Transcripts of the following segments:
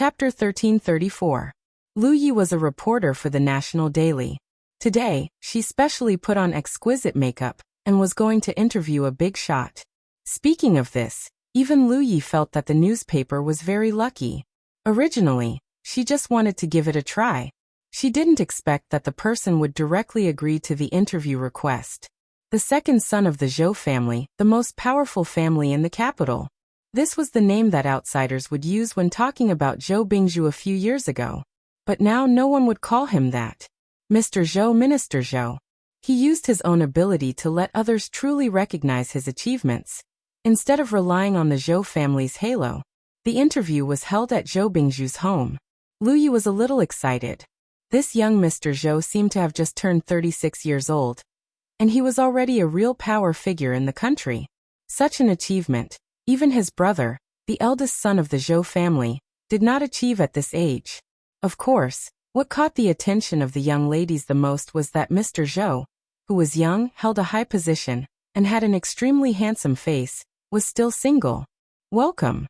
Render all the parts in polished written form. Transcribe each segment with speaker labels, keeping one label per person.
Speaker 1: Chapter 1334. Lu Yi was a reporter for the National Daily. Today, she specially put on exquisite makeup and was going to interview a big shot. Speaking of this, even Lu Yi felt that the newspaper was very lucky. Originally, she just wanted to give it a try. She didn't expect that the person would directly agree to the interview request. The second son of the Zhou family, the most powerful family in the capital. This was the name that outsiders would use when talking about Zhou Bingzhu a few years ago. But now no one would call him that. Mr. Zhou, Minister Zhou. He used his own ability to let others truly recognize his achievements. Instead of relying on the Zhou family's halo, the interview was held at Zhou Bingzhu's home. Lu Yi was a little excited. This young Mr. Zhou seemed to have just turned 36 years old, and he was already a real power figure in the country. Such an achievement, even his brother, the eldest son of the Zhou family, did not achieve at this age. Of course, what caught the attention of the young ladies the most was that Mr. Zhou, who was young, held a high position, and had an extremely handsome face, was still single. Welcome.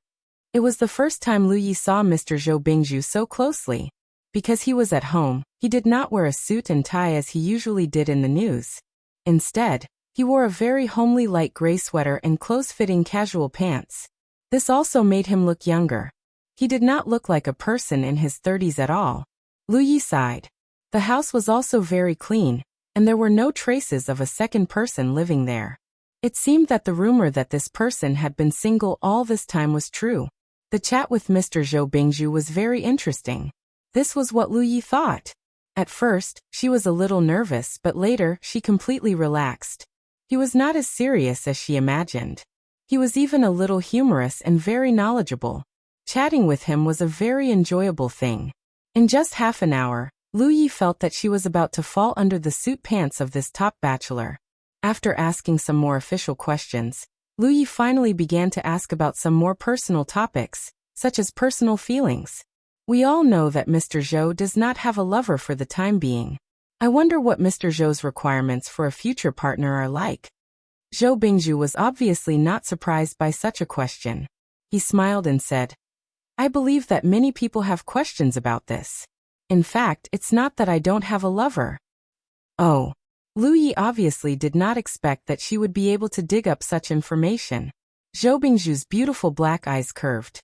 Speaker 1: It was the first time Lu Yi saw Mr. Zhou Bingzhu so closely. Because he was at home, he did not wear a suit and tie as he usually did in the news. Instead, he wore a very homely light gray sweater and close-fitting casual pants. This also made him look younger. He did not look like a person in his 30s at all. Lu Yi sighed. The house was also very clean, and there were no traces of a second person living there. It seemed that the rumor that this person had been single all this time was true. The chat with Mr. Zhou Bingzhu was very interesting. This was what Lu Yi thought. At first, she was a little nervous, but later, she completely relaxed. He was not as serious as she imagined. He was even a little humorous and very knowledgeable. Chatting with him was a very enjoyable thing. In just half an hour, Lu Yi felt that she was about to fall under the suit pants of this top bachelor. After asking some more official questions, Lu Yi finally began to ask about some more personal topics, such as personal feelings. We all know that Mr. Zhou does not have a lover for the time being. I wonder what Mr. Zhou's requirements for a future partner are like. Zhou Bingzhu was obviously not surprised by such a question. He smiled and said, I believe that many people have questions about this. In fact, it's not that I don't have a lover. Oh. Lu Yi obviously did not expect that she would be able to dig up such information. Zhou Bingzhu's beautiful black eyes curved.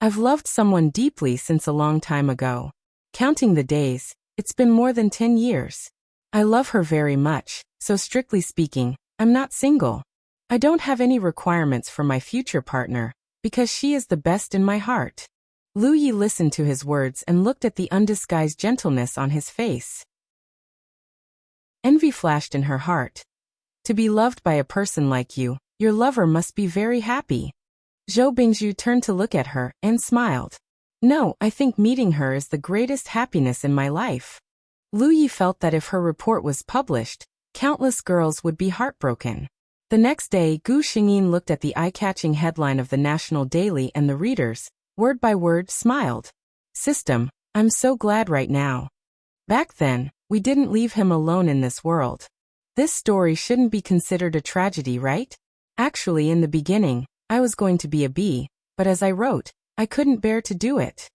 Speaker 1: I've loved someone deeply since a long time ago. Counting the days, it's been more than 10 years. I love her very much, so strictly speaking, I'm not single. I don't have any requirements for my future partner, because she is the best in my heart. Lu Yi listened to his words and looked at the undisguised gentleness on his face. Envy flashed in her heart. To be loved by a person like you, your lover must be very happy. Zhou Bingzhu turned to look at her and smiled. No, I think meeting her is the greatest happiness in my life. Lu Yi felt that if her report was published, countless girls would be heartbroken. The next day, Gu Xingyin looked at the eye-catching headline of the National Daily and the readers, word by word, smiled. System, I'm so glad right now. Back then, we didn't leave him alone in this world. This story shouldn't be considered a tragedy, right? Actually, in the beginning, I was going to be a bee, but as I wrote, I couldn't bear to do it.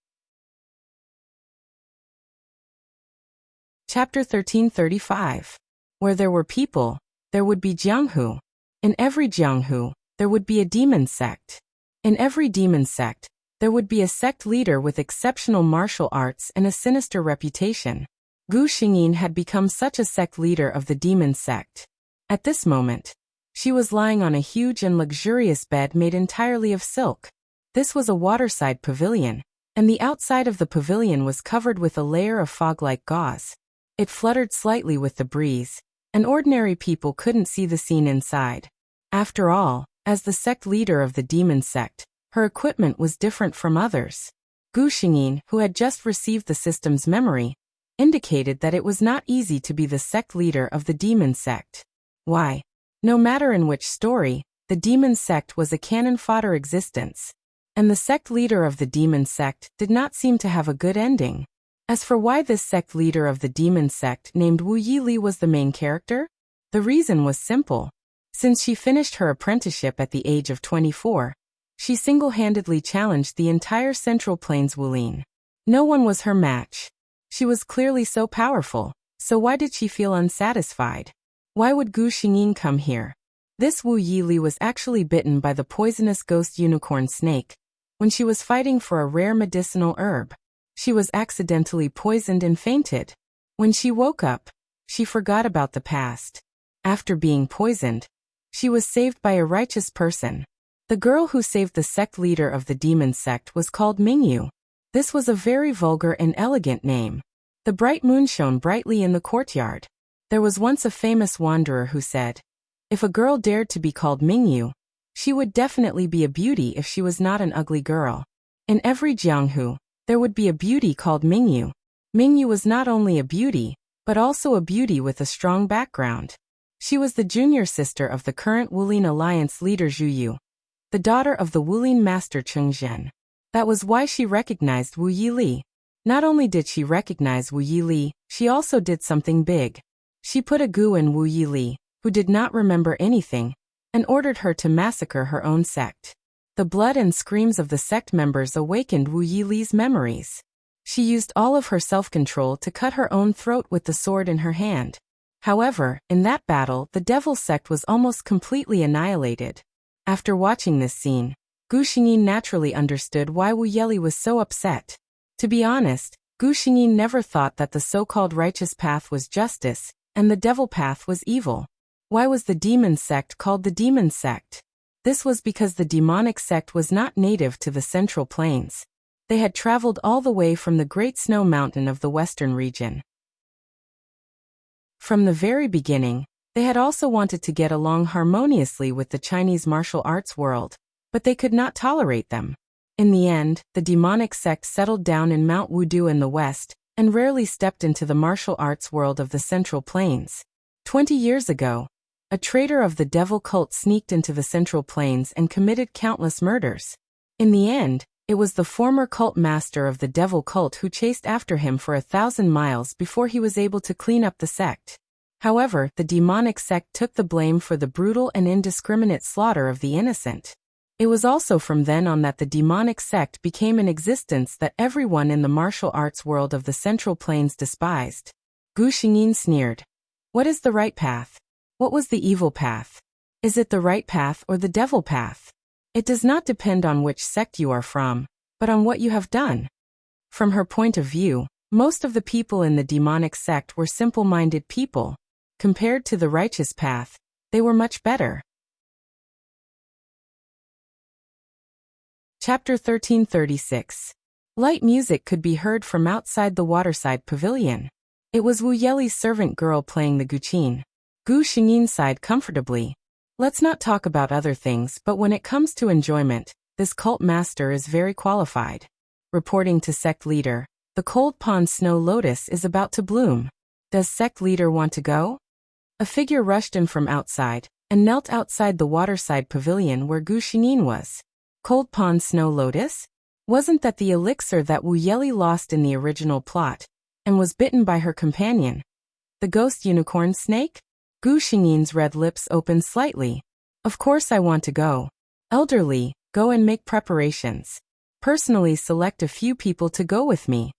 Speaker 1: Chapter 1335. Where there were people, there would be jianghu. In every jianghu, there would be a demon sect. In every demon sect, there would be a sect leader with exceptional martial arts and a sinister reputation. Gu Xingyin had become such a sect leader of the demon sect. At this moment, she was lying on a huge and luxurious bed made entirely of silk. This was a waterside pavilion, and the outside of the pavilion was covered with a layer of fog-like gauze. It fluttered slightly with the breeze, and ordinary people couldn't see the scene inside. After all, as the sect leader of the demon sect, her equipment was different from others. Gu Xingyin, who had just received the system's memory, indicated that it was not easy to be the sect leader of the demon sect. Why? No matter in which story, the demon sect was a cannon fodder existence. And the sect leader of the demon sect did not seem to have a good ending. As for why this sect leader of the demon sect named Wu Yili was the main character, the reason was simple. Since she finished her apprenticeship at the age of 24, She single-handedly challenged the entire Central Plains Wulin. No one was her match. She was clearly so powerful, so why did she feel unsatisfied? Why would Gu Xingyin come here? This Wu Yili was actually bitten by the poisonous ghost unicorn snake when she was fighting for a rare medicinal herb. She was accidentally poisoned and fainted. When she woke up, she forgot about the past. After being poisoned, she was saved by a righteous person. The girl who saved the sect leader of the demon sect was called Mingyu. This was a very vulgar and elegant name. The bright moon shone brightly in the courtyard. There was once a famous wanderer who said, if a girl dared to be called Mingyu, she would definitely be a beauty if she was not an ugly girl. In every jianghu, there would be a beauty called Mingyu. Mingyu was not only a beauty, but also a beauty with a strong background. She was the junior sister of the current Wulin Alliance leader Zhu Yu, the daughter of the Wulin master Cheng Zhen. That was why she recognized Wu Yili. Not only did she recognize Wu Yili, she also did something big. She put a gu in Wu Yili, who did not remember anything, and ordered her to massacre her own sect. The blood and screams of the sect members awakened Wu Yili's memories. She used all of her self-control to cut her own throat with the sword in her hand. However, in that battle, the devil sect was almost completely annihilated. After watching this scene, Gu Xingyin naturally understood why Wu Yili was so upset. To be honest, Gu Xingyin never thought that the so-called righteous path was justice, and the devil path was evil. Why was the demon sect called the demon sect? This was because the demonic sect was not native to the Central Plains. They had traveled all the way from the Great Snow Mountain of the Western region. From the very beginning, they had also wanted to get along harmoniously with the Chinese martial arts world, but they could not tolerate them. In the end, the demonic sect settled down in Mount Wudu in the west, and rarely stepped into the martial arts world of the Central Plains. 20 years ago, a traitor of the devil cult sneaked into the Central Plains and committed countless murders. In the end, it was the former cult master of the devil cult who chased after him for 1,000 miles before he was able to clean up the sect. However, the demonic sect took the blame for the brutal and indiscriminate slaughter of the innocent. It was also from then on that the demonic sect became an existence that everyone in the martial arts world of the Central Plains despised. Gu Xingyin sneered. What is the right path? What was the evil path? Is it the right path or the devil path? It does not depend on which sect you are from, but on what you have done. From her point of view, most of the people in the demonic sect were simple-minded people. Compared to the righteous path, they were much better. Chapter 1336. Light music could be heard from outside the waterside pavilion. It was Wu Yeli's servant girl playing the guqin. Gu Xingyin sighed comfortably. Let's not talk about other things, but when it comes to enjoyment, this cult master is very qualified. Reporting to sect leader, the cold pond snow lotus is about to bloom. Does sect leader want to go? A figure rushed in from outside, and knelt outside the waterside pavilion where Gu Xingyin was. Cold pond snow lotus? Wasn't that the elixir that Wu Yeli lost in the original plot, and was bitten by her companion, the ghost unicorn snake? Gu Xingyin's red lips opened slightly. Of course I want to go. Elderly, go and make preparations. Personally select a few people to go with me.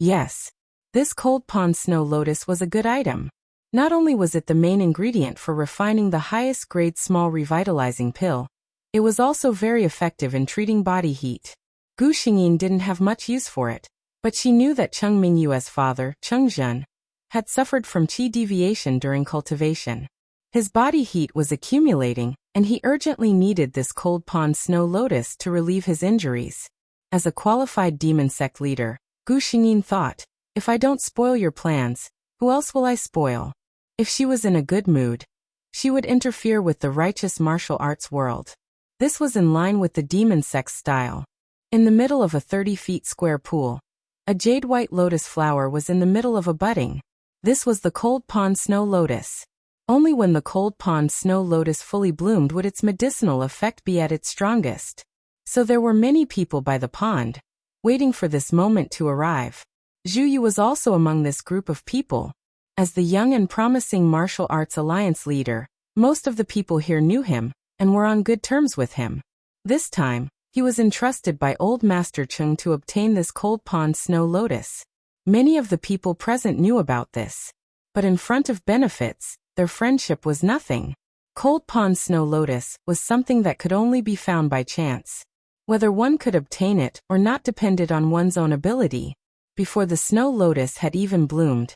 Speaker 1: Yes. This cold pond snow lotus was a good item. Not only was it the main ingredient for refining the highest grade small revitalizing pill, it was also very effective in treating body heat. Gu Xingyin didn't have much use for it, but she knew that Cheng Mingyue's father, Cheng Zhen, had suffered from qi deviation during cultivation. His body heat was accumulating, and he urgently needed this cold pond snow lotus to relieve his injuries. As a qualified demon sect leader, Gu Xingyin thought, if I don't spoil your plans, who else will I spoil? If she was in a good mood, she would interfere with the righteous martial arts world. This was in line with the demon sect's style. In the middle of a 30-feet square pool, a jade-white lotus flower was in the middle of a budding. This was the cold pond snow lotus. Only when the cold pond snow lotus fully bloomed would its medicinal effect be at its strongest. So there were many people by the pond, waiting for this moment to arrive. Zhu Yu was also among this group of people. As the young and promising martial arts alliance leader, most of the people here knew him, and were on good terms with him. This time, he was entrusted by Old Master Chung to obtain this cold pond snow lotus. Many of the people present knew about this. But in front of benefits, their friendship was nothing. Cold pond snow lotus was something that could only be found by chance. Whether one could obtain it or not depended on one's own ability. Before the snow lotus had even bloomed,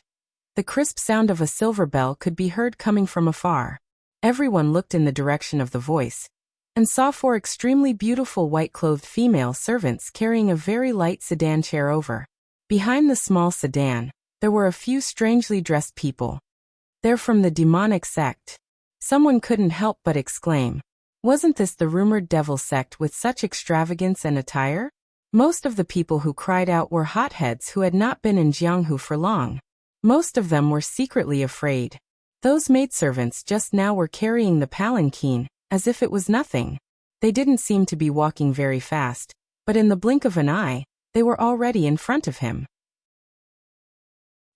Speaker 1: the crisp sound of a silver bell could be heard coming from afar. Everyone looked in the direction of the voice, and saw 4 extremely beautiful white-clothed female servants carrying a very light sedan chair over. Behind the small sedan, there were a few strangely dressed people. They're from the demonic sect. Someone couldn't help but exclaim. Wasn't this the rumored devil sect with such extravagance and attire? Most of the people who cried out were hotheads who had not been in Jianghu for long. Most of them were secretly afraid. Those maidservants just now were carrying the palanquin, as if it was nothing. They didn't seem to be walking very fast, but in the blink of an eye, they were already in front of him.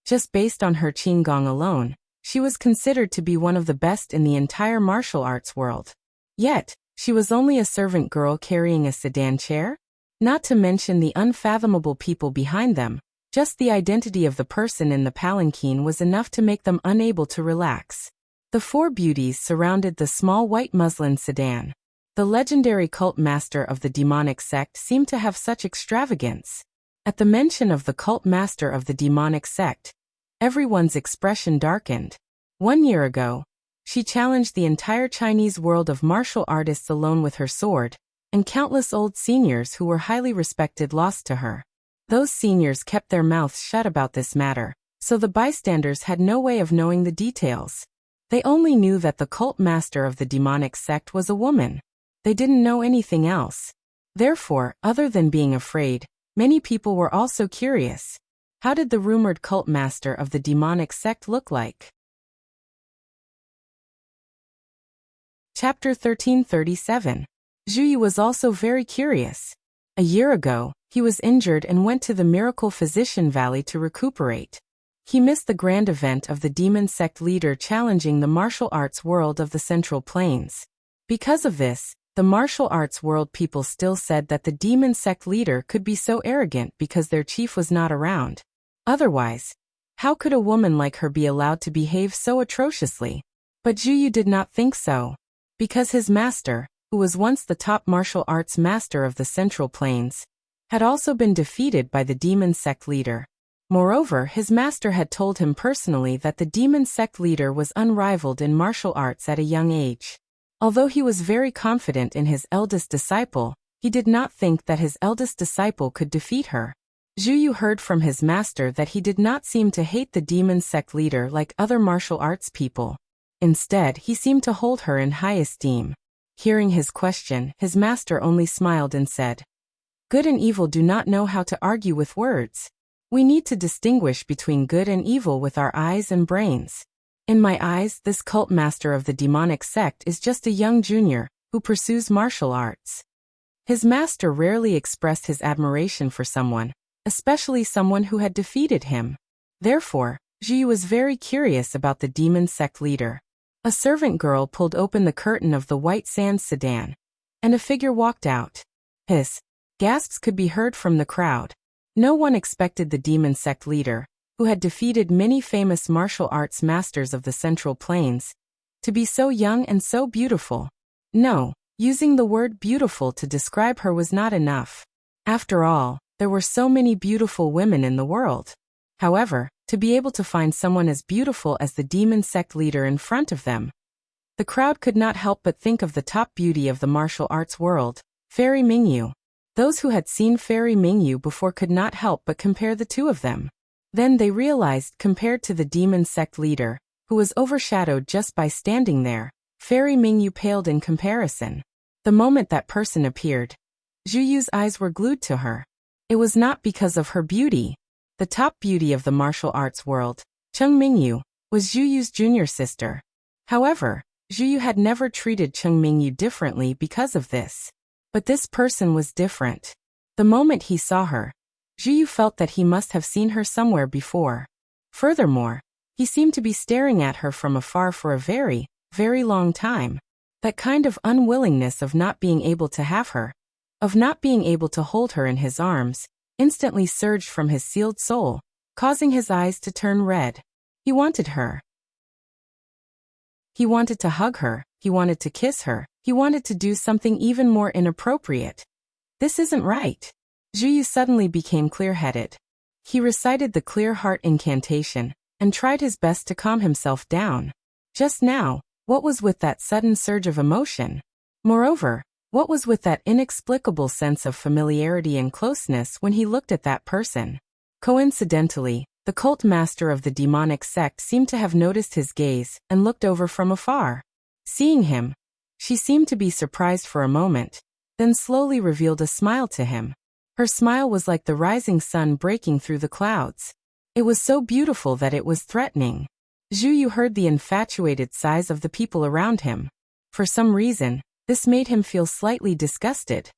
Speaker 1: Just based on her qinggong alone, she was considered to be one of the best in the entire martial arts world. Yet, she was only a servant girl carrying a sedan chair? Not to mention the unfathomable people behind them, just the identity of the person in the palanquin was enough to make them unable to relax. The 4 beauties surrounded the small white muslin sedan. The legendary cult master of the demonic sect seemed to have such extravagance. At the mention of the cult master of the demonic sect, everyone's expression darkened. 1 year ago, she challenged the entire Chinese world of martial artists alone with her sword, and countless old seniors who were highly respected lost to her. Those seniors kept their mouths shut about this matter, so the bystanders had no way of knowing the details. They only knew that the cult master of the demonic sect was a woman. They didn't know anything else. Therefore, other than being afraid, many people were also curious. How did the rumored cult master of the demonic sect look like? Chapter 1337. Zhu Yu was also very curious. A year ago, he was injured and went to the Miracle Physician Valley to recuperate. He missed the grand event of the demon sect leader challenging the martial arts world of the Central Plains. Because of this, the martial arts world people still said that the demon sect leader could be so arrogant because their chief was not around. Otherwise, how could a woman like her be allowed to behave so atrociously? But Zhu Yu did not think so. Because his master, who was once the top martial arts master of the Central Plains, had also been defeated by the demon sect leader. Moreover, his master had told him personally that the demon sect leader was unrivaled in martial arts at a young age. Although he was very confident in his eldest disciple, he did not think that his eldest disciple could defeat her. Zhu Yu heard from his master that he did not seem to hate the demon sect leader like other martial arts people. Instead, he seemed to hold her in high esteem. Hearing his question, his master only smiled and said, "Good and evil do not know how to argue with words. We need to distinguish between good and evil with our eyes and brains. In my eyes, this cult master of the demonic sect is just a young junior who pursues martial arts." His master rarely expressed his admiration for someone, especially someone who had defeated him. Therefore, Zhu Yu was very curious about the demon sect leader. A servant girl pulled open the curtain of the white sand sedan, and a figure walked out. Hiss, gasps could be heard from the crowd. No one expected the demon sect leader, who had defeated many famous martial arts masters of the Central Plains, to be so young and so beautiful. No, using the word beautiful to describe her was not enough. After all, there were so many beautiful women in the world. However, to be able to find someone as beautiful as the demon sect leader in front of them, the crowd could not help but think of the top beauty of the martial arts world, Fairy Mingyu. Those who had seen Fairy Mingyu before could not help but compare the two of them. Then they realized, compared to the demon sect leader, who was overshadowed just by standing there, Fairy Mingyu paled in comparison. The moment that person appeared, Zhu Yu's eyes were glued to her. It was not because of her beauty. The top beauty of the martial arts world, Cheng Mingyu, was Zhu Yu's junior sister. However, Zhu Yu had never treated Cheng Mingyu differently because of this. But this person was different. The moment he saw her, Zhu Yu felt that he must have seen her somewhere before. Furthermore, he seemed to be staring at her from afar for a very, very long time. That kind of unwillingness of not being able to have her, of not being able to hold her in his arms, instantly surged from his sealed soul, causing his eyes to turn red. He wanted her. He wanted to hug her, he wanted to kiss her, he wanted to do something even more inappropriate. This isn't right. Zhu Yu suddenly became clear-headed. He recited the clear heart incantation, and tried his best to calm himself down. Just now, what was with that sudden surge of emotion? Moreover, what was with that inexplicable sense of familiarity and closeness when he looked at that person? Coincidentally, the cult master of the demonic sect seemed to have noticed his gaze and looked over from afar. Seeing him, she seemed to be surprised for a moment, then slowly revealed a smile to him. Her smile was like the rising sun breaking through the clouds. It was so beautiful that it was threatening. Zhu Yu heard the infatuated sighs of the people around him. For some reason, this made him feel slightly disgusted.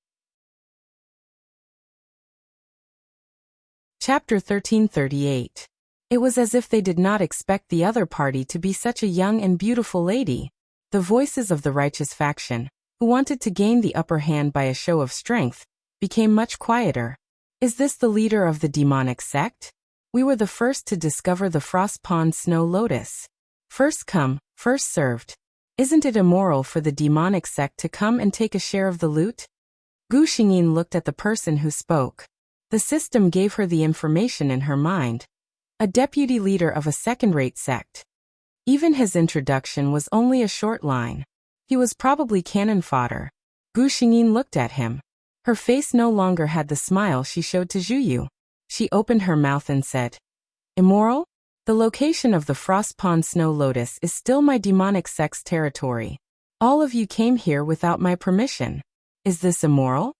Speaker 1: Chapter 1338. It was as if they did not expect the other party to be such a young and beautiful lady. The voices of the righteous faction, who wanted to gain the upper hand by a show of strength, became much quieter. Is this the leader of the demonic sect? We were the first to discover the Frost Pond Snow Lotus. First come, first served. Isn't it immoral for the demonic sect to come and take a share of the loot? Gu Xingyin looked at the person who spoke. The system gave her the information in her mind. A deputy leader of a second-rate sect. Even his introduction was only a short line. He was probably cannon fodder. Gu Xingyin looked at him. Her face no longer had the smile she showed to Zhu Yu. She opened her mouth and said, "Immoral? The location of the Frost Pond Snow Lotus is still my demonic sect's territory. All of you came here without my permission. Is this immoral?"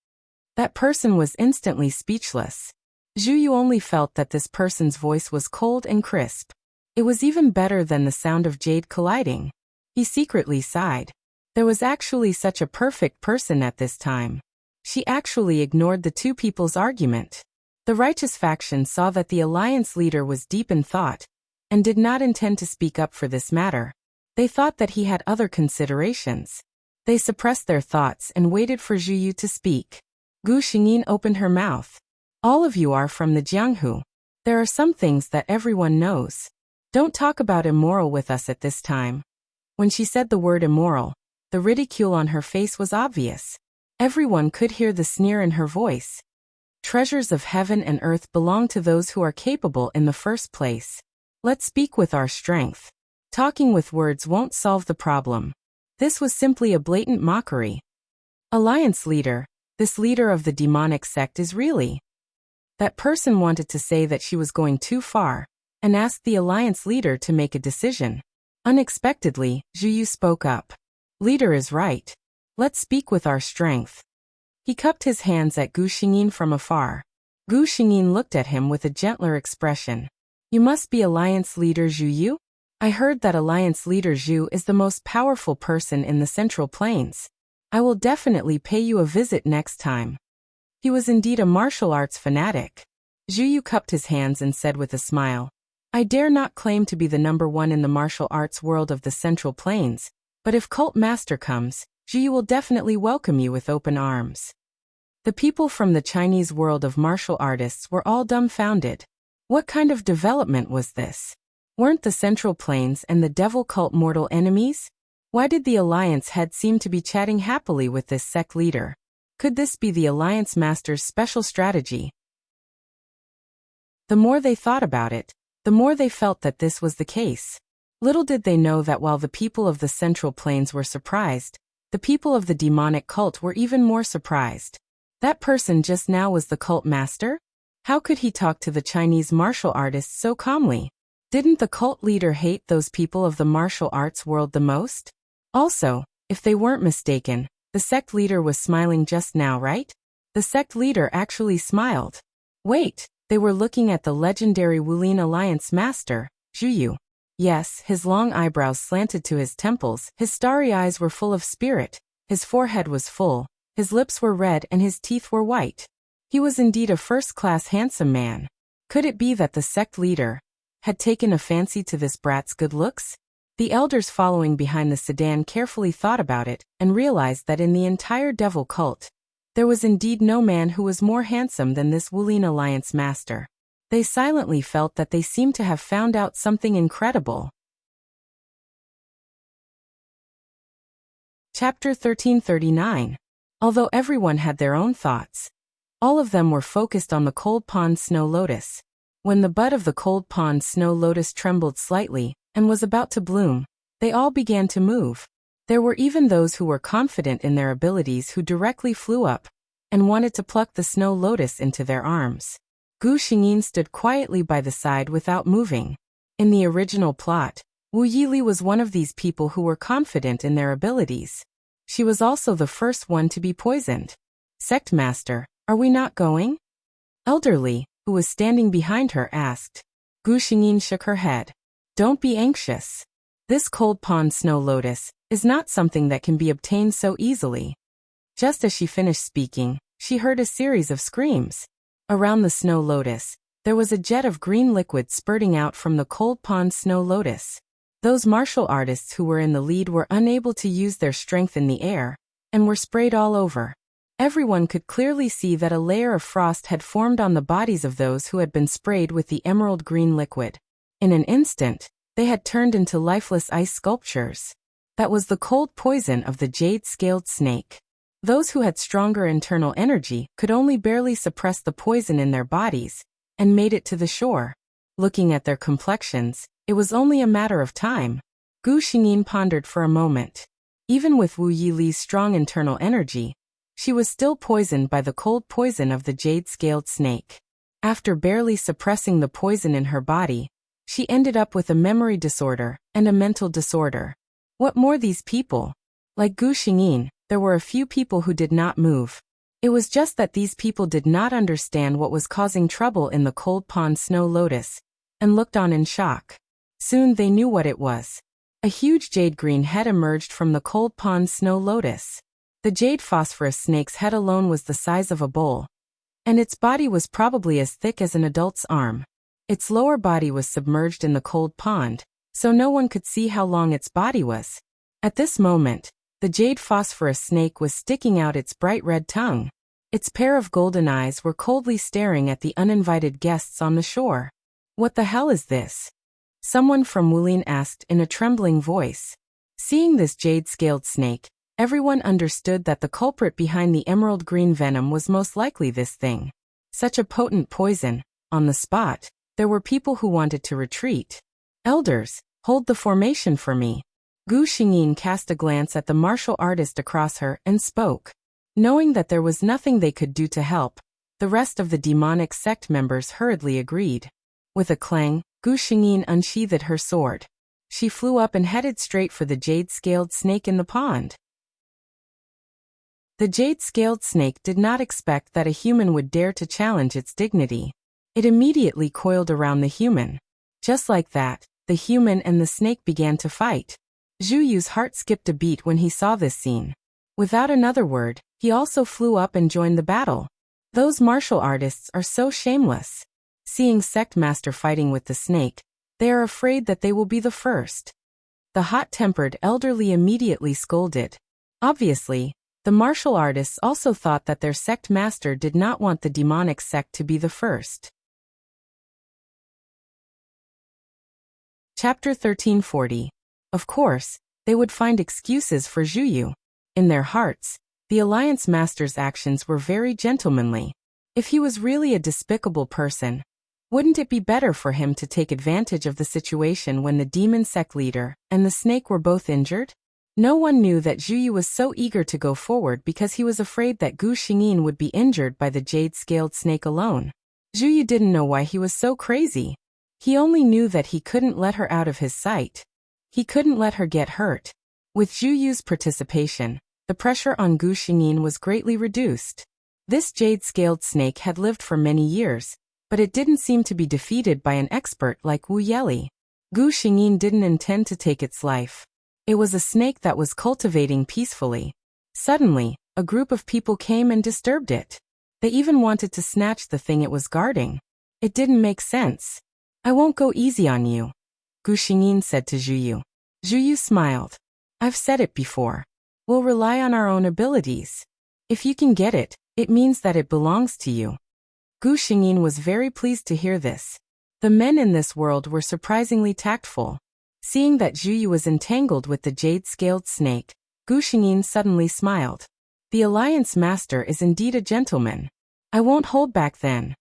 Speaker 1: That person was instantly speechless. Zhu Yu only felt that this person's voice was cold and crisp. It was even better than the sound of jade colliding. He secretly sighed. There was actually such a perfect person at this time. She actually ignored the two people's argument. The righteous faction saw that the alliance leader was deep in thought, and did not intend to speak up for this matter. They thought that he had other considerations. They suppressed their thoughts and waited for Zhu Yu to speak. Gu Xingyin opened her mouth. "All of you are from the Jianghu. There are some things that everyone knows. Don't talk about immoral with us at this time." When she said the word immoral, the ridicule on her face was obvious. Everyone could hear the sneer in her voice. Treasures of heaven and earth belong to those who are capable in the first place. Let's speak with our strength. Talking with words won't solve the problem. This was simply a blatant mockery. Alliance leader, this leader of the demonic sect is really... That person wanted to say that she was going too far, and asked the alliance leader to make a decision. Unexpectedly, Zhu Yu spoke up. "Leader is right. Let's speak with our strength." He cupped his hands at Gu Xingyin from afar. Gu Xingyin looked at him with a gentler expression. "You must be Alliance Leader Zhu Yu? I heard that Alliance Leader Zhu is the most powerful person in the Central Plains. I will definitely pay you a visit next time." He was indeed a martial arts fanatic. Zhu Yu cupped his hands and said with a smile, "I dare not claim to be the #1 in the martial arts world of the Central Plains, but if Cult Master comes, Zhu Yu will definitely welcome you with open arms." The people from the Chinese world of martial artists were all dumbfounded. What kind of development was this? Weren't the Central Plains and the Devil Cult mortal enemies? Why did the Alliance head seem to be chatting happily with this sect leader? Could this be the Alliance Master's special strategy? The more they thought about it, the more they felt that this was the case. Little did they know that while the people of the Central Plains were surprised, the people of the demonic cult were even more surprised. That person just now was the cult master? How could he talk to the Chinese martial artists so calmly? Didn't the cult leader hate those people of the martial arts world the most? Also, if they weren't mistaken, the sect leader was smiling just now, right? The sect leader actually smiled. Wait, they were looking at the legendary Wulin Alliance master, Zhu Yu. Yes, his long eyebrows slanted to his temples, his starry eyes were full of spirit, his forehead was full, his lips were red and his teeth were white. He was indeed a first-class handsome man. Could it be that the sect leader had taken a fancy to this brat's good looks? The elders following behind the sedan carefully thought about it and realized that in the entire devil cult, there was indeed no man who was more handsome than this Wulin Alliance master. They silently felt that they seemed to have found out something incredible. Chapter 1339. Although everyone had their own thoughts, all of them were focused on the cold pond snow lotus. When the bud of the cold pond snow lotus trembled slightly and was about to bloom, they all began to move. There were even those who were confident in their abilities who directly flew up and wanted to pluck the snow lotus into their arms. Gu Xingyin stood quietly by the side without moving. In the original plot, Wu Yili was one of these people who were confident in their abilities. She was also the first one to be poisoned. Sect Master, are we not going? Elderly, who was standing behind her, asked. Gu Xingyin shook her head. Don't be anxious. This cold pond snow lotus is not something that can be obtained so easily. Just as she finished speaking, she heard a series of screams. Around the snow lotus, there was a jet of green liquid spurting out from the cold pond snow lotus. Those martial artists who were in the lead were unable to use their strength in the air, and were sprayed all over. Everyone could clearly see that a layer of frost had formed on the bodies of those who had been sprayed with the emerald green liquid. In an instant, they had turned into lifeless ice sculptures. That was the cold poison of the jade-scaled snake. Those who had stronger internal energy could only barely suppress the poison in their bodies, and made it to the shore. Looking at their complexions, it was only a matter of time. Gu Xingyin pondered for a moment. Even with Wu Yili's strong internal energy, she was still poisoned by the cold poison of the jade-scaled snake. After barely suppressing the poison in her body, she ended up with a memory disorder and a mental disorder. What more these people? Like Gu Xingyin, there were a few people who did not move. It was just that these people did not understand what was causing trouble in the cold pond snow lotus, and looked on in shock. Soon they knew what it was. A huge jade-green head emerged from the cold pond snow lotus. The jade phosphorus snake's head alone was the size of a bowl, and its body was probably as thick as an adult's arm. Its lower body was submerged in the cold pond, so no one could see how long its body was. At this moment, the jade phosphorus snake was sticking out its bright red tongue. Its pair of golden eyes were coldly staring at the uninvited guests on the shore. What the hell is this? Someone from Wulin asked in a trembling voice. Seeing this jade-scaled snake, everyone understood that the culprit behind the emerald green venom was most likely this thing. Such a potent poison. On the spot, there were people who wanted to retreat. Elders, hold the formation for me. Gu Xingyin cast a glance at the martial artist across her and spoke. Knowing that there was nothing they could do to help, the rest of the demonic sect members hurriedly agreed. With a clang, Gu Xingyin unsheathed her sword. She flew up and headed straight for the jade-scaled snake in the pond. The jade-scaled snake did not expect that a human would dare to challenge its dignity. It immediately coiled around the human. Just like that, the human and the snake began to fight. Zhu Yu's heart skipped a beat when he saw this scene. Without another word, he also flew up and joined the battle. Those martial artists are so shameless. Seeing Sect Master fighting with the snake, they are afraid that they will be the first. The hot-tempered elderly immediately scolded. Obviously, the martial artists also thought that their sect master did not want the demonic sect to be the first. Chapter 1340. Of course, they would find excuses for Zhu Yu. In their hearts, the Alliance Master's actions were very gentlemanly. If he was really a despicable person, wouldn't it be better for him to take advantage of the situation when the demon sect leader and the snake were both injured? No one knew that Zhu Yu was so eager to go forward because he was afraid that Gu Xingyin would be injured by the jade-scaled snake alone. Zhu Yu didn't know why he was so crazy. He only knew that he couldn't let her out of his sight. He couldn't let her get hurt. With Zhu Yu's participation, the pressure on Gu Xingyin was greatly reduced. This jade-scaled snake had lived for many years, but it didn't seem to be defeated by an expert like Wu Yeli. Gu Xingyin didn't intend to take its life. It was a snake that was cultivating peacefully. Suddenly, a group of people came and disturbed it. They even wanted to snatch the thing it was guarding. It didn't make sense. I won't go easy on you, Gu Xingyin said to Zhu Yu. Zhu Yu smiled. I've said it before. We'll rely on our own abilities. If you can get it, it means that it belongs to you. Gu Xingyin was very pleased to hear this. The men in this world were surprisingly tactful. Seeing that Zhu Yu was entangled with the jade-scaled snake, Gu Xingyin suddenly smiled. The Alliance Master is indeed a gentleman. I won't hold back then.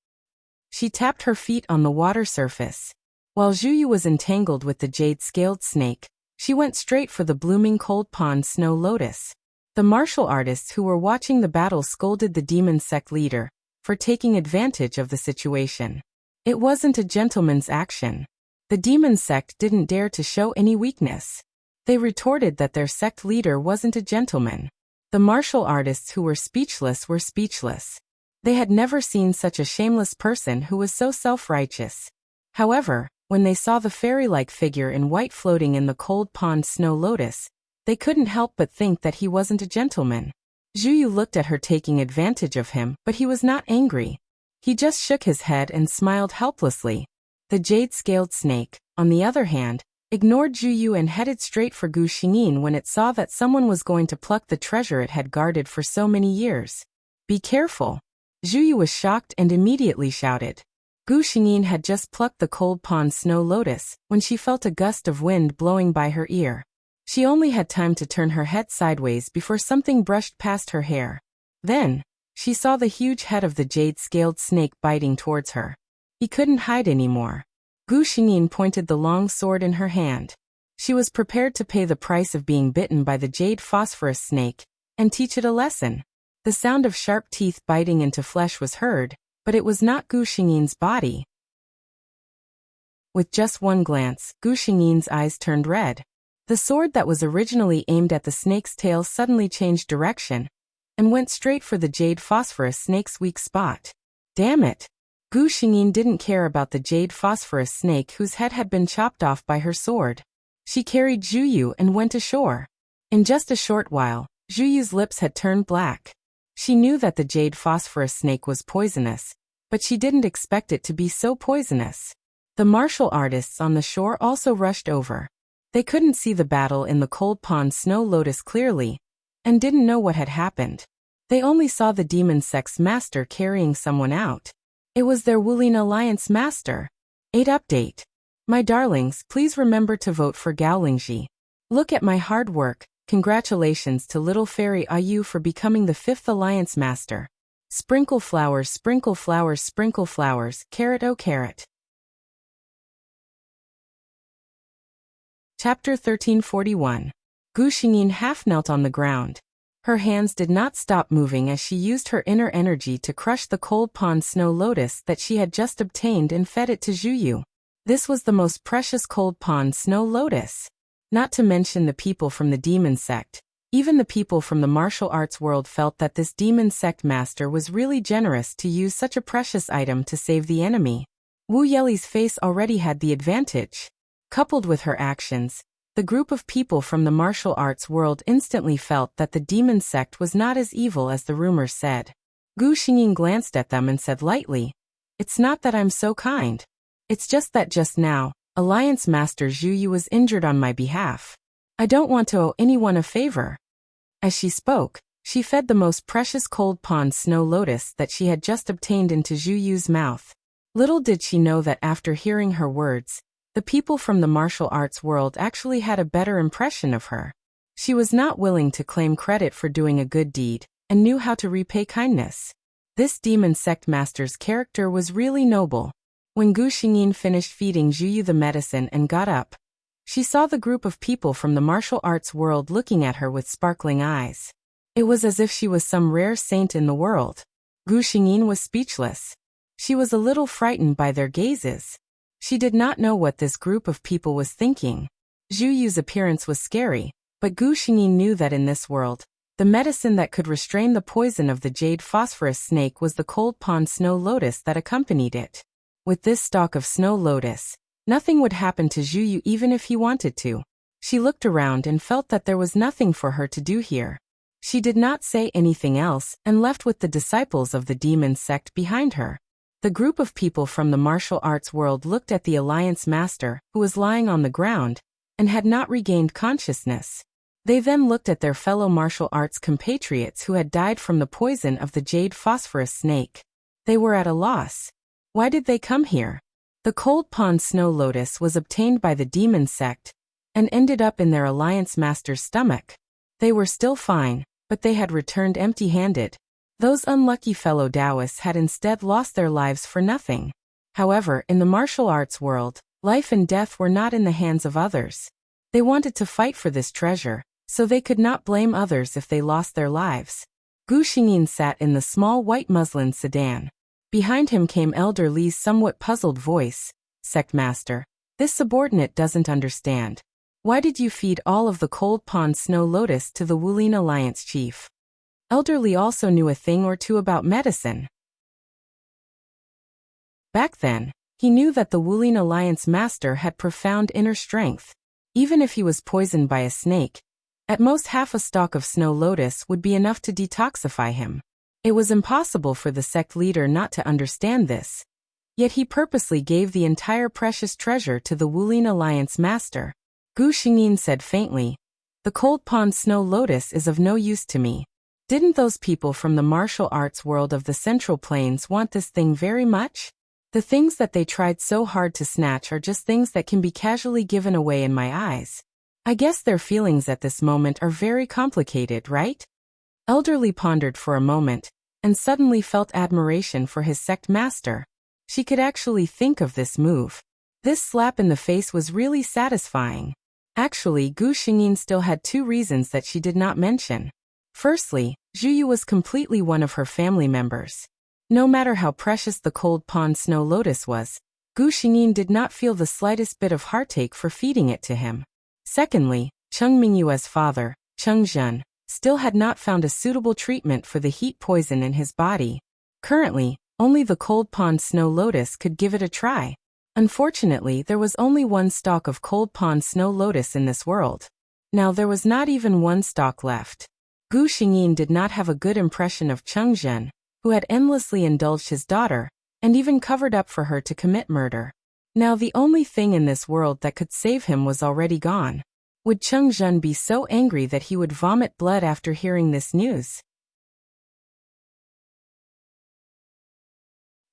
Speaker 1: She tapped her feet on the water surface. While Zhu Yu was entangled with the jade-scaled snake, she went straight for the blooming cold pond snow lotus. The martial artists who were watching the battle scolded the demon sect leader for taking advantage of the situation. It wasn't a gentleman's action. The demon sect didn't dare to show any weakness. They retorted that their sect leader wasn't a gentleman. The martial artists who were speechless were speechless. They had never seen such a shameless person who was so self-righteous. However, when they saw the fairy-like figure in white floating in the cold pond snow lotus, they couldn't help but think that he wasn't a gentleman. Zhu Yu looked at her taking advantage of him, but he was not angry. He just shook his head and smiled helplessly. The jade-scaled snake, on the other hand, ignored Zhu Yu and headed straight for Gu Xingyin when it saw that someone was going to pluck the treasure it had guarded for so many years. Be careful. Zhu Yu was shocked and immediately shouted. Gu Xingyin had just plucked the cold pond snow lotus when she felt a gust of wind blowing by her ear. She only had time to turn her head sideways before something brushed past her hair. Then, she saw the huge head of the jade-scaled snake biting towards her. He couldn't hide anymore. Gu Xingyin pointed the long sword in her hand. She was prepared to pay the price of being bitten by the jade phosphorus snake and teach it a lesson. The sound of sharp teeth biting into flesh was heard, but it was not Gu Xingyin's body. With just one glance, Gu Xingyin's eyes turned red. The sword that was originally aimed at the snake's tail suddenly changed direction and went straight for the jade phosphorus snake's weak spot. Damn it! Gu Xingyin didn't care about the jade phosphorus snake whose head had been chopped off by her sword. She carried Zhu Yu and went ashore. In just a short while, Zhu Yu's lips had turned black. She knew that the jade phosphorus snake was poisonous, but she didn't expect it to be so poisonous. The martial artists on the shore also rushed over. They couldn't see the battle in the cold pond snow lotus clearly, and didn't know what had happened. They only saw the demon sect's master carrying someone out. It was their Wuling Alliance master. 8 update. My darlings, please remember to vote for Gao Lingji. Look at my hard work. Congratulations to little fairy Ayu for becoming the 5th Alliance master. Sprinkle flowers, sprinkle flowers, sprinkle flowers, carrot oh carrot. Chapter 1341. Gu Xingyin half knelt on the ground. Her hands did not stop moving as she used her inner energy to crush the cold pond snow lotus that she had just obtained and fed it to Zhu Yu. This was the most precious cold pond snow lotus. Not to mention the people from the demon sect. Even the people from the martial arts world felt that this demon sect master was really generous to use such a precious item to save the enemy. Wu Yeli's face already had the advantage. Coupled with her actions, the group of people from the martial arts world instantly felt that the demon sect was not as evil as the rumors said. Gu Xingyin glanced at them and said lightly, "It's not that I'm so kind. It's just that just now, Alliance Master Zhu Yu was injured on my behalf. I don't want to owe anyone a favor." As she spoke, she fed the most precious cold pond snow lotus that she had just obtained into Zhu Yu's mouth. Little did she know that after hearing her words, the people from the martial arts world actually had a better impression of her. She was not willing to claim credit for doing a good deed, and knew how to repay kindness. This demon sect master's character was really noble. When Gu Xingyin finished feeding Zhu Yu the medicine and got up, she saw the group of people from the martial arts world looking at her with sparkling eyes. It was as if she was some rare saint in the world. Gu Xingyin was speechless. She was a little frightened by their gazes. She did not know what this group of people was thinking. Zhu Yu's appearance was scary, but Gu Xingyin knew that in this world, the medicine that could restrain the poison of the jade phosphorus snake was the cold pond snow lotus that accompanied it. With this stalk of snow lotus, nothing would happen to Zhu Yu even if he wanted to. She looked around and felt that there was nothing for her to do here. She did not say anything else and left with the disciples of the demon sect behind her. The group of people from the martial arts world looked at the Alliance Master, who was lying on the ground, and had not regained consciousness. They then looked at their fellow martial arts compatriots who had died from the poison of the jade phosphorus snake. They were at a loss. Why did they come here? The cold pond snow lotus was obtained by the demon sect and ended up in their alliance master's stomach. They were still fine, but they had returned empty-handed. Those unlucky fellow Taoists had instead lost their lives for nothing. However, in the martial arts world, life and death were not in the hands of others. They wanted to fight for this treasure, so they could not blame others if they lost their lives. Gu Xingyin sat in the small white muslin sedan. Behind him came Elder Li's somewhat puzzled voice. Sect Master, this subordinate doesn't understand. Why did you feed all of the cold pond snow lotus to the Wulin Alliance chief? Elder Li also knew a thing or two about medicine. Back then, he knew that the Wulin Alliance master had profound inner strength. Even if he was poisoned by a snake, at most half a stalk of snow lotus would be enough to detoxify him. It was impossible for the sect leader not to understand this. Yet he purposely gave the entire precious treasure to the Wulin Alliance master. Gu Xingyin said faintly, "The cold pond snow lotus is of no use to me. Didn't those people from the martial arts world of the Central Plains want this thing very much? The things that they tried so hard to snatch are just things that can be casually given away in my eyes. I guess their feelings at this moment are very complicated, right?" Elderly pondered for a moment, and suddenly felt admiration for his sect master. She could actually think of this move. This slap in the face was really satisfying. Actually, Gu Xingyin still had two reasons that she did not mention. Firstly, Zhu Yu was completely one of her family members. No matter how precious the cold pond snow lotus was, Gu Xingyin did not feel the slightest bit of heartache for feeding it to him. Secondly, Cheng Mingyue's father, Cheng Zhen, still had not found a suitable treatment for the heat poison in his body. Currently, only the cold pond snow lotus could give it a try. Unfortunately, there was only one stalk of cold pond snow lotus in this world. Now there was not even one stalk left. Gu Xingyin did not have a good impression of Cheng Zhen, who had endlessly indulged his daughter, and even covered up for her to commit murder. Now the only thing in this world that could save him was already gone. Would Cheng Zhen be so angry that he would vomit blood after hearing this news?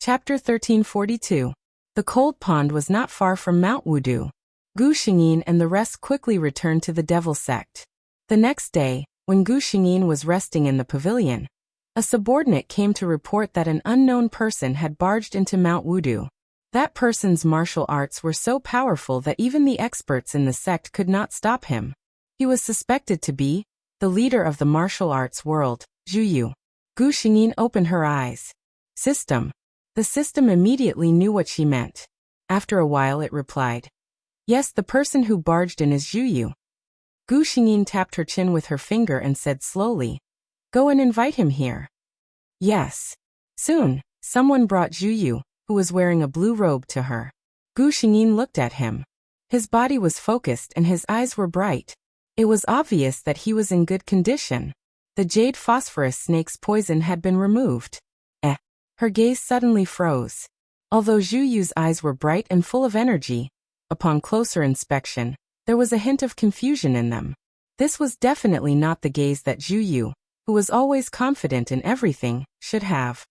Speaker 1: Chapter 1342. The cold pond was not far from Mount Wudu. Gu Xingyin and the rest quickly returned to the devil sect. The next day, when Gu Xingyin was resting in the pavilion, a subordinate came to report that an unknown person had barged into Mount Wudu. That person's martial arts were so powerful that even the experts in the sect could not stop him. He was suspected to be the leader of the martial arts world, Zhu Yu. Gu Xingyin opened her eyes. System. The system immediately knew what she meant. After a while it replied, "Yes, the person who barged in is Zhu Yu." Gu Xingyin tapped her chin with her finger and said slowly, "Go and invite him here." Yes. Soon, someone brought Zhu Yu, who was wearing a blue robe, to her. Gu Xingyin looked at him. His body was focused and his eyes were bright. It was obvious that he was in good condition. The jade phosphorus snake's poison had been removed. Her gaze suddenly froze. Although Zhu Yu's eyes were bright and full of energy, upon closer inspection, there was a hint of confusion in them. This was definitely not the gaze that Zhu Yu, who was always confident in everything, should have.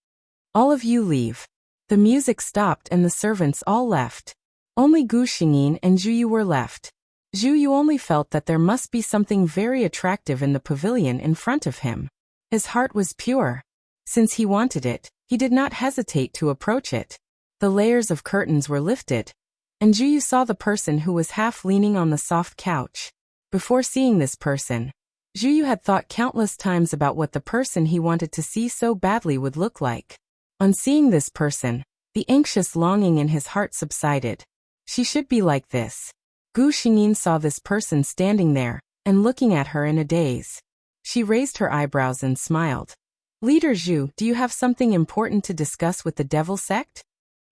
Speaker 1: "All of you leave." The music stopped and the servants all left. Only Gu Xingyin and Zhu Yu were left. Zhu Yu only felt that there must be something very attractive in the pavilion in front of him. His heart was pure. Since he wanted it, he did not hesitate to approach it. The layers of curtains were lifted, and Zhu Yu saw the person who was half leaning on the soft couch. Before seeing this person, Zhu Yu had thought countless times about what the person he wanted to see so badly would look like. On seeing this person, the anxious longing in his heart subsided. She should be like this. Gu Xingyin saw this person standing there, and looking at her in a daze. She raised her eyebrows and smiled. "Leader Zhu, do you have something important to discuss with the devil sect?"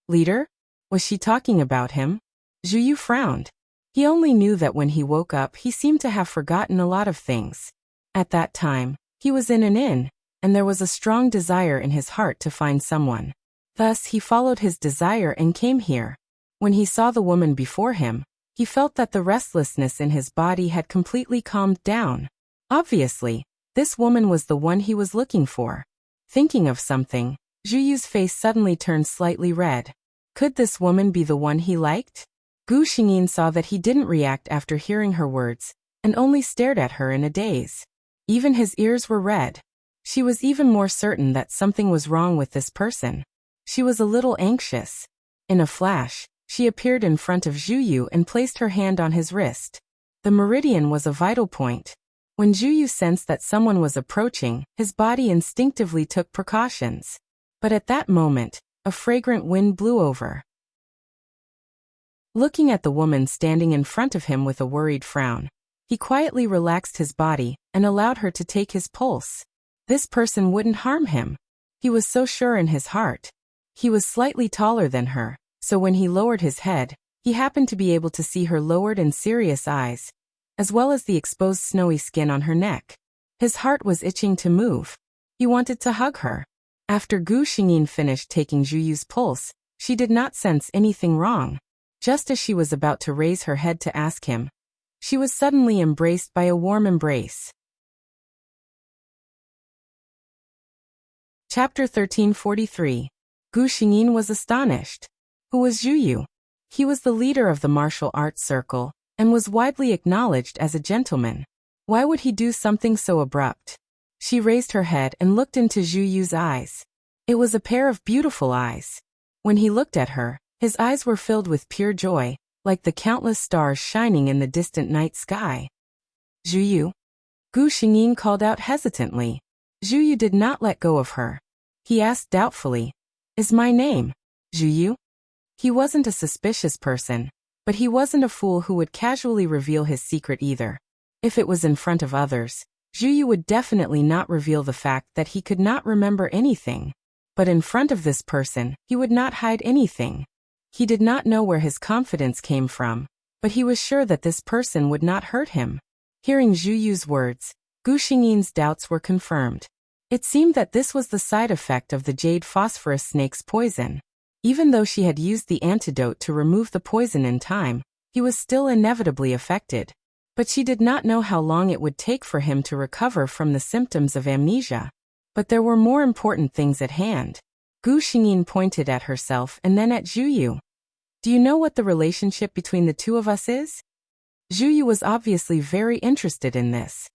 Speaker 1: Leader? Was she talking about him? Zhu Yu frowned. He only knew that when he woke up he seemed to have forgotten a lot of things. At that time, he was in an inn, and there was a strong desire in his heart to find someone. Thus he followed his desire and came here. When he saw the woman before him, He felt that the restlessness in his body had completely calmed down. Obviously, this woman was the one he was looking for. Thinking of something, Zhu Yu's face suddenly turned slightly red. Could this woman be the one he liked? Gu Xingyin saw that he didn't react after hearing her words, and only stared at her in a daze. Even his ears were red. She was even more certain that something was wrong with this person. She was a little anxious. In a flash, she appeared in front of Zhu Yu and placed her hand on his wrist. The meridian was a vital point. When Zhu Yu sensed that someone was approaching, his body instinctively took precautions. But at that moment, a fragrant wind blew over. Looking at the woman standing in front of him with a worried frown, he quietly relaxed his body and allowed her to take his pulse. This person wouldn't harm him. He was so sure in his heart. He was slightly taller than her, so when he lowered his head, he happened to be able to see her lowered and serious eyes, as well as the exposed snowy skin on her neck. His heart was itching to move. He wanted to hug her. After Gu Xingyin finished taking Zhu Yu's pulse, she did not sense anything wrong. Just as she was about to raise her head to ask him, she was suddenly embraced by a warm embrace. Chapter 1343. Gu Xingyin was astonished. Who was Zhu Yu? He was the leader of the martial arts circle, and was widely acknowledged as a gentleman. Why would he do something so abrupt? She raised her head and looked into Zhu Yu's eyes. It was a pair of beautiful eyes. When he looked at her, his eyes were filled with pure joy, like the countless stars shining in the distant night sky. Zhu Yu? Gu Xingyin called out hesitantly. Zhu Yu did not let go of her. He asked doubtfully, "Is my name Zhu Yu?" He wasn't a suspicious person, but he wasn't a fool who would casually reveal his secret either. If it was in front of others, Zhu Yu would definitely not reveal the fact that he could not remember anything. But in front of this person, he would not hide anything. He did not know where his confidence came from, but he was sure that this person would not hurt him. Hearing Zhu Yu's words, Gu Xingyin's doubts were confirmed. It seemed that this was the side effect of the jade phosphorus snake's poison. Even though she had used the antidote to remove the poison in time, he was still inevitably affected. But she did not know how long it would take for him to recover from the symptoms of amnesia. But there were more important things at hand. Gu Xingyin pointed at herself and then at Zhu Yu. "Do you know what the relationship between the two of us is?" Zhu Yu was obviously very interested in this.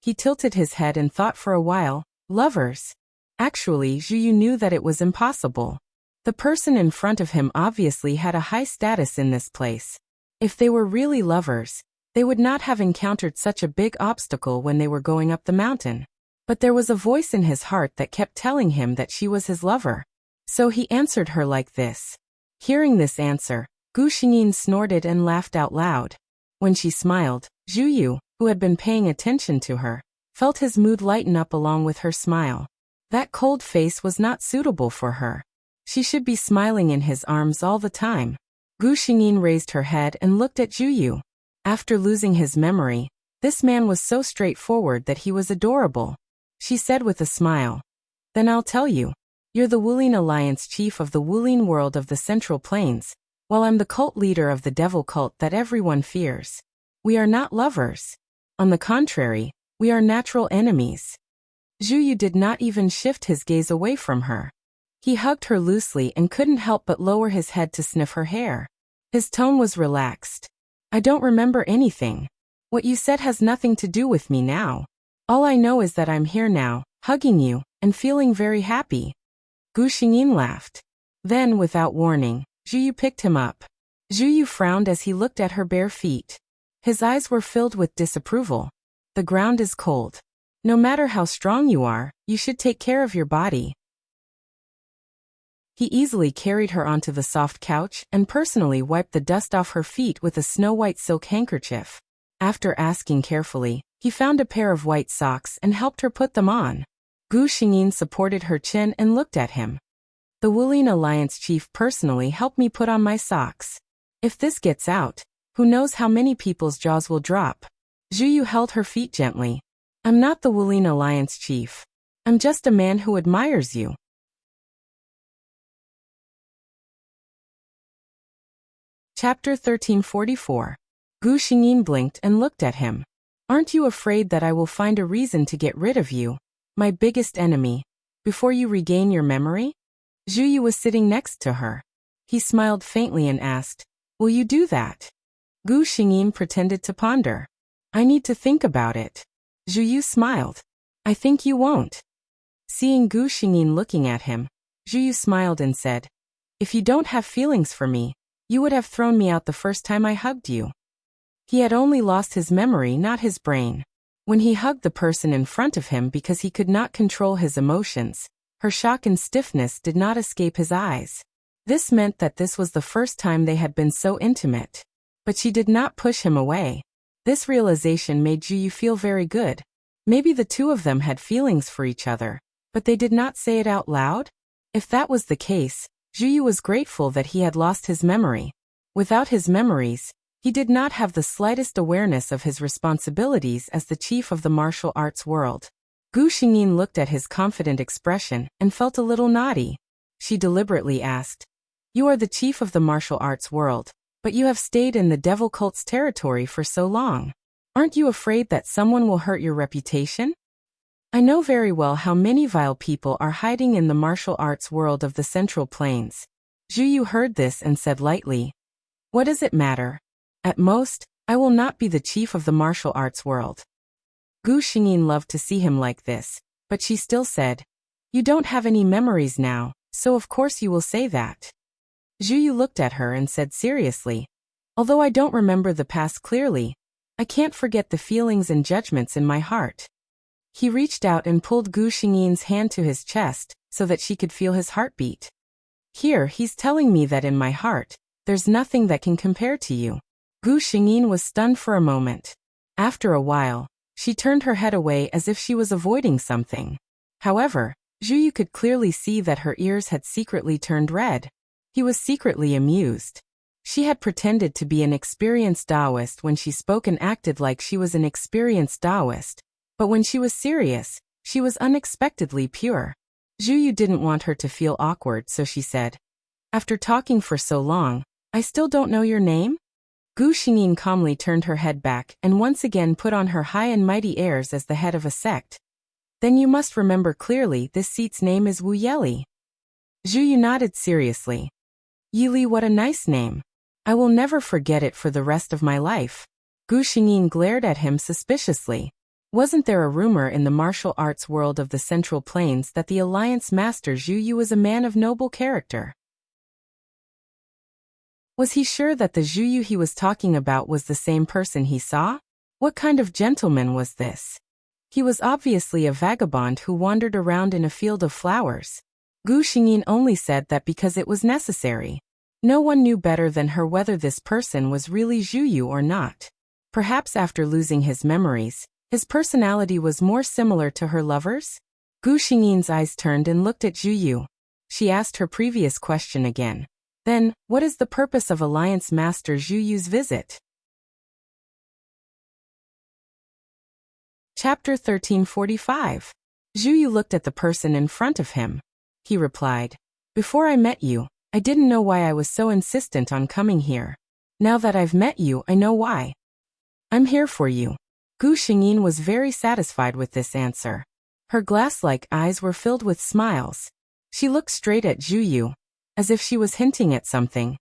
Speaker 1: He tilted his head and thought for a while. Lovers? Actually, Zhu Yu knew that it was impossible. The person in front of him obviously had a high status in this place. If they were really lovers, they would not have encountered such a big obstacle when they were going up the mountain. But there was a voice in his heart that kept telling him that she was his lover. So he answered her like this. Hearing this answer, Gu Xingyin snorted and laughed out loud. When she smiled, Zhu Yu, who had been paying attention to her, felt his mood lighten up along with her smile. That cold face was not suitable for her. She should be smiling in his arms all the time. Gu Xingyin raised her head and looked at Zhu Yu. After losing his memory, this man was so straightforward that he was adorable. She said with a smile, "Then I'll tell you. You're the Wuling Alliance chief of the Wuling world of the Central Plains, while I'm the cult leader of the devil cult that everyone fears. We are not lovers. On the contrary, we are natural enemies." Zhu Yu did not even shift his gaze away from her. He hugged her loosely and couldn't help but lower his head to sniff her hair. His tone was relaxed. "I don't remember anything. What you said has nothing to do with me now. All I know is that I'm here now, hugging you, and feeling very happy." Gu Xingyin laughed. Then, without warning, Zhu Yu picked him up. Zhu Yu frowned as he looked at her bare feet. His eyes were filled with disapproval. "The ground is cold. No matter how strong you are, you should take care of your body." He easily carried her onto the soft couch and personally wiped the dust off her feet with a snow-white silk handkerchief. After asking carefully, he found a pair of white socks and helped her put them on. Gu Xingyin supported her chin and looked at him. "The Wuling Alliance chief personally helped me put on my socks. If this gets out, who knows how many people's jaws will drop." Zhu Yu held her feet gently. "I'm not the Wuling Alliance chief. I'm just a man who admires you." Chapter 1344. Gu Xingyin blinked and looked at him. Aren't you afraid that I will find a reason to get rid of you, my biggest enemy, before you regain your memory? Zhu Yu was sitting next to her. He smiled faintly and asked, will you do that? Gu Xingyin pretended to ponder. I need to think about it. Zhu Yu smiled. I think you won't. Seeing Gu Xingyin looking at him, Zhu Yu smiled and said, if you don't have feelings for me, you would have thrown me out the first time I hugged you. He had only lost his memory, not his brain. When he hugged the person in front of him because he could not control his emotions, her shock and stiffness did not escape his eyes. This meant that this was the first time they had been so intimate. But she did not push him away. This realization made Zhu Yu feel very good. Maybe the two of them had feelings for each other, but they did not say it out loud? If that was the case, Zhu Yu was grateful that he had lost his memory. Without his memories, he did not have the slightest awareness of his responsibilities as the chief of the martial arts world. Gu Xingyin looked at his confident expression and felt a little naughty. She deliberately asked, you are the chief of the martial arts world, but you have stayed in the devil cult's territory for so long. Aren't you afraid that someone will hurt your reputation? I know very well how many vile people are hiding in the martial arts world of the Central Plains. Zhu Yu heard this and said lightly, what does it matter? At most, I will not be the chief of the martial arts world. Gu Xingyin loved to see him like this, but she still said, you don't have any memories now, so of course you will say that. Zhu Yu looked at her and said seriously, although I don't remember the past clearly, I can't forget the feelings and judgments in my heart. He reached out and pulled Gu Xingyin's hand to his chest so that she could feel his heartbeat. Here he's telling me that in my heart, there's nothing that can compare to you. Gu Xingyin was stunned for a moment. After a while, she turned her head away as if she was avoiding something. However, Zhu Yu could clearly see that her ears had secretly turned red. He was secretly amused. She had pretended to be an experienced Taoist when she spoke and acted like she was an experienced Taoist, but when she was serious, she was unexpectedly pure. Zhu Yu didn't want her to feel awkward, so she said, after talking for so long, I still don't know your name? Gu Xingyin calmly turned her head back and once again put on her high and mighty airs as the head of a sect. Then you must remember clearly this seat's name is Wu Yeli. Zhu Yu nodded seriously. Yili, what a nice name. I will never forget it for the rest of my life. Gu Xingyin glared at him suspiciously. Wasn't there a rumor in the martial arts world of the Central Plains that the Alliance Master Zhu Yu was a man of noble character? Was he sure that the Zhu Yu he was talking about was the same person he saw? What kind of gentleman was this? He was obviously a vagabond who wandered around in a field of flowers. Gu Xingyin only said that because it was necessary. No one knew better than her whether this person was really Zhu Yu or not. Perhaps after losing his memories, his personality was more similar to her lover's? Gu Xingyin's eyes turned and looked at Zhu Yu. She asked her previous question again. Then, what is the purpose of Alliance Master Zhu Yu's visit? Chapter 1345. Zhu Yu looked at the person in front of him. He replied, before I met you, I didn't know why I was so insistent on coming here. Now that I've met you, I know why. I'm here for you. Gu Xingyin was very satisfied with this answer. Her glass-like eyes were filled with smiles. She looked straight at Zhu Yu, as if she was hinting at something.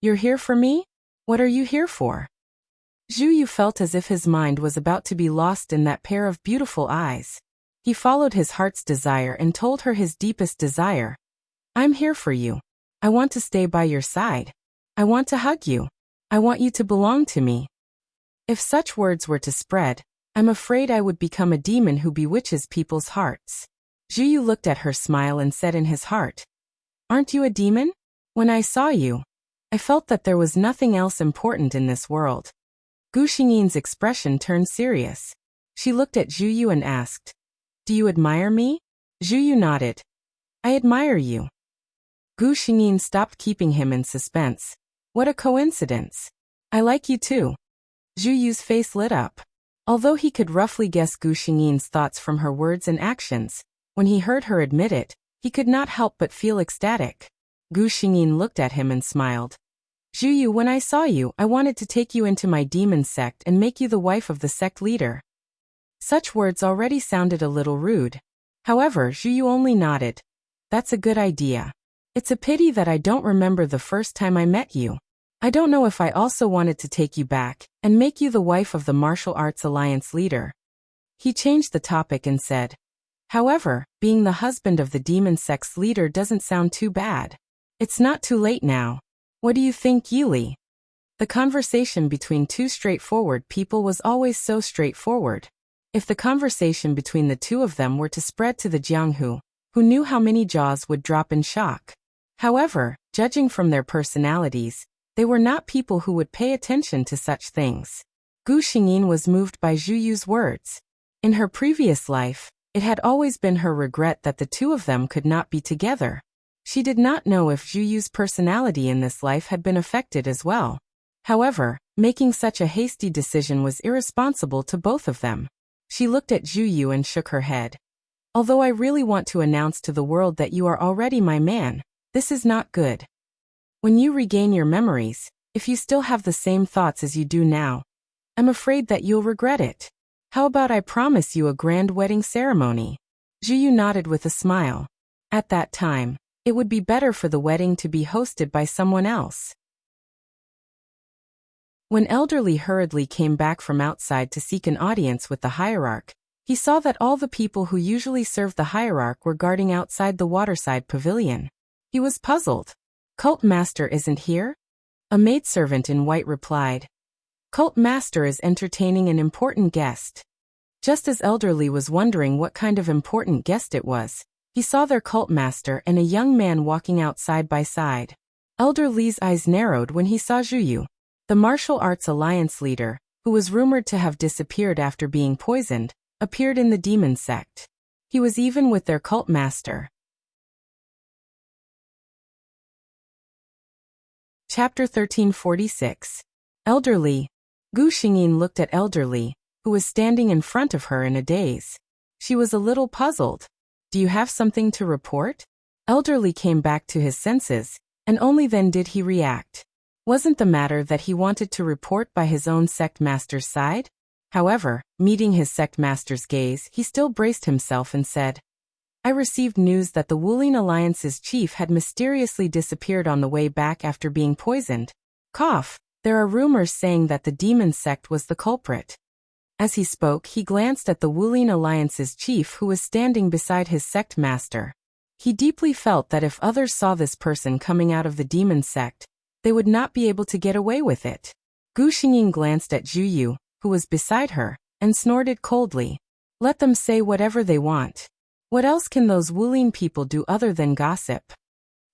Speaker 1: You're here for me? What are you here for? Zhu Yu felt as if his mind was about to be lost in that pair of beautiful eyes. He followed his heart's desire and told her his deepest desire. I'm here for you. I want to stay by your side. I want to hug you. I want you to belong to me. If such words were to spread, I'm afraid I would become a demon who bewitches people's hearts. Zhu Yu looked at her, smile, and said in his heart, aren't you a demon? When I saw you, I felt that there was nothing else important in this world. Gu Xingyin's expression turned serious. She looked at Zhu Yu and asked, do you admire me? Zhu Yu nodded. I admire you. Gu Xingyin stopped keeping him in suspense. What a coincidence. I like you too. Zhu Yu's face lit up. Although he could roughly guess Gu Xingyin's thoughts from her words and actions, when he heard her admit it, he could not help but feel ecstatic. Gu Xingyin looked at him and smiled. Zhu Yu, when I saw you, I wanted to take you into my demon sect and make you the wife of the sect leader. Such words already sounded a little rude. However, Zhu Yu only nodded. That's a good idea. It's a pity that I don't remember the first time I met you. I don't know if I also wanted to take you back and make you the wife of the Martial Arts Alliance leader. He changed the topic and said, however, being the husband of the demon sect's leader doesn't sound too bad. It's not too late now. What do you think, Yili? The conversation between two straightforward people was always so straightforward. If the conversation between the two of them were to spread to the Jianghu, who knew how many jaws would drop in shock. However, judging from their personalities, they were not people who would pay attention to such things. Gu Xingyin was moved by Zhu Yu's words. In her previous life, it had always been her regret that the two of them could not be together. She did not know if Zhu Yu's personality in this life had been affected as well. However, making such a hasty decision was irresponsible to both of them. She looked at Zhu Yu and shook her head. Although I really want to announce to the world that you are already my man, this is not good. When you regain your memories, if you still have the same thoughts as you do now, I'm afraid that you'll regret it. How about I promise you a grand wedding ceremony? Zhu Yu nodded with a smile. At that time, it would be better for the wedding to be hosted by someone else. When Elderly hurriedly came back from outside to seek an audience with the hierarch, he saw that all the people who usually served the hierarch were guarding outside the waterside pavilion. He was puzzled. Cult Master isn't here? A maidservant in white replied. Cult Master is entertaining an important guest. Just as Elderly was wondering what kind of important guest it was, he saw their cult master and a young man walking out side by side. Elderly's eyes narrowed when he saw Zhu Yu, the Martial Arts Alliance leader, who was rumored to have disappeared after being poisoned, appeared in the demon sect. He was even with their cult master. Chapter 1346. Elderly. Gu Xingyin looked at Elderly, who was standing in front of her in a daze. She was a little puzzled. Do you have something to report? Elderly came back to his senses, and only then did he react. Wasn't the matter that he wanted to report by his own sect master's side? However, meeting his sect master's gaze, he still braced himself and said, I received news that the Wuling Alliance's chief had mysteriously disappeared on the way back after being poisoned. Cough. There are rumors saying that the demon sect was the culprit. As he spoke, he glanced at the Wuling Alliance's chief who was standing beside his sect master. He deeply felt that if others saw this person coming out of the demon sect, they would not be able to get away with it. Gu Xingyin glanced at Zhu Yu, who was beside her, and snorted coldly. Let them say whatever they want. What else can those Wuling people do other than gossip?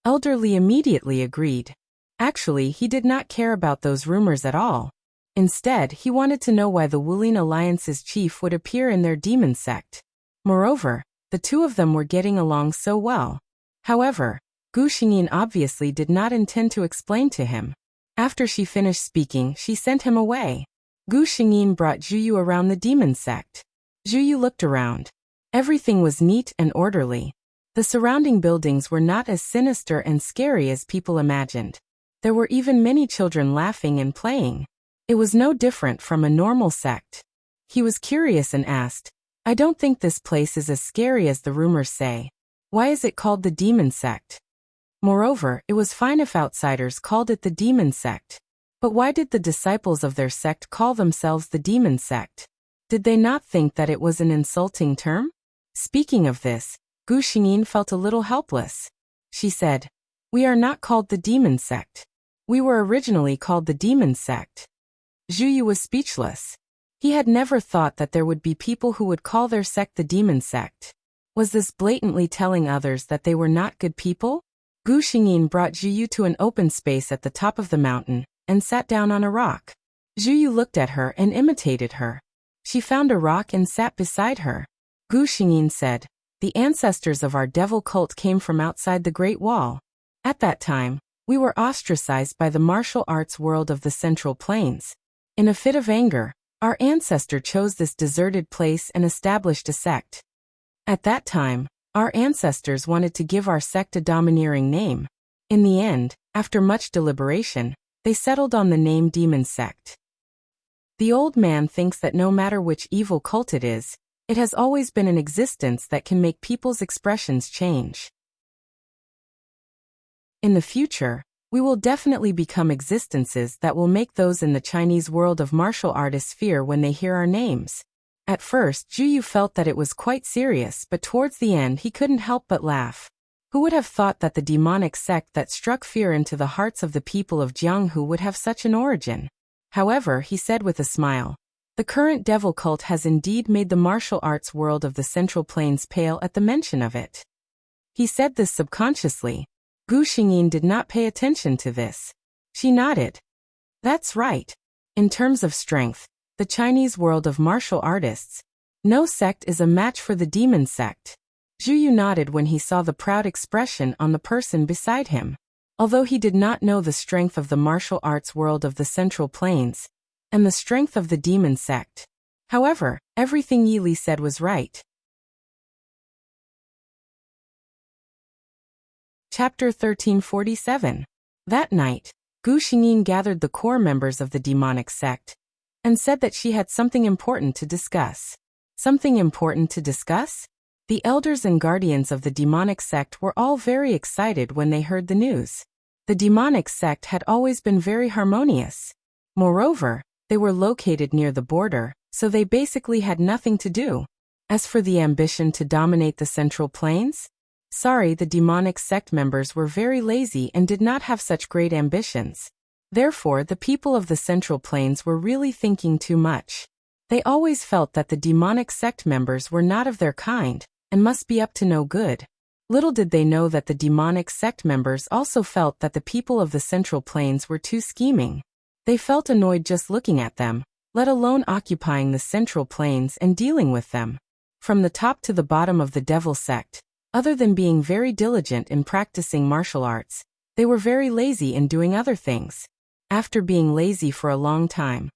Speaker 1: Elderly immediately agreed. Actually, he did not care about those rumors at all. Instead, he wanted to know why the Wuling Alliance's chief would appear in their demon sect. Moreover, the two of them were getting along so well. However, Gu Xingyin obviously did not intend to explain to him. After she finished speaking, she sent him away. Gu Xingyin brought Zhu Yu around the demon sect. Zhu Yu looked around. Everything was neat and orderly. The surrounding buildings were not as sinister and scary as people imagined. There were even many children laughing and playing. It was no different from a normal sect. He was curious and asked, I don't think this place is as scary as the rumors say. Why is it called the demon sect? Moreover, it was fine if outsiders called it the demon sect. But why did the disciples of their sect call themselves the demon sect? Did they not think that it was an insulting term? Speaking of this, Gu Xingyin felt a little helpless. She said, We are not called the demon sect. We were originally called the demon sect. Zhu Yu was speechless. He had never thought that there would be people who would call their sect the demon sect. Was this blatantly telling others that they were not good people? Gu Xingyin brought Zhu Yu to an open space at the top of the mountain, and sat down on a rock. Zhu Yu looked at her and imitated her. She found a rock and sat beside her. Gu Xingyin said, The ancestors of our devil cult came from outside the Great Wall. At that time, we were ostracized by the martial arts world of the Central Plains. In a fit of anger, our ancestor chose this deserted place and established a sect. At that time, our ancestors wanted to give our sect a domineering name. In the end, after much deliberation, they settled on the name Demon Sect. The old man thinks that no matter which evil cult it is, it has always been in existence that can make people's expressions change. In the future, we will definitely become existences that will make those in the Chinese world of martial artists fear when they hear our names. At first, Juyu felt that it was quite serious, but towards the end he couldn't help but laugh. Who would have thought that the demonic sect that struck fear into the hearts of the people of Jianghu would have such an origin? However, he said with a smile, the current devil cult has indeed made the martial arts world of the Central Plains pale at the mention of it. He said this subconsciously. Gu Xingyin did not pay attention to this. She nodded. That's right. In terms of strength, the Chinese world of martial artists, no sect is a match for the demon sect. Zhu Yu nodded when he saw the proud expression on the person beside him. Although he did not know the strength of the martial arts world of the Central Plains, and the strength of the demon sect. However, everything Yi Li said was right. Chapter 1347. That night, Gu Xingyin gathered the core members of the demonic sect, and said that she had something important to discuss. Something important to discuss? The elders and guardians of the demonic sect were all very excited when they heard the news. The demonic sect had always been very harmonious. Moreover, they were located near the border, so they basically had nothing to do. As for the ambition to dominate the Central Plains? Sorry, the demonic sect members were very lazy and did not have such great ambitions. Therefore, the people of the Central Plains were really thinking too much. They always felt that the demonic sect members were not of their kind, and must be up to no good. Little did they know that the demonic sect members also felt that the people of the Central Plains were too scheming. They felt annoyed just looking at them, let alone occupying the Central Plains and dealing with them. From the top to the bottom of the devil sect, other than being very diligent in practicing martial arts, they were very lazy in doing other things. After being lazy for a long time,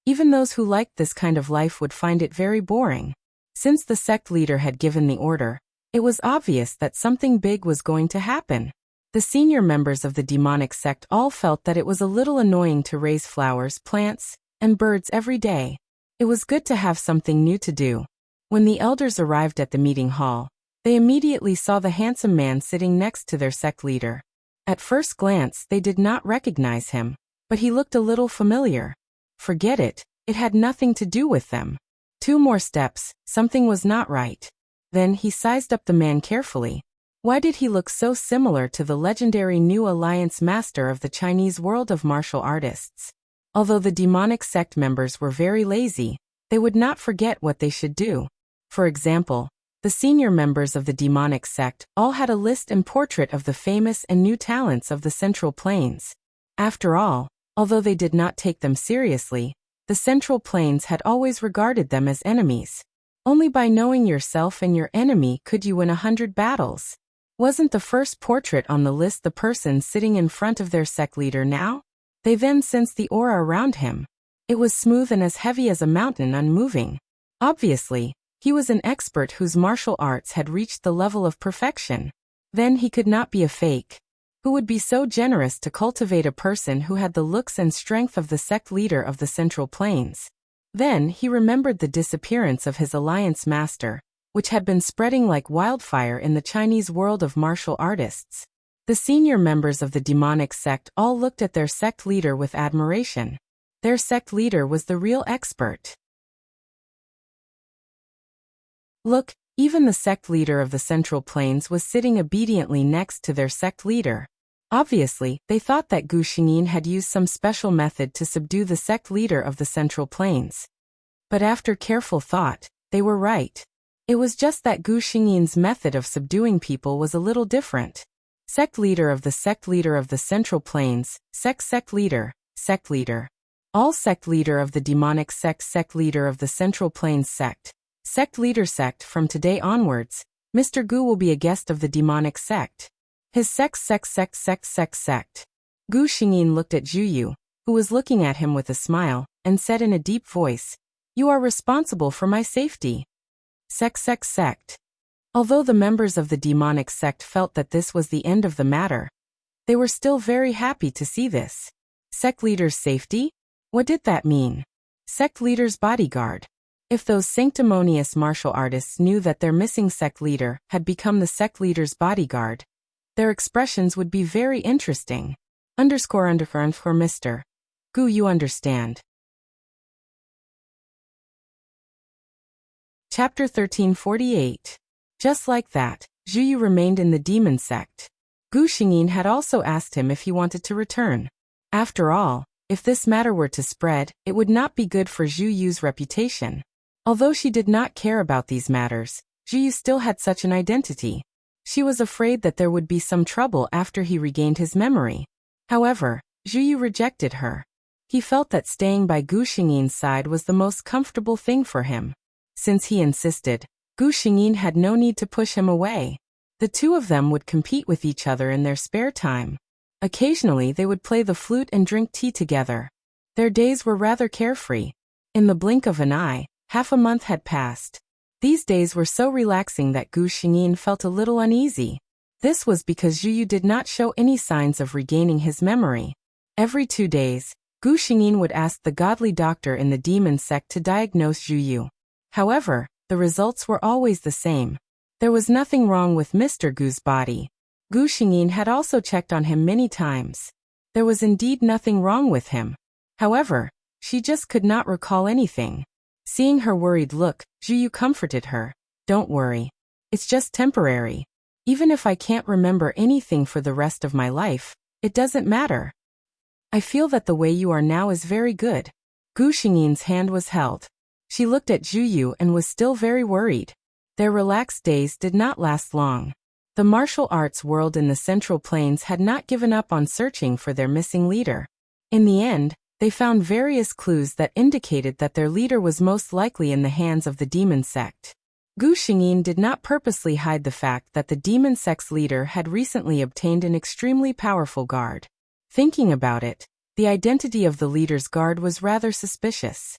Speaker 1: even those who liked this kind of life would find it very boring. Since the sect leader had given the order, it was obvious that something big was going to happen. The senior members of the demonic sect all felt that it was a little annoying to raise flowers, plants, and birds every day. It was good to have something new to do. When the elders arrived at the meeting hall, they immediately saw the handsome man sitting next to their sect leader. At first glance, they did not recognize him, but he looked a little familiar. Forget it, it had nothing to do with them. 2 more steps, something was not right. Then he sized up the man carefully. Why did he look so similar to the legendary New Alliance master of the Chinese world of martial artists? Although the demonic sect members were very lazy, they would not forget what they should do. For example, the senior members of the demonic sect all had a list and portrait of the famous and new talents of the Central Plains. After all, although they did not take them seriously, the Central Plains had always regarded them as enemies. Only by knowing yourself and your enemy could you win 100 battles. Wasn't the first portrait on the list the person sitting in front of their sect leader now? They then sensed the aura around him. It was smooth and as heavy as a mountain, unmoving. Obviously, he was an expert whose martial arts had reached the level of perfection. Then he could not be a fake. Who would be so generous to cultivate a person who had the looks and strength of the sect leader of the Central Plains? Then he remembered the disappearance of his alliance master, which had been spreading like wildfire in the Chinese world of martial artists. The senior members of the demonic sect all looked at their sect leader with admiration. Their sect leader was the real expert. Look, even the sect leader of the Central Plains was sitting obediently next to their sect leader. Obviously, they thought that Gu Xingyin had used some special method to subdue the sect leader of the Central Plains. But after careful thought, they were right. It was just that Gu Xingyin's method of subduing people was a little different. Sect leader of the Central Plains, sect leader, sect leader. All sect leader of the demonic sect leader of the Central Plains sect leader sect. From today onwards, Mr. Gu will be a guest of the demonic sect. His sect. Gu Xingyin looked at Zhu Yu, who was looking at him with a smile, and said in a deep voice, "You are responsible for my safety." Sect. Although the members of the demonic sect felt that this was the end of the matter, they were still very happy to see this. Sect leader's safety? What did that mean? Sect leader's bodyguard. If those sanctimonious martial artists knew that their missing sect leader had become the sect leader's bodyguard, their expressions would be very interesting. Underscore for Mr. Gu, you understand. Chapter 1348. Just like that, Zhu Yu remained in the demon sect. Gu Xingyin had also asked him if he wanted to return. After all, if this matter were to spread, it would not be good for Zhu Yu's reputation. Although she did not care about these matters, Zhu Yu still had such an identity. She was afraid that there would be some trouble after he regained his memory. However, Zhu Yu rejected her. He felt that staying by Gu Xingyin's side was the most comfortable thing for him. Since he insisted, Gu Xingyin had no need to push him away. The two of them would compete with each other in their spare time. Occasionally they would play the flute and drink tea together. Their days were rather carefree. In the blink of an eye, half a month had passed. These days were so relaxing that Gu Xingyin felt a little uneasy. This was because Zhu Yu did not show any signs of regaining his memory. Every 2 days, Gu Xingyin would ask the godly doctor in the demon sect to diagnose Zhu Yu. However, the results were always the same. There was nothing wrong with Mr. Gu's body. Gu Xingyin had also checked on him many times. There was indeed nothing wrong with him. However, she just could not recall anything. Seeing her worried look, Zhu Yu comforted her. Don't worry. It's just temporary. Even if I can't remember anything for the rest of my life, it doesn't matter. I feel that the way you are now is very good. Gu Xingyin's hand was held. She looked at Zhu Yu and was still very worried. Their relaxed days did not last long. The martial arts world in the Central Plains had not given up on searching for their missing leader. In the end, they found various clues that indicated that their leader was most likely in the hands of the demon sect. Gu Xingyin did not purposely hide the fact that the demon sect's leader had recently obtained an extremely powerful guard. Thinking about it, the identity of the leader's guard was rather suspicious.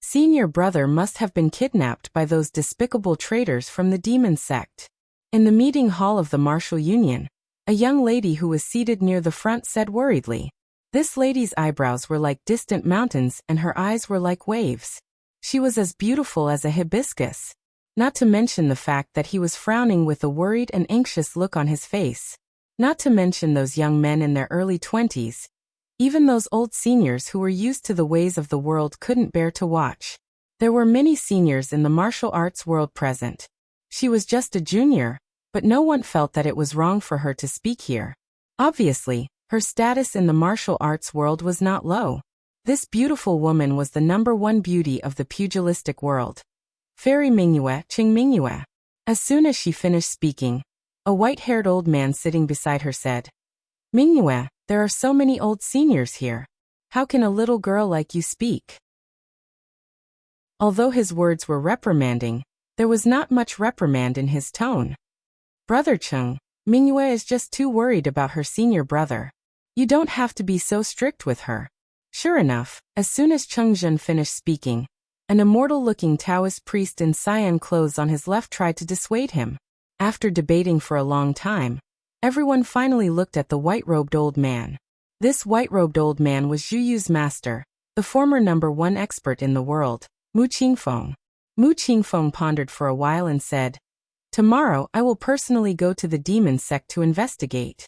Speaker 1: Senior brother must have been kidnapped by those despicable traitors from the demon sect. In the meeting hall of the martial union, a young lady who was seated near the front said worriedly. This lady's eyebrows were like distant mountains and her eyes were like waves. She was as beautiful as a hibiscus. Not to mention the fact that he was frowning with a worried and anxious look on his face. Not to mention those young men in their early 20s. Even those old seniors who were used to the ways of the world couldn't bear to watch. There were many seniors in the martial arts world present. She was just a junior, but no one felt that it was wrong for her to speak here. Obviously, her status in the martial arts world was not low. This beautiful woman was the #1 beauty of the pugilistic world. Fairy Mingyue, Qing Mingyue. As soon as she finished speaking, a white-haired old man sitting beside her said, Mingyue, there are so many old seniors here. How can a little girl like you speak? Although his words were reprimanding, there was not much reprimand in his tone. Brother Cheng, Mingyue is just too worried about her senior brother. You don't have to be so strict with her. Sure enough, as soon as Cheng Zhen finished speaking, an immortal-looking Taoist priest in cyan clothes on his left tried to dissuade him. After debating for a long time, everyone finally looked at the white-robed old man. This white-robed old man was Zhu Yu's master, the former #1 expert in the world, Mu Qingfeng. Mu Qingfeng pondered for a while and said, Tomorrow I will personally go to the demon sect to investigate.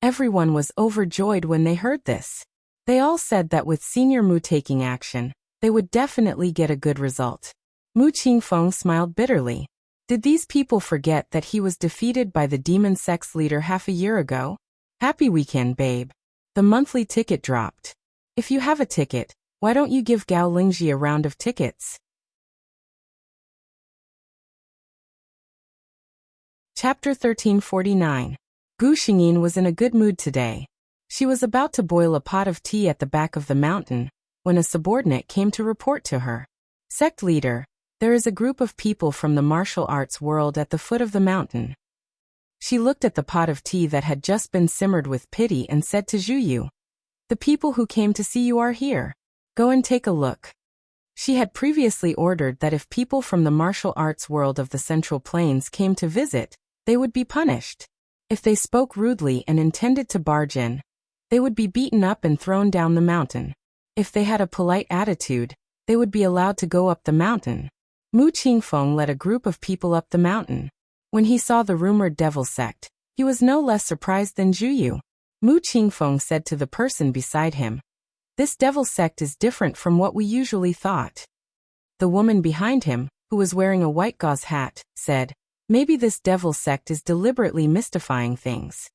Speaker 1: Everyone was overjoyed when they heard this. They all said that with Senior Mu taking action, they would definitely get a good result. Mu Qingfeng smiled bitterly. Did these people forget that he was defeated by the demon sect's leader half a year ago? Happy weekend, babe. The monthly ticket dropped. If you have a ticket, why don't you give Gao Lingji a round of tickets? Chapter 1349. Gu Xingyin was in a good mood today. She was about to boil a pot of tea at the back of the mountain, when a subordinate came to report to her. Sect leader, there is a group of people from the martial arts world at the foot of the mountain. She looked at the pot of tea that had just been simmered with pity and said to Zhu Yu, The people who came to see you are here. Go and take a look. She had previously ordered that if people from the martial arts world of the Central Plains came to visit, they would be punished. If they spoke rudely and intended to barge in, they would be beaten up and thrown down the mountain. If they had a polite attitude, they would be allowed to go up the mountain. Mu Qingfeng led a group of people up the mountain. When he saw the rumored devil sect, he was no less surprised than Juyu. Mu Qingfeng said to the person beside him, "This devil sect is different from what we usually thought." The woman behind him, who was wearing a white gauze hat, said, "Maybe this devil sect is deliberately mystifying things."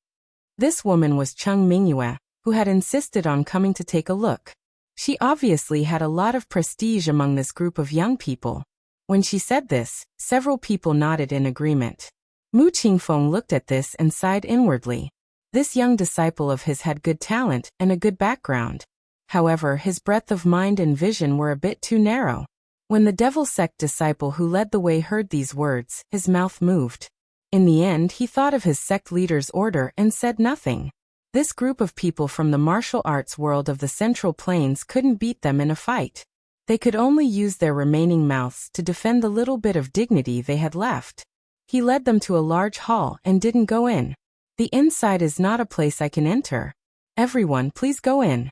Speaker 1: This woman was Cheng Mingyue, who had insisted on coming to take a look. She obviously had a lot of prestige among this group of young people. When she said this, several people nodded in agreement. Mu Qingfeng looked at this and sighed inwardly. This young disciple of his had good talent and a good background. However, his breadth of mind and vision were a bit too narrow. When the devil sect disciple who led the way heard these words, his mouth moved. In the end, he thought of his sect leader's order and said nothing. This group of people from the martial arts world of the Central Plains couldn't beat them in a fight. They could only use their remaining mouths to defend the little bit of dignity they had left. He led them to a large hall and didn't go in. "The inside is not a place I can enter. Everyone, please go in."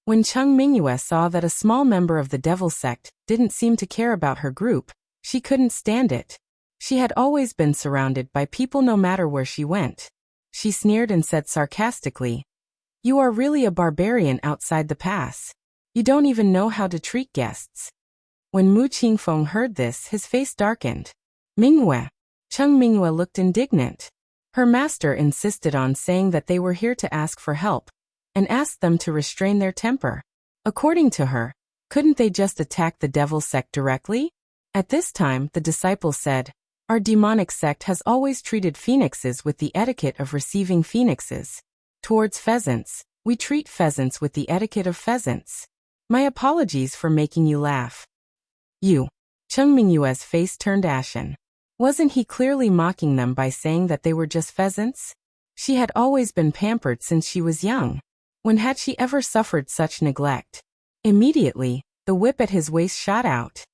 Speaker 1: When Cheng Mingyue saw that a small member of the devil sect didn't seem to care about her group, she couldn't stand it. She had always been surrounded by people no matter where she went. She sneered and said sarcastically, "You are really a barbarian outside the pass. You don't even know how to treat guests." When Mu Qingfeng heard this, his face darkened. "Mingyue." Cheng Mingyue looked indignant. Her master insisted on saying that they were here to ask for help, and asked them to restrain their temper. According to her, couldn't they just attack the devil sect directly? At this time, the disciple said, "Our demonic sect has always treated phoenixes with the etiquette of receiving phoenixes. Towards pheasants, we treat pheasants with the etiquette of pheasants. My apologies for making you laugh." "You." Cheng Mingyue's face turned ashen. Wasn't he clearly mocking them by saying that they were just pheasants? She had always been pampered since she was young. When had she ever suffered such neglect? Immediately, the whip at his waist shot out.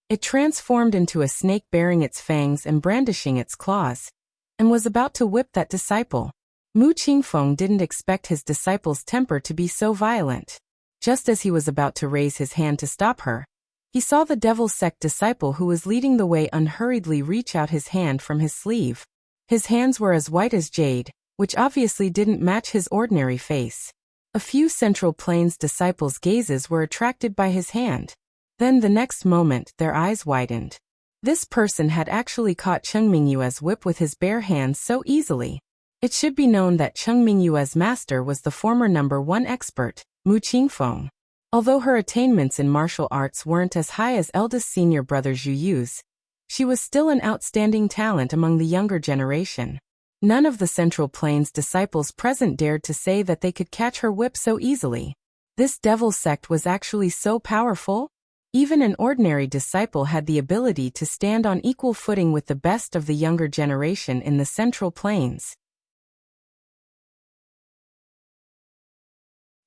Speaker 1: It transformed into a snake bearing its fangs and brandishing its claws, and was about to whip that disciple. Mu Qingfeng didn't expect his disciple's temper to be so violent. Just as he was about to raise his hand to stop her, he saw the devil sect disciple who was leading the way unhurriedly reach out his hand from his sleeve. His hands were as white as jade, which obviously didn't match his ordinary face. A few Central Plains disciples' gazes were attracted by his hand. Then the next moment, their eyes widened. This person had actually caught Cheng Mingyue's whip with his bare hands so easily. It should be known that Cheng Mingyue's master was the former #1 expert, Mu Qingfeng. Although her attainments in martial arts weren't as high as eldest senior brother Zhu Yu's, she was still an outstanding talent among the younger generation. None of the Central Plains disciples present dared to say that they could catch her whip so easily. This devil sect was actually so powerful? Even an ordinary disciple had the ability to stand on equal footing with the best of the younger generation in the Central Plains.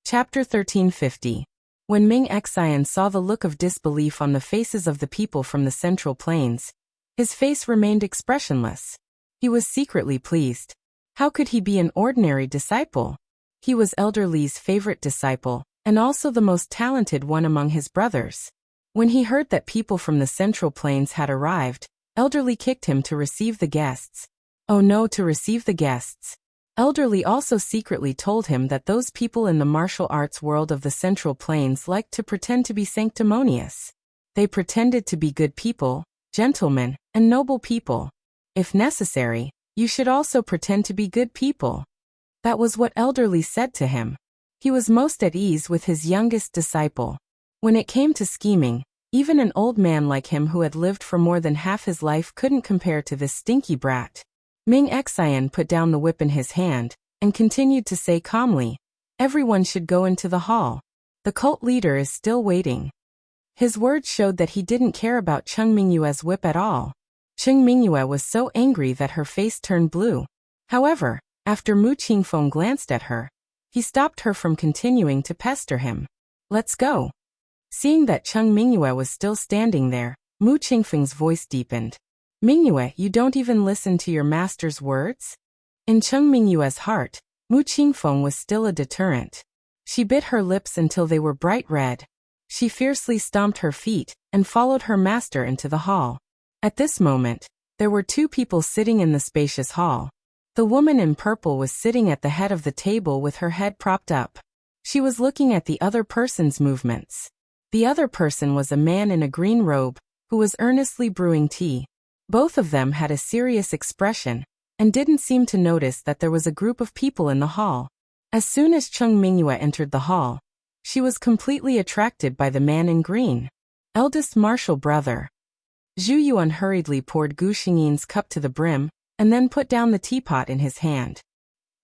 Speaker 1: Chapter 1350. When Ming Xian saw the look of disbelief on the faces of the people from the Central Plains, his face remained expressionless. He was secretly pleased. How could he be an ordinary disciple? He was Elder Li's favorite disciple, and also the most talented one among his brothers. When he heard that people from the Central Plains had arrived, Elder Li kicked him to receive the guests. Oh no, to receive the guests. Elder Li also secretly told him that those people in the martial arts world of the Central Plains liked to pretend to be sanctimonious. They pretended to be good people, gentlemen, and noble people. If necessary, you should also pretend to be good people. That was what Elder Li said to him. He was most at ease with his youngest disciple. When it came to scheming, even an old man like him who had lived for more than half his life couldn't compare to this stinky brat. Ming Xian put down the whip in his hand, and continued to say calmly, "Everyone should go into the hall. The cult leader is still waiting." His words showed that he didn't care about Cheng Mingyue's whip at all. Cheng Mingyue was so angry that her face turned blue. However, after Mu Qingfeng glanced at her, he stopped her from continuing to pester him. "Let's go." Seeing that Cheng Mingyue was still standing there, Mu Qingfeng's voice deepened. "Mingyue, you don't even listen to your master's words?" In Cheng Mingyue's heart, Mu Qingfeng was still a deterrent. She bit her lips until they were bright red. She fiercely stomped her feet and followed her master into the hall. At this moment, there were two people sitting in the spacious hall. The woman in purple was sitting at the head of the table with her head propped up. She was looking at the other person's movements. The other person was a man in a green robe, who was earnestly brewing tea. Both of them had a serious expression, and didn't seem to notice that there was a group of people in the hall. As soon as Cheng Mingyue entered the hall, she was completely attracted by the man in green. Eldest martial brother. Zhu Yuan hurriedly poured Gu Xingyin's cup to the brim, and then put down the teapot in his hand.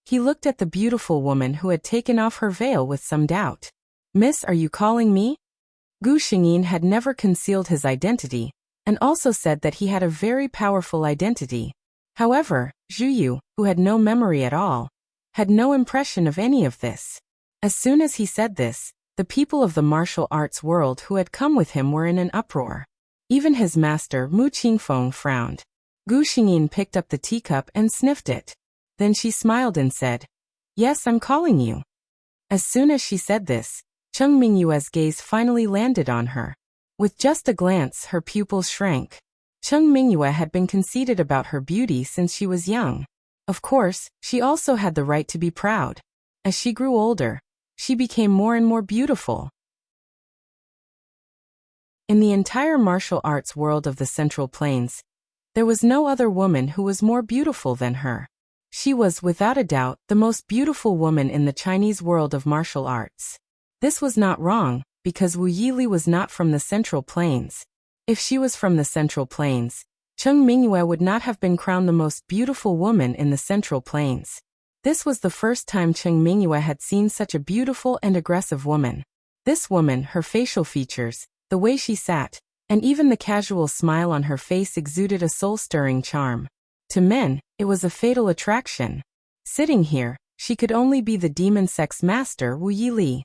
Speaker 1: He looked at the beautiful woman who had taken off her veil with some doubt. "Miss, are you calling me?" Gu Xingyin had never concealed his identity, and also said that he had a very powerful identity. However, Zhu Yu, who had no memory at all, had no impression of any of this. As soon as he said this, the people of the martial arts world who had come with him were in an uproar. Even his master, Mu Qingfeng, frowned. Gu Xingyin picked up the teacup and sniffed it. Then she smiled and said, "Yes, I'm calling you." As soon as she said this, Cheng Mingyue's gaze finally landed on her. With just a glance, her pupils shrank. Cheng Mingyue had been conceited about her beauty since she was young. Of course, she also had the right to be proud. As she grew older, she became more and more beautiful. In the entire martial arts world of the Central Plains, there was no other woman who was more beautiful than her. She was, without a doubt, the most beautiful woman in the Chinese world of martial arts. This was not wrong, because Wu Yili was not from the Central Plains. If she was from the Central Plains, Cheng Mingyue would not have been crowned the most beautiful woman in the Central Plains. This was the first time Cheng Mingyue had seen such a beautiful and aggressive woman. This woman, her facial features, the way she sat, and even the casual smile on her face exuded a soul-stirring charm. To men, it was a fatal attraction. Sitting here, she could only be the demon sex master Wu Yili.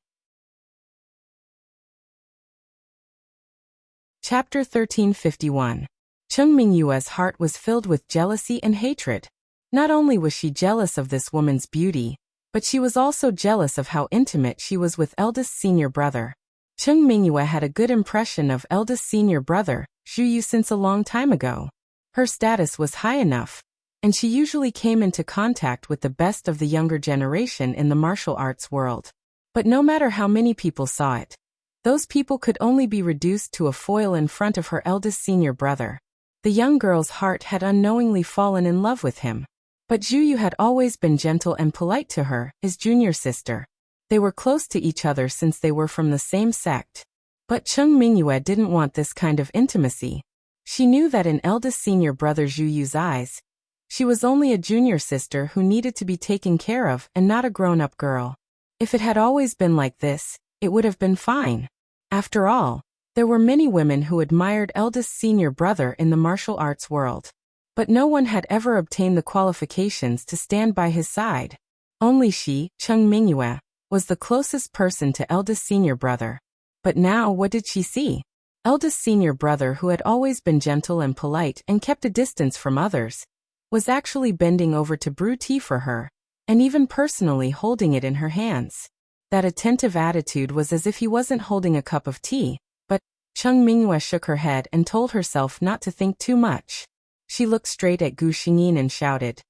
Speaker 1: Chapter 1351. Cheng Mingyue's heart was filled with jealousy and hatred. Not only was she jealous of this woman's beauty, but she was also jealous of how intimate she was with eldest senior brother. Cheng Mingyue had a good impression of eldest senior brother, Zhu Yu, since a long time ago. Her status was high enough, and she usually came into contact with the best of the younger generation in the martial arts world. But no matter how many people saw it, those people could only be reduced to a foil in front of her eldest senior brother. The young girl's heart had unknowingly fallen in love with him. But Zhu Yu had always been gentle and polite to her, his junior sister. They were close to each other since they were from the same sect. But Cheng Mingyue didn't want this kind of intimacy. She knew that in eldest senior brother Zhu Yu's eyes, she was only a junior sister who needed to be taken care of and not a grown-up girl. If it had always been like this, it would have been fine. After all, there were many women who admired eldest senior brother in the martial arts world. But no one had ever obtained the qualifications to stand by his side. Only she, Cheng Mingyue, was the closest person to eldest senior brother. But now what did she see? Eldest senior brother, who had always been gentle and polite and kept a distance from others, was actually bending over to brew tea for her, and even personally holding it in her hands. That attentive attitude was as if he wasn't holding a cup of tea, but Cheng Mingyue shook her head and told herself not to think too much. She looked straight at Gu Xingyin and shouted,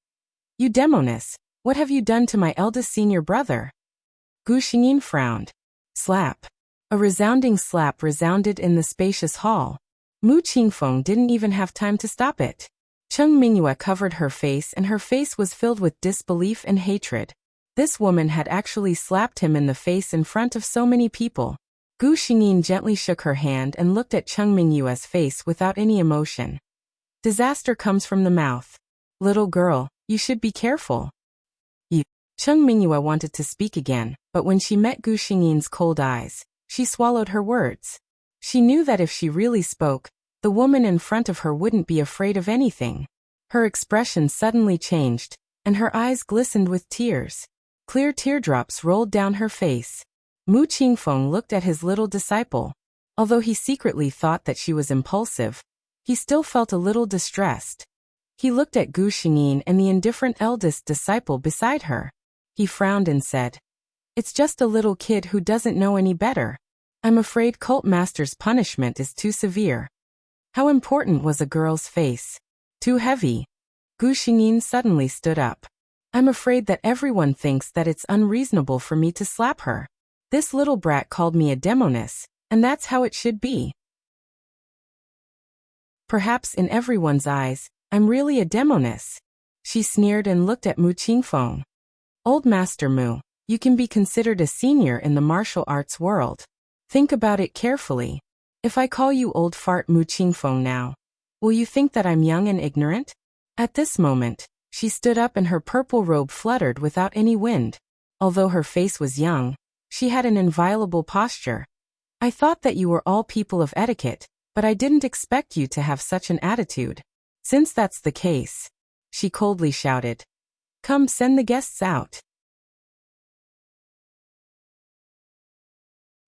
Speaker 1: "You demoness, what have you done to my eldest senior brother?" Gu Xingyin frowned. Slap. A resounding slap resounded in the spacious hall. Mu Qingfeng didn't even have time to stop it. Cheng Mingyue covered her face, and her face was filled with disbelief and hatred. This woman had actually slapped him in the face in front of so many people. Gu Xingyin gently shook her hand and looked at Cheng Mingyue's face without any emotion. Disaster comes from the mouth. Little girl, you should be careful. You. Cheng Mingyue wanted to speak again, but when she met Gu Xingyin's cold eyes, she swallowed her words. She knew that if she really spoke, the woman in front of her wouldn't be afraid of anything. Her expression suddenly changed, and her eyes glistened with tears. Clear teardrops rolled down her face. Mu Qingfeng looked at his little disciple. Although he secretly thought that she was impulsive, he still felt a little distressed. He looked at Gu Xingyin and the indifferent eldest disciple beside her. He frowned and said, "It's just a little kid who doesn't know any better. I'm afraid Cult Master's punishment is too severe." How important was a girl's face? Too heavy. Gu Xingyin suddenly stood up. "I'm afraid that everyone thinks that it's unreasonable for me to slap her. This little brat called me a demoness, and that's how it should be. Perhaps in everyone's eyes, I'm really a demoness." She sneered and looked at Mu Qingfeng. "Old Master Mu, you can be considered a senior in the martial arts world. Think about it carefully. If I call you old fart Mu Qingfeng now, will you think that I'm young and ignorant?" At this moment, she stood up and her purple robe fluttered without any wind. Although her face was young, she had an inviolable posture. "I thought that you were all people of etiquette, but I didn't expect you to have such an attitude. Since that's the case," she coldly shouted, "come send the guests out."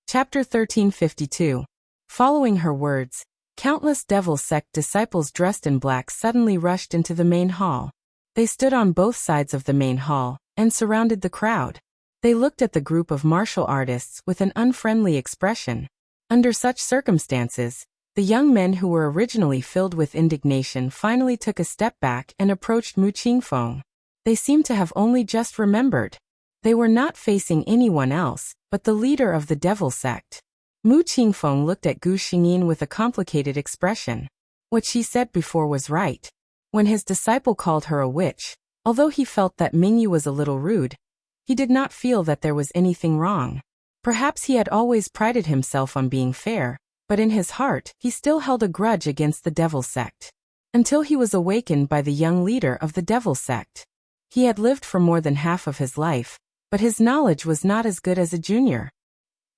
Speaker 1: Chapter 1352. Following her words, countless Devil Sect disciples dressed in black suddenly rushed into the main hall. They stood on both sides of the main hall and surrounded the crowd. They looked at the group of martial artists with an unfriendly expression. Under such circumstances, the young men who were originally filled with indignation finally took a step back and approached Mu Qingfeng. They seemed to have only just remembered. They were not facing anyone else, but the leader of the Devil Sect. Mu Qingfeng looked at Gu Xingyin with a complicated expression. What she said before was right. When his disciple called her a witch, although he felt that Mingyu was a little rude, he did not feel that there was anything wrong. Perhaps he had always prided himself on being fair, but in his heart, he still held a grudge against the Devil Sect. Until he was awakened by the young leader of the Devil Sect. He had lived for more than half of his life, but his knowledge was not as good as a junior.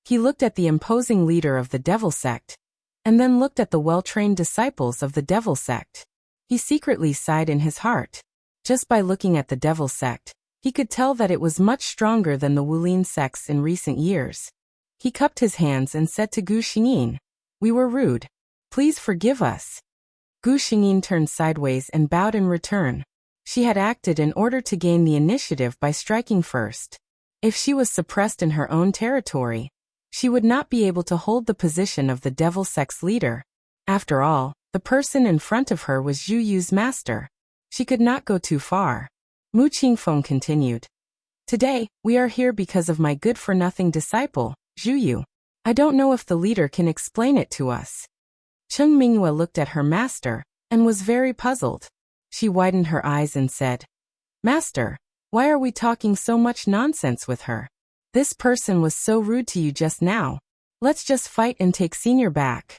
Speaker 1: He looked at the imposing leader of the Devil Sect, and then looked at the well-trained disciples of the Devil Sect. He secretly sighed in his heart. Just by looking at the Devil Sect, he could tell that it was much stronger than the Wulin sects in recent years. He cupped his hands and said to Gu Xingyin, "We were rude. Please forgive us." Gu Xingyin turned sideways and bowed in return. She had acted in order to gain the initiative by striking first. If she was suppressed in her own territory, she would not be able to hold the position of the Devil Sect's leader. After all, the person in front of her was Zhu Yu's master. She could not go too far. Mu Qingfeng continued. "Today, we are here because of my good-for-nothing disciple, Zhu Yu. I don't know if the leader can explain it to us." Cheng Mingyue looked at her master, and was very puzzled. She widened her eyes and said, "Master, why are we talking so much nonsense with her? This person was so rude to you just now. Let's just fight and take senior back."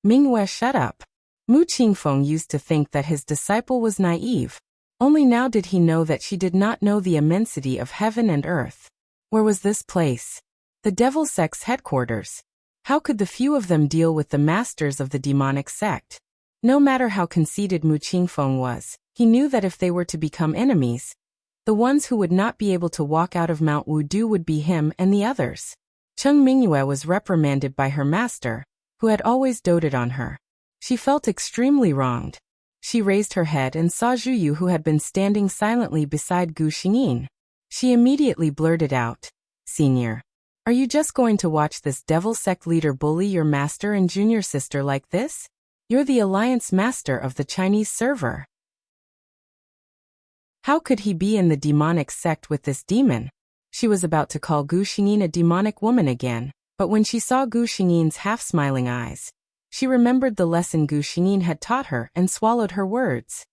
Speaker 1: Mingyue, shut up. Mu Qingfeng used to think that his disciple was naive. Only now did he know that she did not know the immensity of heaven and earth. Where was this place? The Devil Sect's headquarters. How could the few of them deal with the masters of the demonic sect? No matter how conceited Mu Qingfeng was, he knew that if they were to become enemies, the ones who would not be able to walk out of Mount Wudu would be him and the others. Cheng Mingyue was reprimanded by her master, who had always doted on her. She felt extremely wronged. She raised her head and saw Zhu Yu, who had been standing silently beside Gu Xingyin. She immediately blurted out, "Senior, are you just going to watch this Devil Sect leader bully your master and junior sister like this? You're the alliance master of the Chinese server. How could he be in the demonic sect with this demon?" She was about to call Gu Xingyin a demonic woman again, but when she saw Gu Xingyin's half-smiling eyes, she remembered the lesson Gu Xingyin had taught her and swallowed her words.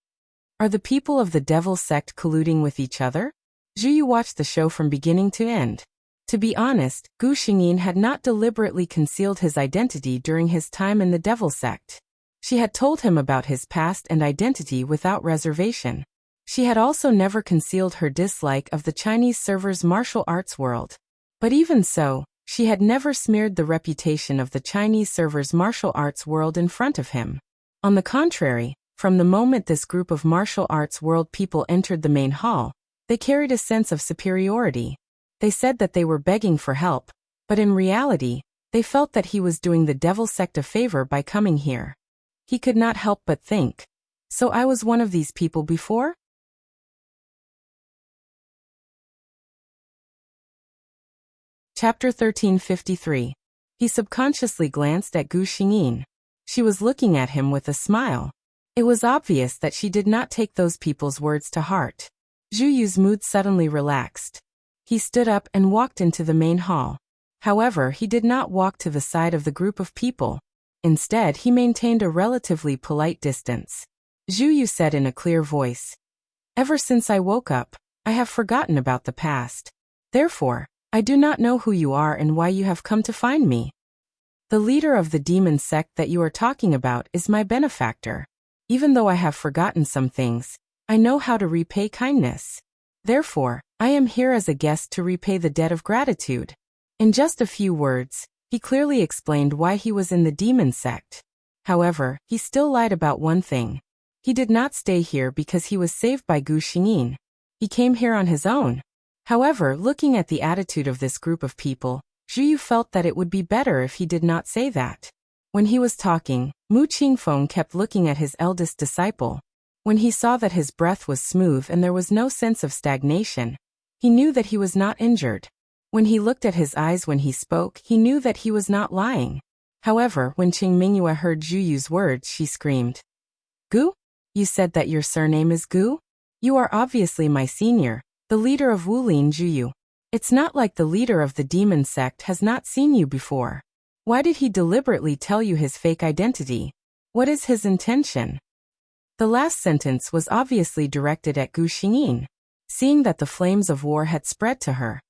Speaker 1: Are the people of the Devil Sect colluding with each other? Zhu Yu watched the show from beginning to end. To be honest, Gu Xingyin had not deliberately concealed his identity during his time in the Devil Sect. She had told him about his past and identity without reservation. She had also never concealed her dislike of the Chinese server's martial arts world. But even so, she had never smeared the reputation of the Chinese server's martial arts world in front of him. On the contrary, from the moment this group of martial arts world people entered the main hall, they carried a sense of superiority. They said that they were begging for help, but in reality, they felt that he was doing the Devil Sect a favor by coming here. He could not help but think, "So I was one of these people before?" Chapter 1353. He subconsciously glanced at Gu Xingyin. She was looking at him with a smile. It was obvious that she did not take those people's words to heart. Zhu Yu's mood suddenly relaxed. He stood up and walked into the main hall. However, he did not walk to the side of the group of people. Instead, he maintained a relatively polite distance. Zhu Yu said in a clear voice, "Ever since I woke up, I have forgotten about the past. Therefore, I do not know who you are and why you have come to find me. The leader of the demon sect that you are talking about is my benefactor. Even though I have forgotten some things, I know how to repay kindness. Therefore, I am here as a guest to repay the debt of gratitude." In just a few words, he clearly explained why he was in the demon sect. However, he still lied about one thing. He did not stay here because he was saved by Gu Xingyin. He came here on his own. However, looking at the attitude of this group of people, Zhu Yu felt that it would be better if he did not say that. When he was talking, Mu Qingfeng kept looking at his eldest disciple. When he saw that his breath was smooth and there was no sense of stagnation, he knew that he was not injured. When he looked at his eyes when he spoke, he knew that he was not lying. However, when Qing Mingyue heard Zhu Yu's words, she screamed, "Gu? You said that your surname is Gu? You are obviously my senior, the leader of Wulin Zhu Yu. It's not like the leader of the demon sect has not seen you before. Why did he deliberately tell you his fake identity? What is his intention?" The last sentence was obviously directed at Gu Xingyin. Seeing that the flames of war had spread to her,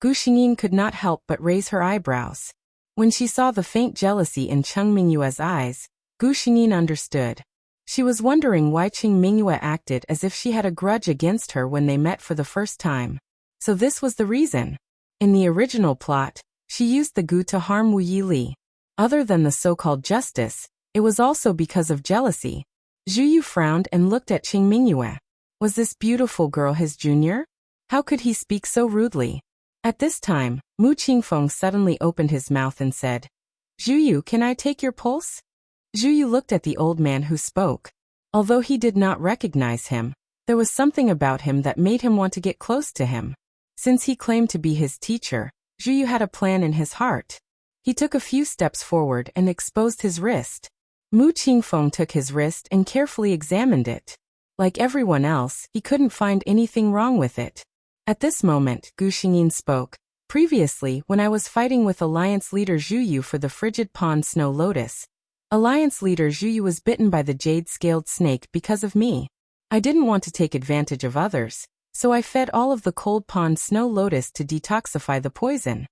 Speaker 1: Gu Xingyin could not help but raise her eyebrows. When she saw the faint jealousy in Cheng Mingyue's eyes, Gu Xingyin understood. She was wondering why Qing Mingyue acted as if she had a grudge against her when they met for the first time. So this was the reason. In the original plot, she used the Gu to harm Wu Yili. Other than the so-called justice, it was also because of jealousy. Zhu Yu frowned and looked at Qing Mingyue. Was this beautiful girl his junior? How could he speak so rudely? At this time, Mu Qingfeng suddenly opened his mouth and said, "Zhu Yu, can I take your pulse?" Zhu Yu looked at the old man who spoke. Although he did not recognize him, there was something about him that made him want to get close to him. Since he claimed to be his teacher, Zhu Yu had a plan in his heart. He took a few steps forward and exposed his wrist. Mu Qingfeng took his wrist and carefully examined it. Like everyone else, he couldn't find anything wrong with it. At this moment, Gu Xingyin spoke. "Previously, when I was fighting with Alliance leader Zhu Yu for the Frigid Pond Snow Lotus, Alliance leader Zhu Yu was bitten by the jade-scaled snake because of me. I didn't want to take advantage of others, so I fed all of the cold pond Snow Lotus to detoxify the poison."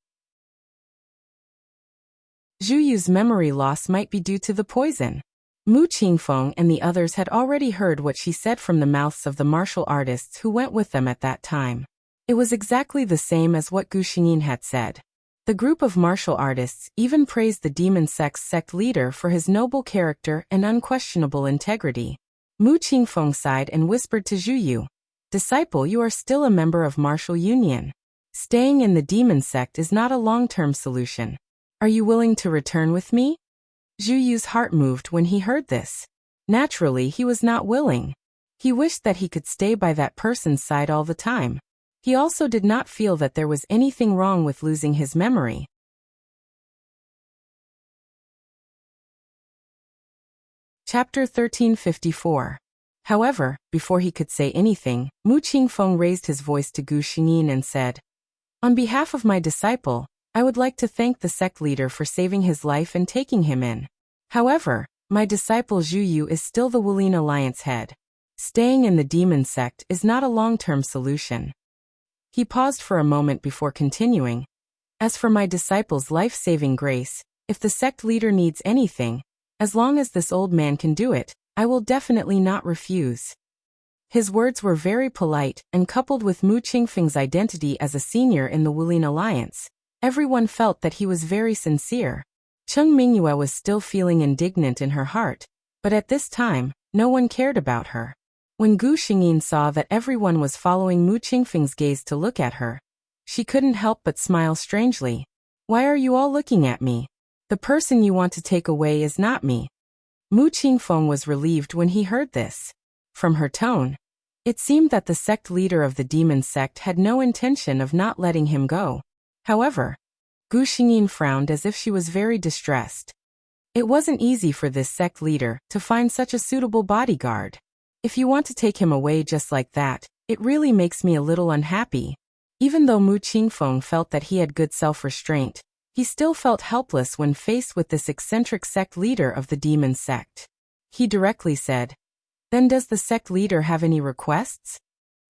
Speaker 1: Zhu Yu's memory loss might be due to the poison. Mu Qingfeng and the others had already heard what she said from the mouths of the martial artists who went with them at that time. It was exactly the same as what Gu Xingyin had said. The group of martial artists even praised the demon sect's sect leader for his noble character and unquestionable integrity. Mu Qingfeng sighed and whispered to Zhu Yu, "Disciple, you are still a member of martial union. Staying in the demon sect is not a long-term solution. Are you willing to return with me?" Zhu Yu's heart moved when he heard this. Naturally, he was not willing. He wished that he could stay by that person's side all the time. He also did not feel that there was anything wrong with losing his memory. Chapter 1354. However, before he could say anything, Mu Qingfeng raised his voice to Gu Xingyin and said, "On behalf of my disciple, I would like to thank the sect leader for saving his life and taking him in. However, my disciple Zhu Yu is still the Wulin Alliance head. Staying in the demon sect is not a long-term solution." He paused for a moment before continuing. "As for my disciple's life-saving grace, if the sect leader needs anything, as long as this old man can do it, I will definitely not refuse." His words were very polite, and coupled with Mu Qingfeng's identity as a senior in the Wulin Alliance, everyone felt that he was very sincere. Cheng Mingyue was still feeling indignant in her heart, but at this time, no one cared about her. When Gu Xingyin saw that everyone was following Mu Qingfeng's gaze to look at her, she couldn't help but smile strangely. "Why are you all looking at me? The person you want to take away is not me." Mu Qingfeng was relieved when he heard this. From her tone, it seemed that the sect leader of the demon sect had no intention of not letting him go. However, Gu Xingyin frowned as if she was very distressed. It wasn't easy for this sect leader to find such a suitable bodyguard. If you want to take him away just like that, it really makes me a little unhappy. Even though Mu Qingfeng felt that he had good self-restraint, he still felt helpless when faced with this eccentric sect leader of the demon sect. He directly said, "Then does the sect leader have any requests?"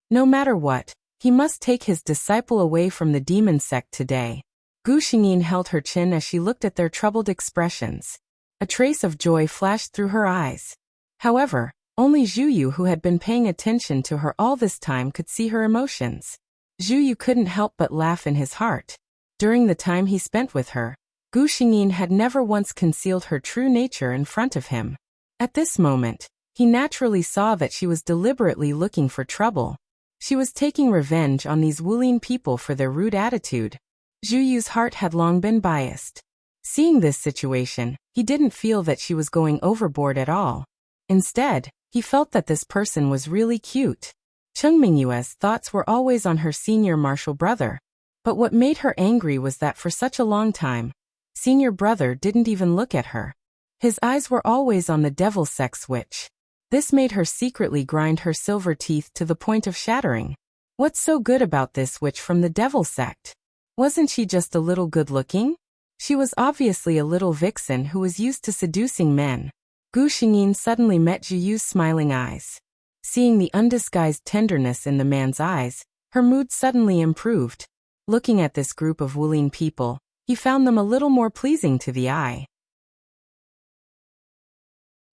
Speaker 1: No matter what, he must take his disciple away from the demon sect today. Gu Xingyin held her chin as she looked at their troubled expressions. A trace of joy flashed through her eyes. However, only Zhu Yu, who had been paying attention to her all this time, could see her emotions. Zhu Yu couldn't help but laugh in his heart. During the time he spent with her, Gu Xingyin had never once concealed her true nature in front of him. At this moment, he naturally saw that she was deliberately looking for trouble. She was taking revenge on these Wulin people for their rude attitude. Zhu Yu's heart had long been biased. Seeing this situation, he didn't feel that she was going overboard at all. Instead, he felt that this person was really cute. Cheng Mingyue's thoughts were always on her senior martial brother. But what made her angry was that for such a long time, senior brother didn't even look at her. His eyes were always on the devil sex witch. This made her secretly grind her silver teeth to the point of shattering. What's so good about this witch from the devil sect? Wasn't she just a little good-looking? She was obviously a little vixen who was used to seducing men. Gu Xingyin suddenly met Zhu Yu's smiling eyes. Seeing the undisguised tenderness in the man's eyes, her mood suddenly improved. Looking at this group of Wulin people, he found them a little more pleasing to the eye.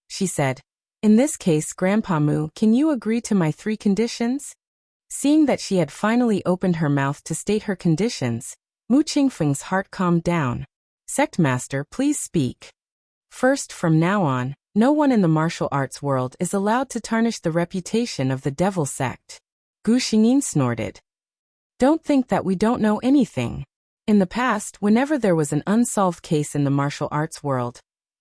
Speaker 1: She said, "In this case, Grandpa Mu, can you agree to my 3 conditions?" Seeing that she had finally opened her mouth to state her conditions, Mu Qingfeng's heart calmed down. "Sect Master, please speak." "First, from now on, no one in the martial arts world is allowed to tarnish the reputation of the devil sect." Gu Xingyin snorted. "Don't think that we don't know anything. In the past, whenever there was an unsolved case in the martial arts world,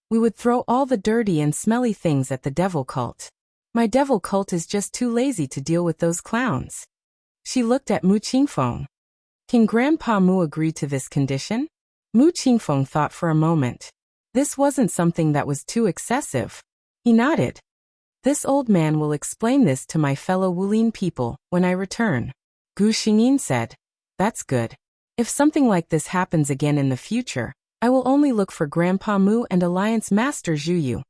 Speaker 1: we would throw all the dirty and smelly things at the devil cult. My devil cult is just too lazy to deal with those clowns." She looked at Mu Qingfeng. "Can Grandpa Mu agree to this condition?" Mu Qingfeng thought for a moment. This wasn't something that was too excessive. He nodded. "This old man will explain this to my fellow Wulin people when I return." Gu Xingyin said, "That's good. If something like this happens again in the future, I will only look for Grandpa Mu and Alliance Master Zhu Yu."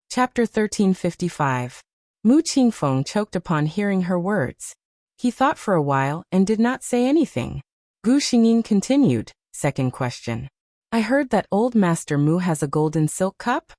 Speaker 1: Chapter 1355. Mu Qingfeng choked upon hearing her words. He thought for a while and did not say anything. Gu Xingyin continued, "Second question. I heard that old Master Mu has a golden silk cup?"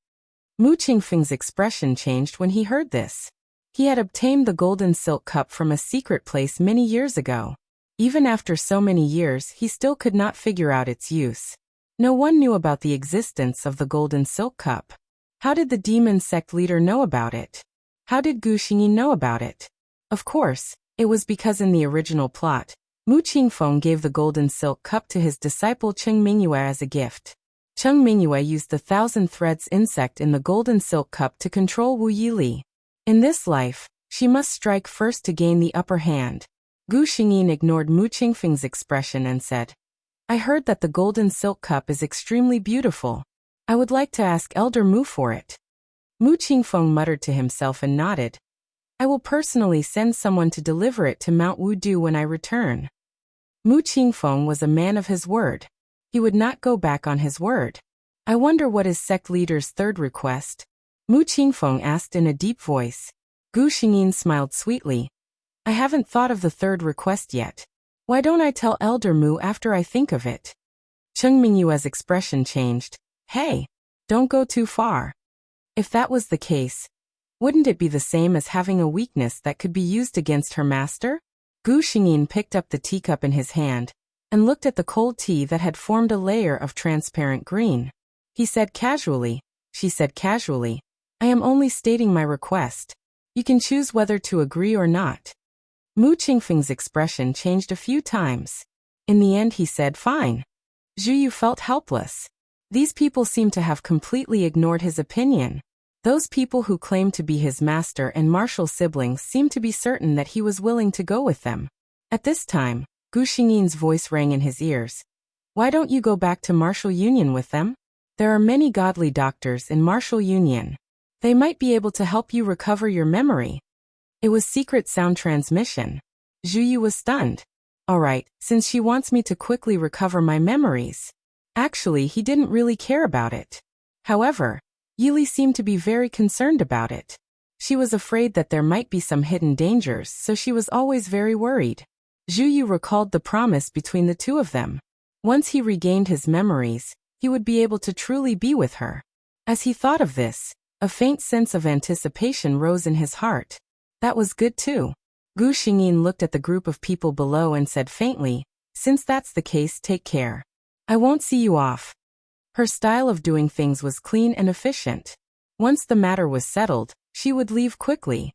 Speaker 1: Mu Qingfeng's expression changed when he heard this. He had obtained the golden silk cup from a secret place many years ago. Even after so many years, he still could not figure out its use. No one knew about the existence of the golden silk cup. How did the demon sect leader know about it? How did Gu Xingyin know about it? Of course, it was because in the original plot, Mu Qingfeng gave the golden silk cup to his disciple Cheng Mingyue as a gift. Cheng Mingyue used the 1,000 threads insect in the golden silk cup to control Wu Yili. In this life, she must strike first to gain the upper hand. Gu Xingyin ignored Mu Qingfeng's expression and said, "I heard that the golden silk cup is extremely beautiful. I would like to ask Elder Mu for it." Mu Qingfeng muttered to himself and nodded. "I will personally send someone to deliver it to Mount Wudu when I return." Mu Qingfeng was a man of his word. He would not go back on his word. "I wonder what is sect leader's 3rd request?" Mu Qingfeng asked in a deep voice. Gu Xingyin smiled sweetly. "I haven't thought of the 3rd request yet. Why don't I tell Elder Mu after I think of it?" Cheng Mingyue's expression changed. "Hey, don't go too far. If that was the case, wouldn't it be the same as having a weakness that could be used against her master?" Gu Xingyin picked up the teacup in his hand and looked at the cold tea that had formed a layer of transparent green. He said casually, she said casually, "I am only stating my request. You can choose whether to agree or not." Mu Qingfeng's expression changed a few times. In the end he said fine. Zhu Yu felt helpless. These people seemed to have completely ignored his opinion. Those people who claimed to be his master and martial siblings seemed to be certain that he was willing to go with them. At this time, Gu Xingyin's voice rang in his ears. Why don't you go back to martial union with them? There are many godly doctors in martial union. They might be able to help you recover your memory. It was secret sound transmission. Zhu Yu was stunned. Alright, since she wants me to quickly recover my memories. Actually, he didn't really care about it. However, Yili seemed to be very concerned about it. She was afraid that there might be some hidden dangers, so she was always very worried. Zhu Yu recalled the promise between the two of them. Once he regained his memories, he would be able to truly be with her. As he thought of this, a faint sense of anticipation rose in his heart. That was good too. Gu Xingyin looked at the group of people below and said faintly, since that's the case, take care. I won't see you off. Her style of doing things was clean and efficient. Once the matter was settled, she would leave quickly.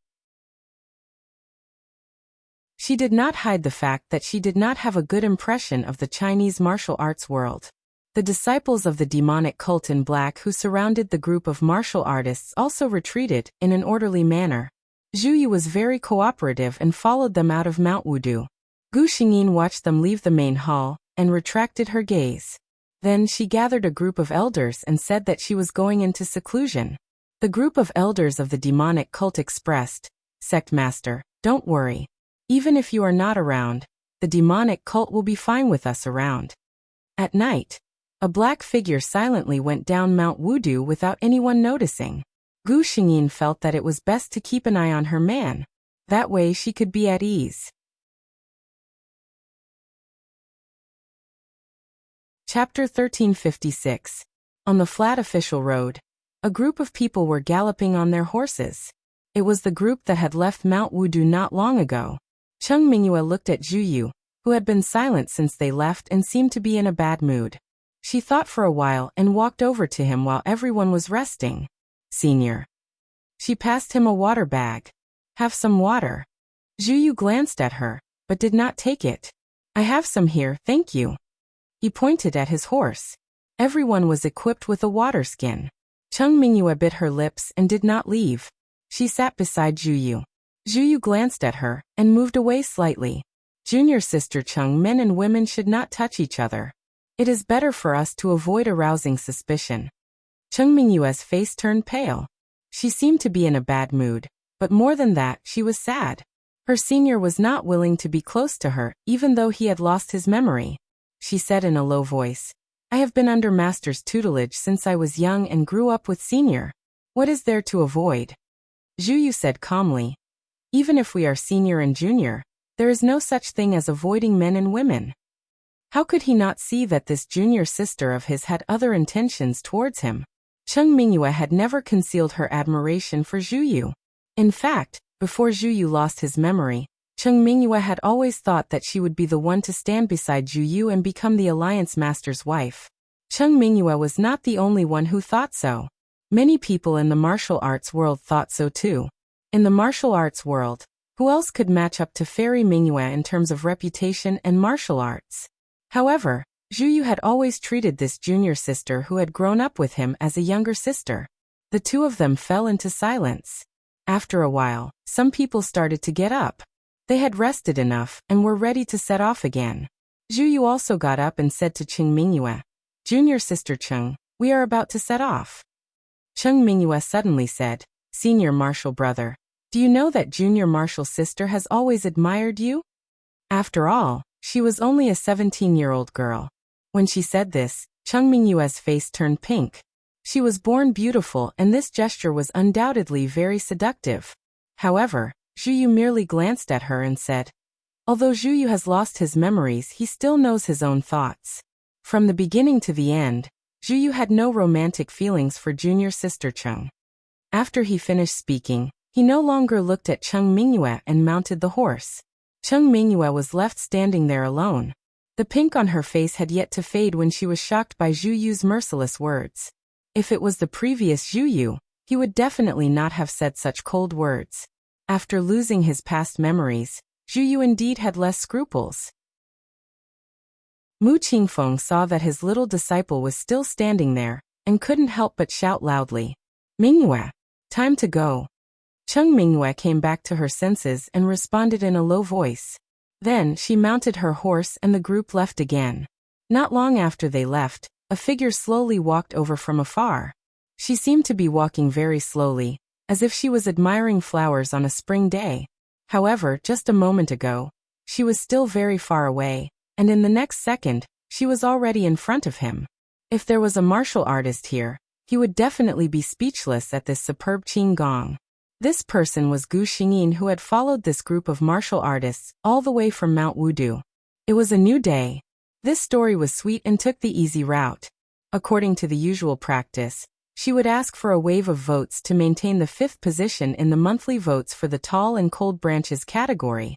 Speaker 1: She did not hide the fact that she did not have a good impression of the Chinese martial arts world. The disciples of the demonic cult in black who surrounded the group of martial artists also retreated in an orderly manner. Zhu Yu was very cooperative and followed them out of Mount Wudu. Gu Xingyin watched them leave the main hall and retracted her gaze. Then she gathered a group of elders and said that she was going into seclusion. The group of elders of the demonic cult expressed, Sect Master, don't worry. Even if you are not around, the demonic cult will be fine with us around. At night, a black figure silently went down Mount Wudu without anyone noticing. Gu Xingyin felt that it was best to keep an eye on her man. That way she could be at ease. Chapter 1356. On the flat official road, a group of people were galloping on their horses. It was the group that had left Mount Wudu not long ago. Cheng Mingyue looked at Zhu Yu, who had been silent since they left and seemed to be in a bad mood. She thought for a while and walked over to him while everyone was resting. Senior. She passed him a water bag. Have some water. Zhu Yu glanced at her, but did not take it. I have some here, thank you. He pointed at his horse. Everyone was equipped with a water skin. Cheng Mingyue bit her lips and did not leave. She sat beside Zhu Yu. Zhu Yu glanced at her and moved away slightly. Junior sister Cheng, men and women should not touch each other. It is better for us to avoid arousing suspicion. Cheng Mingyue's face turned pale. She seemed to be in a bad mood, but more than that, she was sad. Her senior was not willing to be close to her, even though he had lost his memory. She said in a low voice, I have been under master's tutelage since I was young and grew up with senior. What is there to avoid? Zhu Yu said calmly, even if we are senior and junior, there is no such thing as avoiding men and women. How could he not see that this junior sister of his had other intentions towards him? Cheng Mingyue had never concealed her admiration for Zhu Yu. In fact, before Zhu Yu lost his memory, Cheng Mingyue had always thought that she would be the one to stand beside Zhu Yu and become the Alliance Master's wife. Cheng Mingyue was not the only one who thought so. Many people in the martial arts world thought so too. In the martial arts world, who else could match up to Fairy Mingyue in terms of reputation and martial arts? However, Zhu Yu had always treated this junior sister who had grown up with him as a younger sister. The two of them fell into silence. After a while, some people started to get up. They had rested enough and were ready to set off again. Zhu Yu also got up and said to Cheng Mingyue, Junior sister Cheng, we are about to set off. Cheng Mingyue suddenly said, Senior martial brother, do you know that junior martial sister has always admired you? After all, she was only a 17-year-old girl. When she said this, Cheng Mingyue's face turned pink. She was born beautiful and this gesture was undoubtedly very seductive. However, Zhu Yu merely glanced at her and said, although Zhu Yu has lost his memories, he still knows his own thoughts. From the beginning to the end, Zhu Yu had no romantic feelings for junior sister Cheng. After he finished speaking, he no longer looked at Cheng Mingyue and mounted the horse. Cheng Mingyue was left standing there alone. The pink on her face had yet to fade when she was shocked by Zhu Yu's merciless words. If it was the previous Zhu Yu, he would definitely not have said such cold words. After losing his past memories, Zhu Yu indeed had less scruples. Mu Qingfeng saw that his little disciple was still standing there, and couldn't help but shout loudly, Mingyue! Time to go. Cheng Mingyue came back to her senses and responded in a low voice. Then she mounted her horse and the group left again. Not long after they left, a figure slowly walked over from afar. She seemed to be walking very slowly, as if she was admiring flowers on a spring day. However, just a moment ago, she was still very far away, and in the next second, she was already in front of him. If there was a martial artist here, he would definitely be speechless at this superb qing gong. This person was Gu Xingyin, who had followed this group of martial artists all the way from Mount Wudu. It was a new day. This story was sweet and took the easy route. According to the usual practice, she would ask for a wave of votes to maintain the 5th position in the monthly votes for the tall and cold branches category.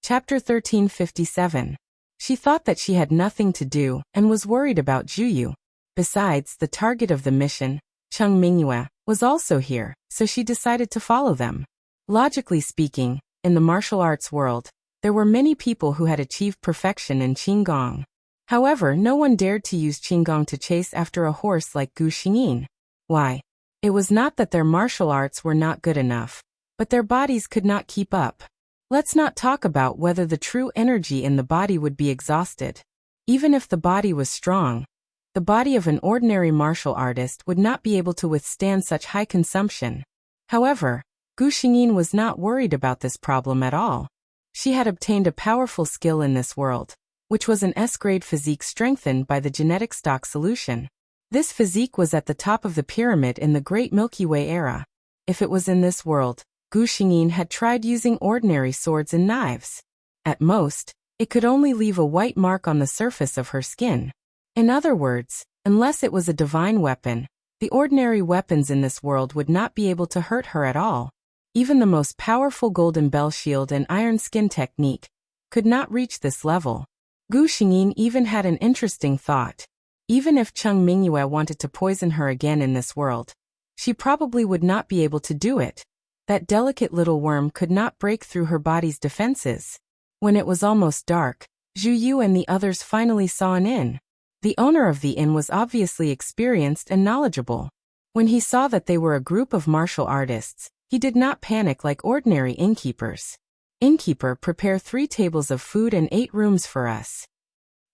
Speaker 1: Chapter 1357. She thought that she had nothing to do and was worried about Juyu. Besides, the target of the mission, Cheng Mingyue, was also here, so she decided to follow them. Logically speaking, in the martial arts world, there were many people who had achieved perfection in qinggong. However, no one dared to use qinggong to chase after a horse like Gu Xingyin. Why? It was not that their martial arts were not good enough, but their bodies could not keep up. Let's not talk about whether the true energy in the body would be exhausted. Even if the body was strong, the body of an ordinary martial artist would not be able to withstand such high consumption. However, Gu Xingyin was not worried about this problem at all. She had obtained a powerful skill in this world, which was an S-grade physique strengthened by the genetic stock solution. This physique was at the top of the pyramid in the Great Milky Way era. If it was in this world, Gu Xingyin had tried using ordinary swords and knives. At most, it could only leave a white mark on the surface of her skin. In other words, unless it was a divine weapon, the ordinary weapons in this world would not be able to hurt her at all. Even the most powerful golden bell shield and iron skin technique could not reach this level. Gu Xingyin even had an interesting thought. Even if Cheng Mingyue wanted to poison her again in this world, she probably would not be able to do it. That delicate little worm could not break through her body's defenses. When it was almost dark, Zhu Yu and the others finally saw an inn. The owner of the inn was obviously experienced and knowledgeable. When he saw that they were a group of martial artists, he did not panic like ordinary innkeepers. Innkeeper, prepare 3 tables of food and 8 rooms for us.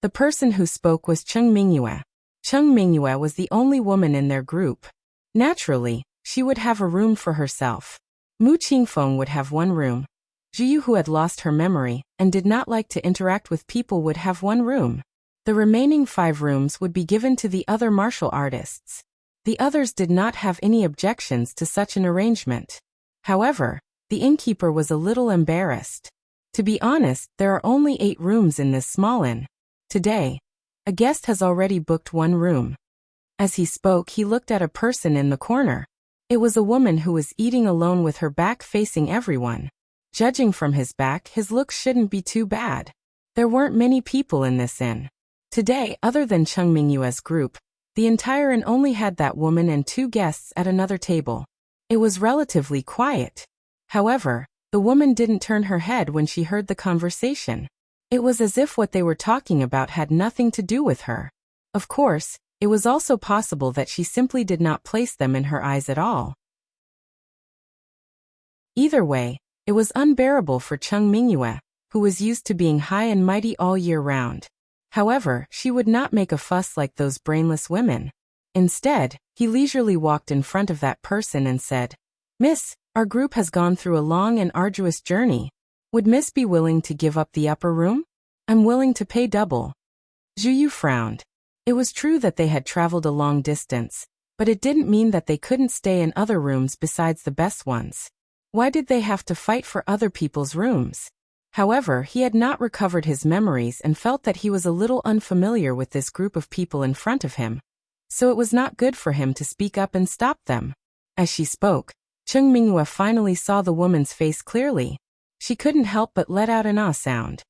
Speaker 1: The person who spoke was Cheng Mingyue. Cheng Mingyue was the only woman in their group. Naturally, she would have a room for herself. Mu Qingfeng would have 1 room. Zhu, who had lost her memory and did not like to interact with people, would have 1 room. The remaining 5 rooms would be given to the other martial artists. The others did not have any objections to such an arrangement. However, the innkeeper was a little embarrassed. To be honest, there are only 8 rooms in this small inn. Today, a guest has already booked 1 room. As he spoke, he looked at a person in the corner. It was a woman who was eating alone with her back facing everyone. Judging from his back, his looks shouldn't be too bad. There weren't many people in this inn. Today, other than Cheng Mingyue's group, the entire inn only had that woman and 2 guests at another table. It was relatively quiet. However, the woman didn't turn her head when she heard the conversation. It was as if what they were talking about had nothing to do with her. Of course, it was also possible that she simply did not place them in her eyes at all. Either way, it was unbearable for Cheng Mingyue, who was used to being high and mighty all year round. However, she would not make a fuss like those brainless women. Instead, he leisurely walked in front of that person and said, "Miss, our group has gone through a long and arduous journey. Would Miss be willing to give up the upper room? I'm willing to pay double." Zhu Yu frowned. It was true that they had traveled a long distance, but it didn't mean that they couldn't stay in other rooms besides the best ones. Why did they have to fight for other people's rooms? However, he had not recovered his memories and felt that he was a little unfamiliar with this group of people in front of him. So it was not good for him to speak up and stop them. As she spoke, Cheng Mingyue finally saw the woman's face clearly. She couldn't help but let out an ah sound.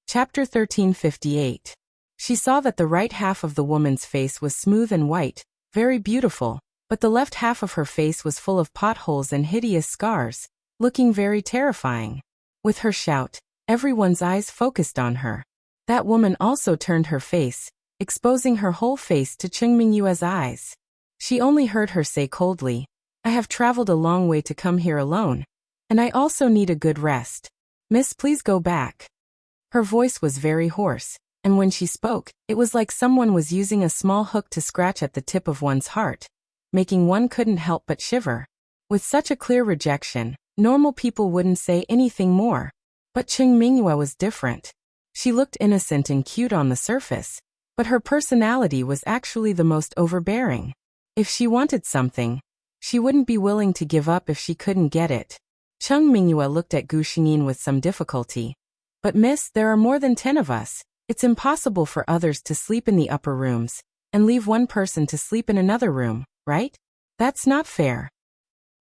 Speaker 1: Chapter 1358. She saw that the right half of the woman's face was smooth and white, very beautiful, but the left half of her face was full of potholes and hideous scars, looking very terrifying. With her shout, everyone's eyes focused on her. That woman also turned her face, exposing her whole face to Chung Mingyue's eyes. She only heard her say coldly, "I have traveled a long way to come here alone, and I also need a good rest. Miss, please go back." Her voice was very hoarse, and when she spoke, it was like someone was using a small hook to scratch at the tip of one's heart, making one couldn't help but shiver. With such a clear rejection, normal people wouldn't say anything more. But Chung Mingyue was different. She looked innocent and cute on the surface, but her personality was actually the most overbearing. If she wanted something, she wouldn't be willing to give up if she couldn't get it. Chung Mingyue looked at Gu Xingyin with some difficulty. "But miss, there are more than 10 of us. It's impossible for others to sleep in the upper rooms, and leave one person to sleep in another room, right? That's not fair."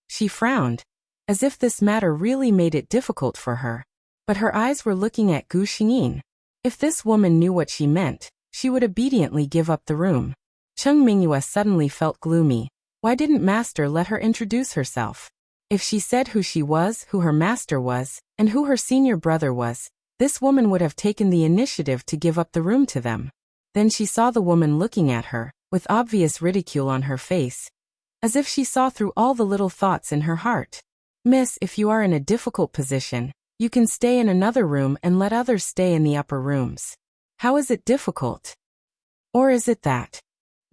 Speaker 1: She frowned, as if this matter really made it difficult for her. But her eyes were looking at Gu Xingyin. If this woman knew what she meant, she would obediently give up the room. Chung Mingyue suddenly felt gloomy. Why didn't Master let her introduce herself? If she said who she was, who her master was, and who her senior brother was, this woman would have taken the initiative to give up the room to them. Then she saw the woman looking at her, with obvious ridicule on her face, as if she saw through all the little thoughts in her heart. "Miss, if you are in a difficult position, you can stay in another room and let others stay in the upper rooms. How is it difficult? Or is it that?"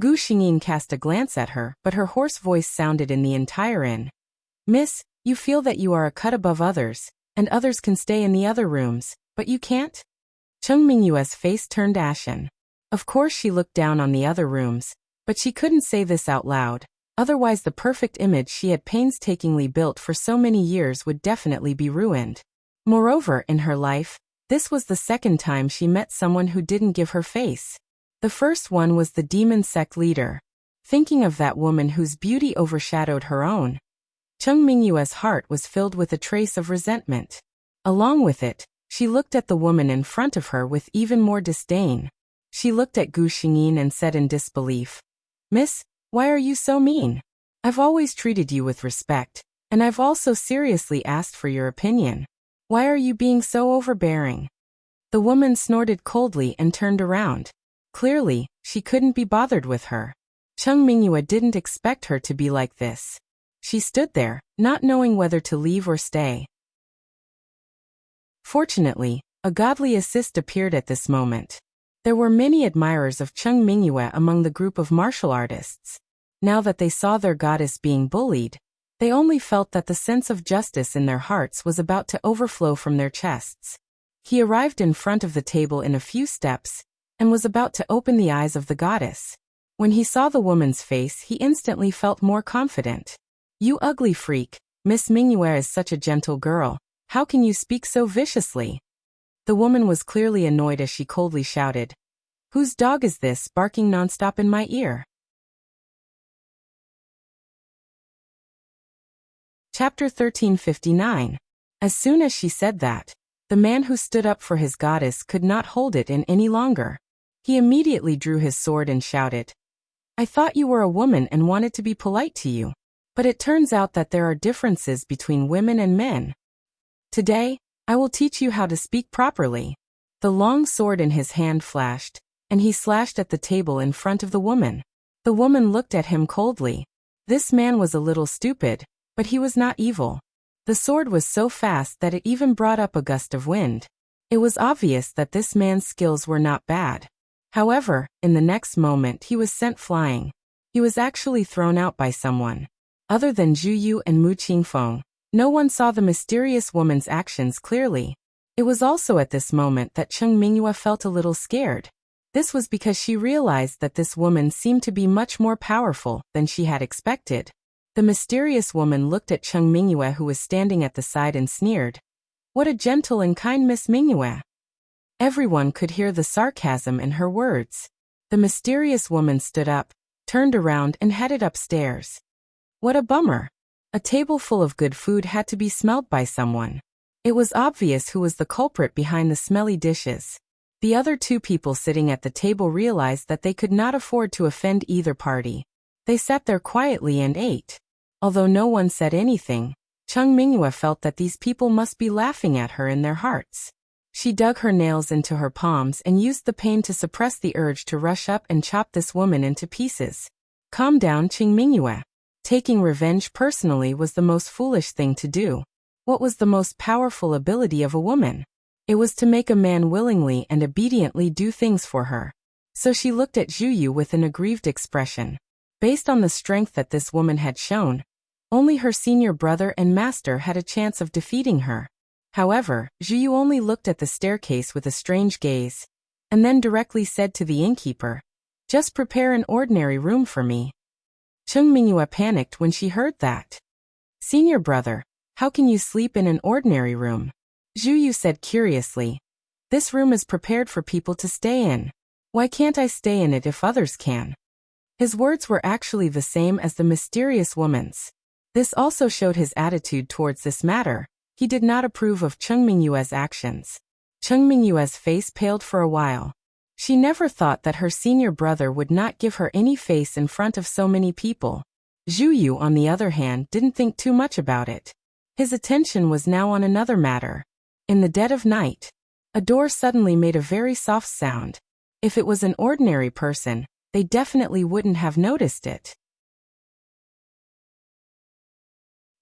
Speaker 1: Gu Xingyin cast a glance at her, but her hoarse voice sounded in the entire inn. "Miss, you feel that you are a cut above others, and others can stay in the other rooms, but you can't?" Chung Mingyue's face turned ashen. Of course she looked down on the other rooms, but she couldn't say this out loud, otherwise the perfect image she had painstakingly built for so many years would definitely be ruined. Moreover, in her life, this was the second time she met someone who didn't give her face. The first one was the demon sect leader. Thinking of that woman whose beauty overshadowed her own, Chung Mingyue's heart was filled with a trace of resentment. Along with it, she looked at the woman in front of her with even more disdain. She looked at Gu Xingyin and said in disbelief, "Miss, why are you so mean? I've always treated you with respect, and I've also seriously asked for your opinion. Why are you being so overbearing?" The woman snorted coldly and turned around. Clearly, she couldn't be bothered with her. Chung Mingyue didn't expect her to be like this. She stood there, not knowing whether to leave or stay. Fortunately, a godly assist appeared at this moment. There were many admirers of Chung Mingyue among the group of martial artists. Now that they saw their goddess being bullied, they only felt that the sense of justice in their hearts was about to overflow from their chests. He arrived in front of the table in a few steps, and was about to open the eyes of the goddess. When he saw the woman's face, he instantly felt more confident. "You ugly freak, Miss Mingyue is such a gentle girl. How can you speak so viciously?" The woman was clearly annoyed as she coldly shouted, "Whose dog is this barking nonstop in my ear?" Chapter 1359. As soon as she said that, the man who stood up for his goddess could not hold it in any longer. He immediately drew his sword and shouted, "I thought you were a woman and wanted to be polite to you. But it turns out that there are differences between women and men. Today, I will teach you how to speak properly." The long sword in his hand flashed, and he slashed at the table in front of the woman. The woman looked at him coldly. This man was a little stupid, but he was not evil. The sword was so fast that it even brought up a gust of wind. It was obvious that this man's skills were not bad. However, in the next moment he was sent flying. He was actually thrown out by someone. Other than Zhu Yu and Mu Qingfeng, no one saw the mysterious woman's actions clearly. It was also at this moment that Chung Mingyue felt a little scared. This was because she realized that this woman seemed to be much more powerful than she had expected. The mysterious woman looked at Chung Mingyue, who was standing at the side, and sneered, "What a gentle and kind Miss Mingyue." Everyone could hear the sarcasm in her words. The mysterious woman stood up, turned around and headed upstairs. What a bummer. A table full of good food had to be smelled by someone. It was obvious who was the culprit behind the smelly dishes. The other two people sitting at the table realized that they could not afford to offend either party. They sat there quietly and ate. Although no one said anything, Chung Mingyue felt that these people must be laughing at her in their hearts. She dug her nails into her palms and used the pain to suppress the urge to rush up and chop this woman into pieces. Calm down, Qingmingyue. Taking revenge personally was the most foolish thing to do. What was the most powerful ability of a woman? It was to make a man willingly and obediently do things for her. So she looked at Zhu Yu with an aggrieved expression. Based on the strength that this woman had shown, only her senior brother and master had a chance of defeating her. However, Zhu Yu only looked at the staircase with a strange gaze, and then directly said to the innkeeper, "Just prepare an ordinary room for me." Qingmingyue panicked when she heard that. "Senior brother, how can you sleep in an ordinary room?" Zhu Yu said curiously. "This room is prepared for people to stay in. Why can't I stay in it if others can?" His words were actually the same as the mysterious woman's. This also showed his attitude towards this matter. He did not approve of Qingmingyue's actions. Qingmingyue's face paled for a while. She never thought that her senior brother would not give her any face in front of so many people. Zhu Yu, on the other hand, didn't think too much about it. His attention was now on another matter. In the dead of night, a door suddenly made a very soft sound. If it was an ordinary person, they definitely wouldn't have noticed it.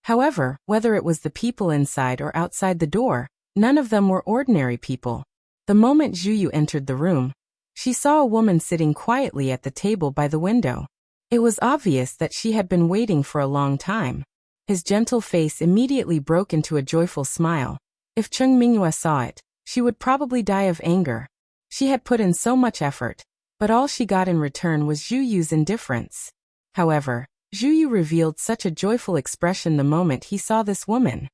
Speaker 1: However, whether it was the people inside or outside the door, none of them were ordinary people. The moment Zhu Yu entered the room, she saw a woman sitting quietly at the table by the window. It was obvious that she had been waiting for a long time. His gentle face immediately broke into a joyful smile. If Qingmingyue saw it, she would probably die of anger. She had put in so much effort, but all she got in return was Zhu Yu's indifference. However, Zhu Yu revealed such a joyful expression the moment he saw this woman.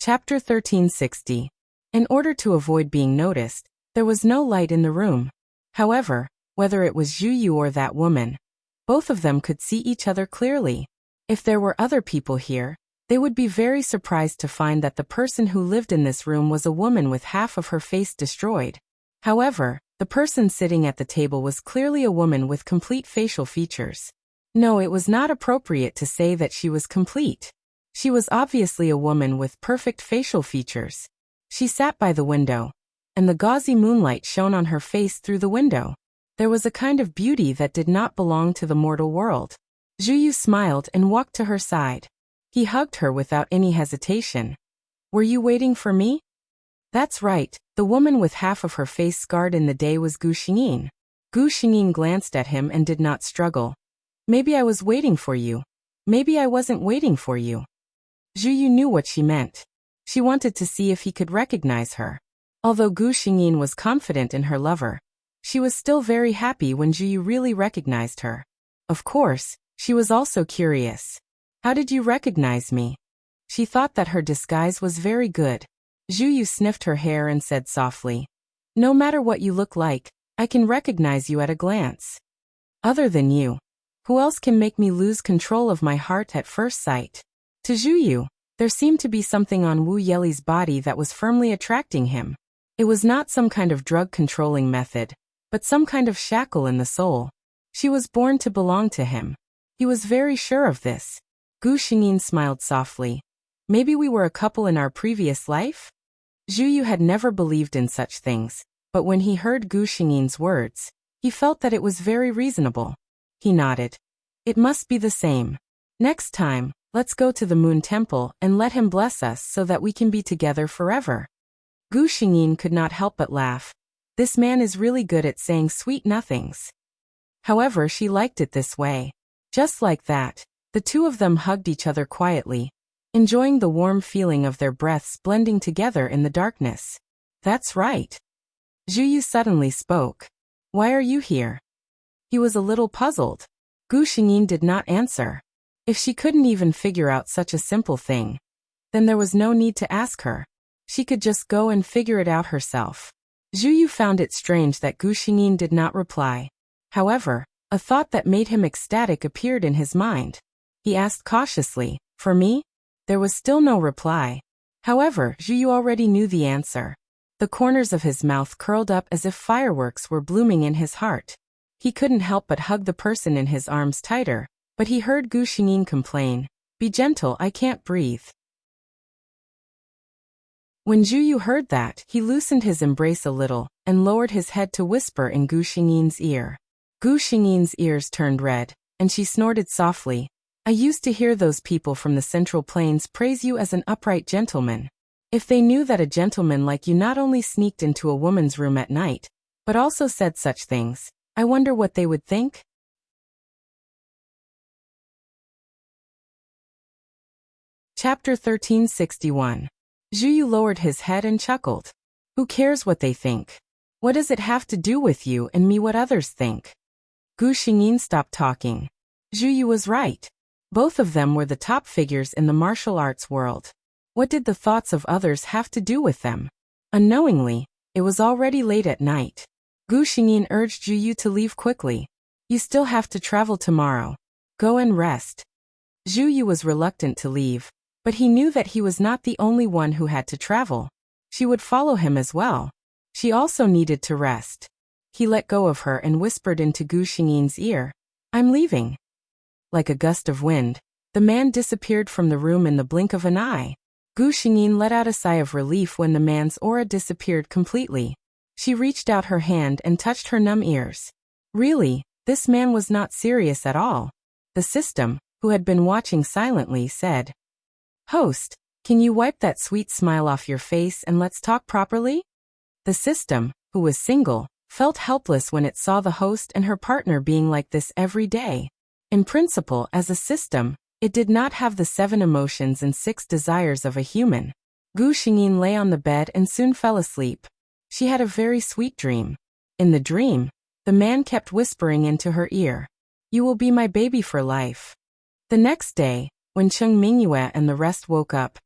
Speaker 1: Chapter 1360. In order to avoid being noticed, there was no light in the room. However, whether it was Zhu Yu or that woman, both of them could see each other clearly. If there were other people here, they would be very surprised to find that the person who lived in this room was a woman with half of her face destroyed. However, the person sitting at the table was clearly a woman with complete facial features. No, it was not appropriate to say that she was complete. She was obviously a woman with perfect facial features. She sat by the window, and the gauzy moonlight shone on her face through the window. There was a kind of beauty that did not belong to the mortal world. Zhu Yu smiled and walked to her side. He hugged her without any hesitation. "Were you waiting for me?" "That's right." The woman with half of her face scarred in the day was Gu Xingyin. Gu Xingyin glanced at him and did not struggle. "Maybe I was waiting for you. Maybe I wasn't waiting for you." Zhu Yu knew what she meant. She wanted to see if he could recognize her. Although Gu Xingyin was confident in her lover, she was still very happy when Zhu Yu really recognized her. Of course, she was also curious. "How did you recognize me?" She thought that her disguise was very good. Zhu Yu sniffed her hair and said softly, "No matter what you look like, I can recognize you at a glance. Other than you, who else can make me lose control of my heart at first sight?" To Zhu Yu, there seemed to be something on Wu Yeli's body that was firmly attracting him. It was not some kind of drug-controlling method, but some kind of shackle in the soul. She was born to belong to him. He was very sure of this. Gu Xingyin smiled softly. "Maybe we were a couple in our previous life?" Zhu Yu had never believed in such things, but when he heard Gu Xingyin's words, he felt that it was very reasonable. He nodded. "It must be the same. Next time, let's go to the Moon Temple and let him bless us so that we can be together forever." Gu Xingyin could not help but laugh. This man is really good at saying sweet nothings. However, she liked it this way. Just like that, the two of them hugged each other quietly, enjoying the warm feeling of their breaths blending together in the darkness. "That's right." Zhu Yu suddenly spoke. "Why are you here?" He was a little puzzled. Gu Xingyin did not answer. If she couldn't even figure out such a simple thing, then there was no need to ask her. She could just go and figure it out herself. Zhu Yu found it strange that Gu Xingyin did not reply. However, a thought that made him ecstatic appeared in his mind. He asked cautiously, "For me?" There was still no reply. However, Zhu Yu already knew the answer. The corners of his mouth curled up as if fireworks were blooming in his heart. He couldn't help but hug the person in his arms tighter, but he heard Gu Xingyin complain, "Be gentle, I can't breathe." When Zhu Yu heard that, he loosened his embrace a little and lowered his head to whisper in Gu Xingyin's ear. Gu Xingyin's ears turned red, and she snorted softly. I used to hear those people from the Central Plains praise you as an upright gentleman. If they knew that a gentleman like you not only sneaked into a woman's room at night, but also said such things, I wonder what they would think? Chapter 1361. Zhu Yu lowered his head and chuckled. Who cares what they think? What does it have to do with you and me what others think? Gu Xingyin stopped talking. Zhu Yu was right. Both of them were the top figures in the martial arts world. What did the thoughts of others have to do with them? Unknowingly, it was already late at night. Gu Xingyin urged Zhu Yu to leave quickly. You still have to travel tomorrow. Go and rest. Zhu Yu was reluctant to leave, but he knew that he was not the only one who had to travel. She would follow him as well. She also needed to rest. He let go of her and whispered into Gu Xingyin's ear, I'm leaving. Like a gust of wind, the man disappeared from the room in the blink of an eye. Gu Xingyin let out a sigh of relief when the man's aura disappeared completely. She reached out her hand and touched her numb ears. Really, this man was not serious at all. The system, who had been watching silently, said, Host, can you wipe that sweet smile off your face and let's talk properly? The system, who was single, felt helpless when it saw the host and her partner being like this every day. In principle, as a system, it did not have the 7 emotions and 6 desires of a human. Gu Xingyin lay on the bed and soon fell asleep. She had a very sweet dream. In the dream, the man kept whispering into her ear, You will be my baby for life. The next day, when Cheng Mingyue and the rest woke up,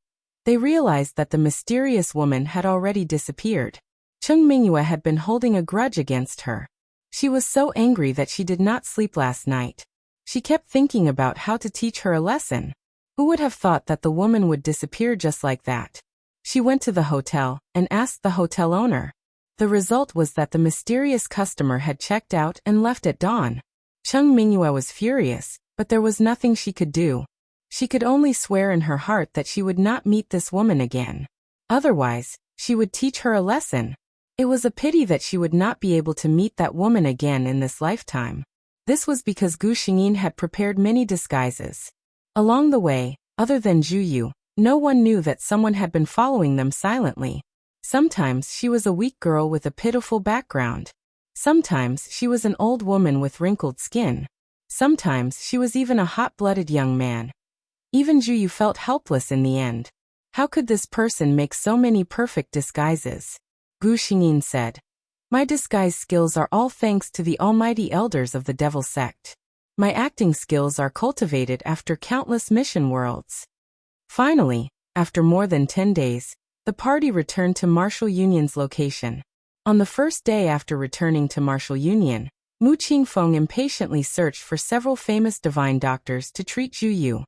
Speaker 1: they realized that the mysterious woman had already disappeared. Cheng Mingyue had been holding a grudge against her. She was so angry that she did not sleep last night. She kept thinking about how to teach her a lesson. Who would have thought that the woman would disappear just like that? She went to the hotel and asked the hotel owner. The result was that the mysterious customer had checked out and left at dawn. Cheng Mingyue was furious, but there was nothing she could do. She could only swear in her heart that she would not meet this woman again. Otherwise, she would teach her a lesson. It was a pity that she would not be able to meet that woman again in this lifetime. This was because Gu Xingyin had prepared many disguises. Along the way, other than Zhu Yu, no one knew that someone had been following them silently. Sometimes she was a weak girl with a pitiful background. Sometimes she was an old woman with wrinkled skin. Sometimes she was even a hot-blooded young man. Even Zhu Yu felt helpless in the end. How could this person make so many perfect disguises? Gu Xingyin said, My disguise skills are all thanks to the almighty elders of the devil sect. My acting skills are cultivated after countless mission worlds. Finally, after more than 10 days, the party returned to Martial Union's location. On the first day after returning to Martial Union, Mu Qingfeng impatiently searched for several famous divine doctors to treat Zhu Yu.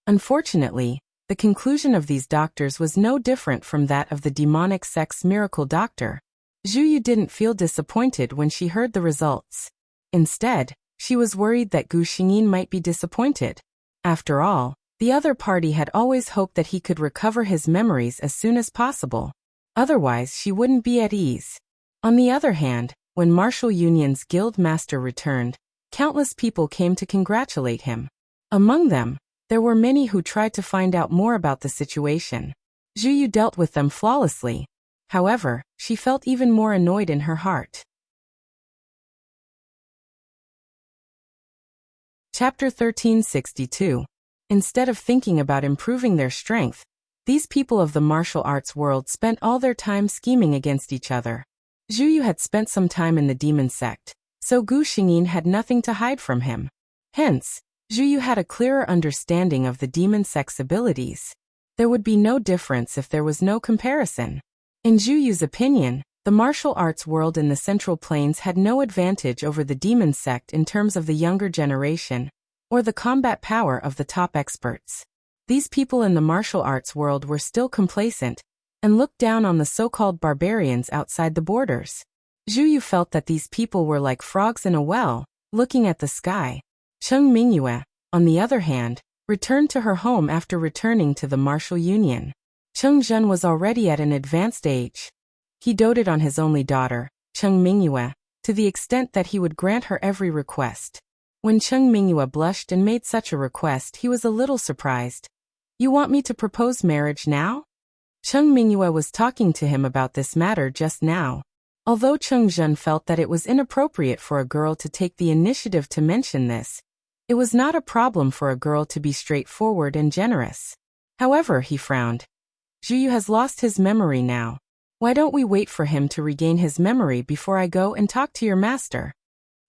Speaker 1: Unfortunately, the conclusion of these doctors was no different from that of the demonic sect's miracle doctor. Zhu Yu didn't feel disappointed when she heard the results. Instead, she was worried that Gu Xingyin might be disappointed. After all, the other party had always hoped that he could recover his memories as soon as possible. Otherwise, she wouldn't be at ease. On the other hand, when Martial Union's guild master returned, countless people came to congratulate him. Among them, there were many who tried to find out more about the situation. Zhu Yu dealt with them flawlessly. However, she felt even more annoyed in her heart. Chapter 1362. Instead of thinking about improving their strength, these people of the martial arts world spent all their time scheming against each other. Zhu Yu had spent some time in the demon sect, so Gu Xingyin had nothing to hide from him. Hence, Zhu Yu had a clearer understanding of the demon sect's abilities. There would be no difference if there was no comparison. In Zhu Yu's opinion, the martial arts world in the Central Plains had no advantage over the demon sect in terms of the younger generation, or the combat power of the top experts. These people in the martial arts world were still complacent, and looked down on the so-called barbarians outside the borders. Zhu Yu felt that these people were like frogs in a well, looking at the sky. Cheng Mingyue, on the other hand, returned to her home after returning to the Martial Union. Cheng Zhen was already at an advanced age. He doted on his only daughter, Cheng Mingyue, to the extent that he would grant her every request. When Cheng Mingyue blushed and made such a request, he was a little surprised. "You want me to propose marriage now?" Cheng Mingyue was talking to him about this matter just now. Although Cheng Zhen felt that it was inappropriate for a girl to take the initiative to mention this, it was not a problem for a girl to be straightforward and generous. However, he frowned. Zhu Yu has lost his memory now. Why don't we wait for him to regain his memory before I go and talk to your master?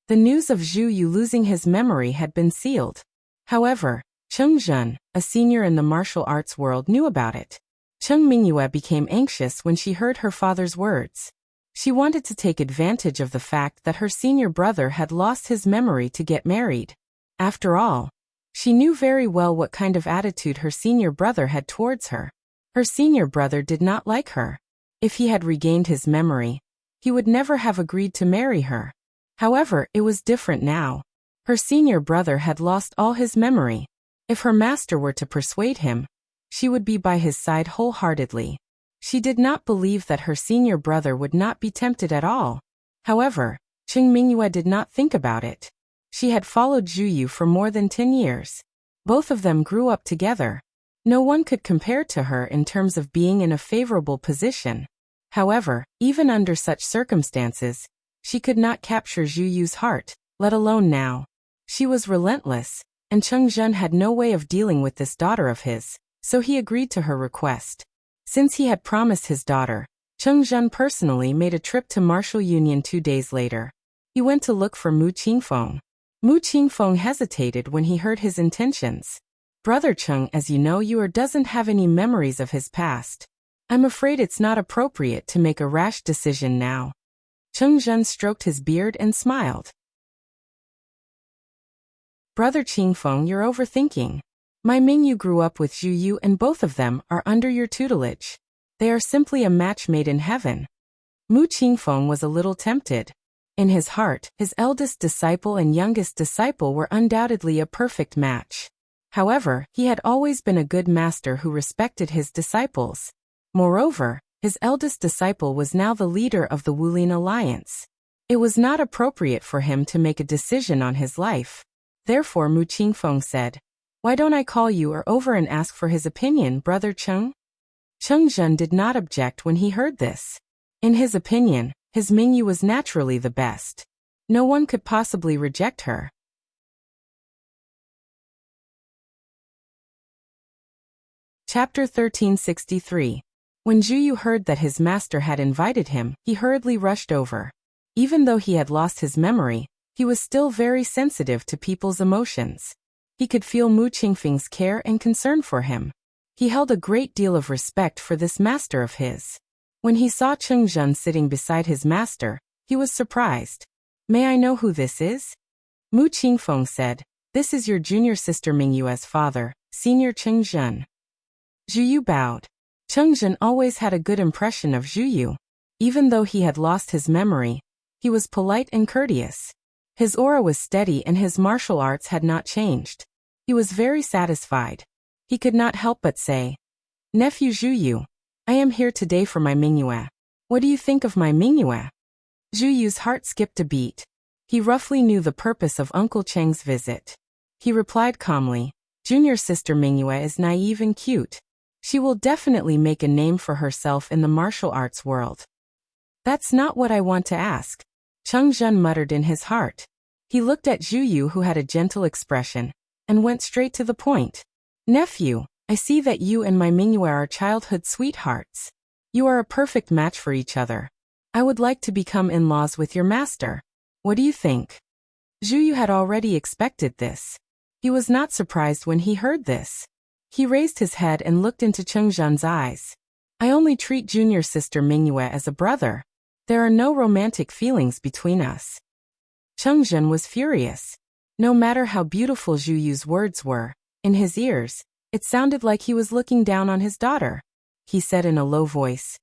Speaker 1: The news of Zhu Yu losing his memory had been sealed. However, Cheng Zhen, a senior in the martial arts world, knew about it. Cheng Mingyue became anxious when she heard her father's words. She wanted to take advantage of the fact that her senior brother had lost his memory to get married. After all, she knew very well what kind of attitude her senior brother had towards her. Her senior brother did not like her. If he had regained his memory, he would never have agreed to marry her. However, it was different now. Her senior brother had lost all his memory. If her master were to persuade him, she would be by his side wholeheartedly. She did not believe that her senior brother would not be tempted at all. However, Cheng Mingyue did not think about it. She had followed Zhu Yu for more than 10 years. Both of them grew up together. No one could compare to her in terms of being in a favorable position. However, even under such circumstances, she could not capture Zhu Yu's heart, let alone now. She was relentless, and Cheng Zhen had no way of dealing with this daughter of his, so he agreed to her request. Since he had promised his daughter, Cheng Zhen personally made a trip to Martial Union 2 days later. He went to look for Mu Qingfeng. Mu Qingfeng hesitated when he heard his intentions. "Brother Cheng, as you know, doesn't have any memories of his past. I'm afraid it's not appropriate to make a rash decision now." Cheng Zhen stroked his beard and smiled. "Brother Qingfeng, you're overthinking. My Mingyu grew up with Zhu Yu and both of them are under your tutelage. They are simply a match made in heaven." Mu Qingfeng was a little tempted. In his heart, his eldest disciple and youngest disciple were undoubtedly a perfect match. However, he had always been a good master who respected his disciples. Moreover, his eldest disciple was now the leader of the Wulin Alliance. It was not appropriate for him to make a decision on his life. Therefore Mu Qingfeng said, "Why don't I call you over and ask for his opinion, Brother Cheng?" Cheng Zhen did not object when he heard this. In his opinion, his Mingyu was naturally the best. No one could possibly reject her. Chapter 1363. When Zhu Yu heard that his master had invited him, he hurriedly rushed over. Even though he had lost his memory, he was still very sensitive to people's emotions. He could feel Mu Qingfeng's care and concern for him. He held a great deal of respect for this master of his. When he saw Cheng Zhen sitting beside his master, he was surprised. "May I know who this is?" Mu Qingfeng said, "This is your junior sister Mingyue's father, Senior Cheng Zhen." Zhu Yu bowed. Cheng Zhen always had a good impression of Zhu Yu. Even though he had lost his memory, he was polite and courteous. His aura was steady and his martial arts had not changed. He was very satisfied. He could not help but say, "Nephew Zhu Yu, I am here today for my Mingyue. What do you think of my Mingyue?" Zhu Yu's heart skipped a beat. He roughly knew the purpose of Uncle Cheng's visit. He replied calmly, "Junior sister Mingyue is naive and cute. She will definitely make a name for herself in the martial arts world." "That's not what I want to ask," Cheng Zhen muttered in his heart. He looked at Zhu Yu, who had a gentle expression, and went straight to the point. "Nephew, I see that you and my Mingyue are childhood sweethearts. You are a perfect match for each other. I would like to become in-laws with your master. What do you think?" Zhu Yu had already expected this. He was not surprised when he heard this. He raised his head and looked into Cheng Zhen's eyes. "I only treat junior sister Mingyue as a brother. There are no romantic feelings between us." Cheng Zhen was furious. No matter how beautiful Zhu Yu's words were, in his ears, it sounded like he was looking down on his daughter. He said in a low voice,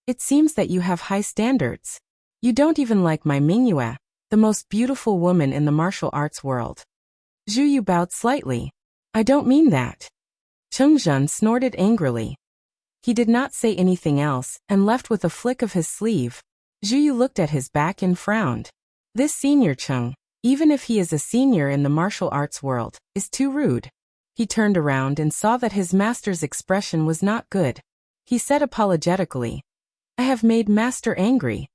Speaker 1: "It seems that you have high standards. You don't even like my Mingyue, the most beautiful woman in the martial arts world." Zhu Yu bowed slightly. "I don't mean that." Cheng Zhen snorted angrily. He did not say anything else and left with a flick of his sleeve. Zhu Yu looked at his back and frowned. This Senior Cheng, even if he is a senior in the martial arts world, is too rude. He turned around and saw that his master's expression was not good. He said apologetically, "I have made master angry."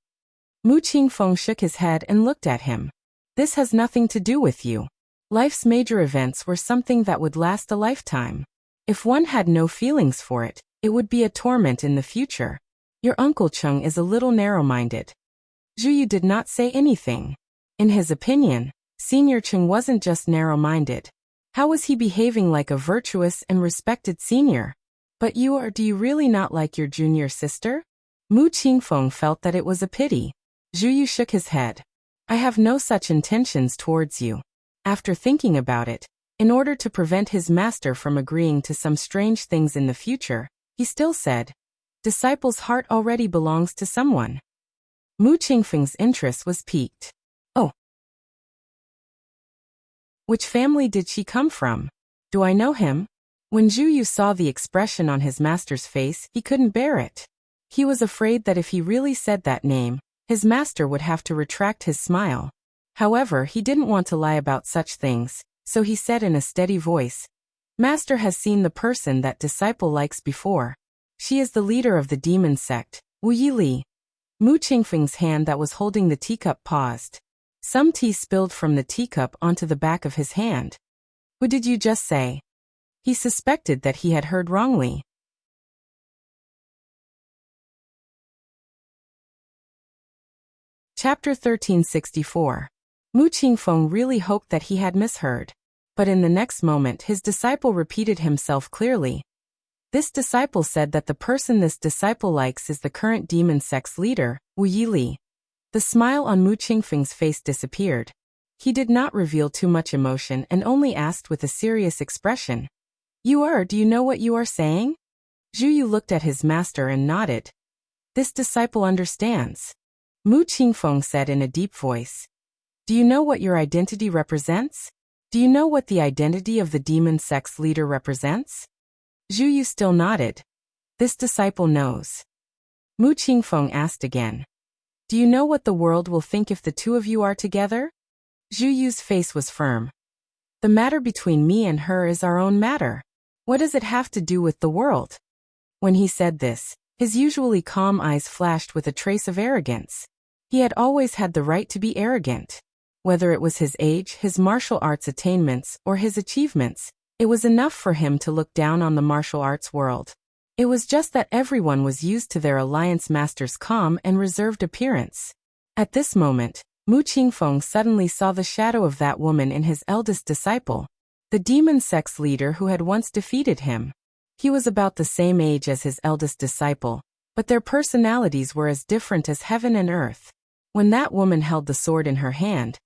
Speaker 1: Mu Qingfeng shook his head and looked at him. "This has nothing to do with you. Life's major events were something that would last a lifetime. If one had no feelings for it, it would be a torment in the future. Your Uncle Cheng is a little narrow-minded." Zhu Yu did not say anything. In his opinion, Senior Cheng wasn't just narrow-minded. How was he behaving like a virtuous and respected senior? "But do you really not like your junior sister?" Mu Qingfeng felt that it was a pity. Zhu Yu shook his head. "I have no such intentions towards you." After thinking about it, in order to prevent his master from agreeing to some strange things in the future, he still said, "Disciple's heart already belongs to someone." Mu Qingfeng's interest was piqued. "Oh. Which family did she come from? Do I know him?" When Zhu Yu saw the expression on his master's face, he couldn't bear it. He was afraid that if he really said that name, his master would have to retract his smile. However, he didn't want to lie about such things, so he said in a steady voice, "Master has seen the person that disciple likes before. She is the leader of the demon sect, Wu Yili." Mu Qingfeng's hand that was holding the teacup paused. Some tea spilled from the teacup onto the back of his hand. "What did you just say?" He suspected that he had heard wrongly. Chapter 1364. Mu Qingfeng really hoped that he had misheard. But in the next moment his disciple repeated himself clearly. This disciple said that the person this disciple likes is the current demon sect's leader, Wu Yili. The smile on Mu Qingfeng's face disappeared. He did not reveal too much emotion and only asked with a serious expression, do you know what you are saying?" Zhu Yu looked at his master and nodded. "This disciple understands." Mu Qingfeng said in a deep voice, "Do you know what your identity represents? Do you know what the identity of the demon sect's leader represents?" Zhu Yu still nodded. "This disciple knows." Mu Qingfeng asked again, "Do you know what the world will think if the two of you are together?" Zhu Yu's face was firm. "The matter between me and her is our own matter. What does it have to do with the world?" When he said this, his usually calm eyes flashed with a trace of arrogance. He had always had the right to be arrogant. Whether it was his age, his martial arts attainments, or his achievements, it was enough for him to look down on the martial arts world. It was just that everyone was used to their alliance master's calm and reserved appearance. At this moment, Mu Qingfeng suddenly saw the shadow of that woman in his eldest disciple, the demon sect's leader who had once defeated him. He was about the same age as his eldest disciple, but their personalities were as different as heaven and earth. When that woman held the sword in her hand,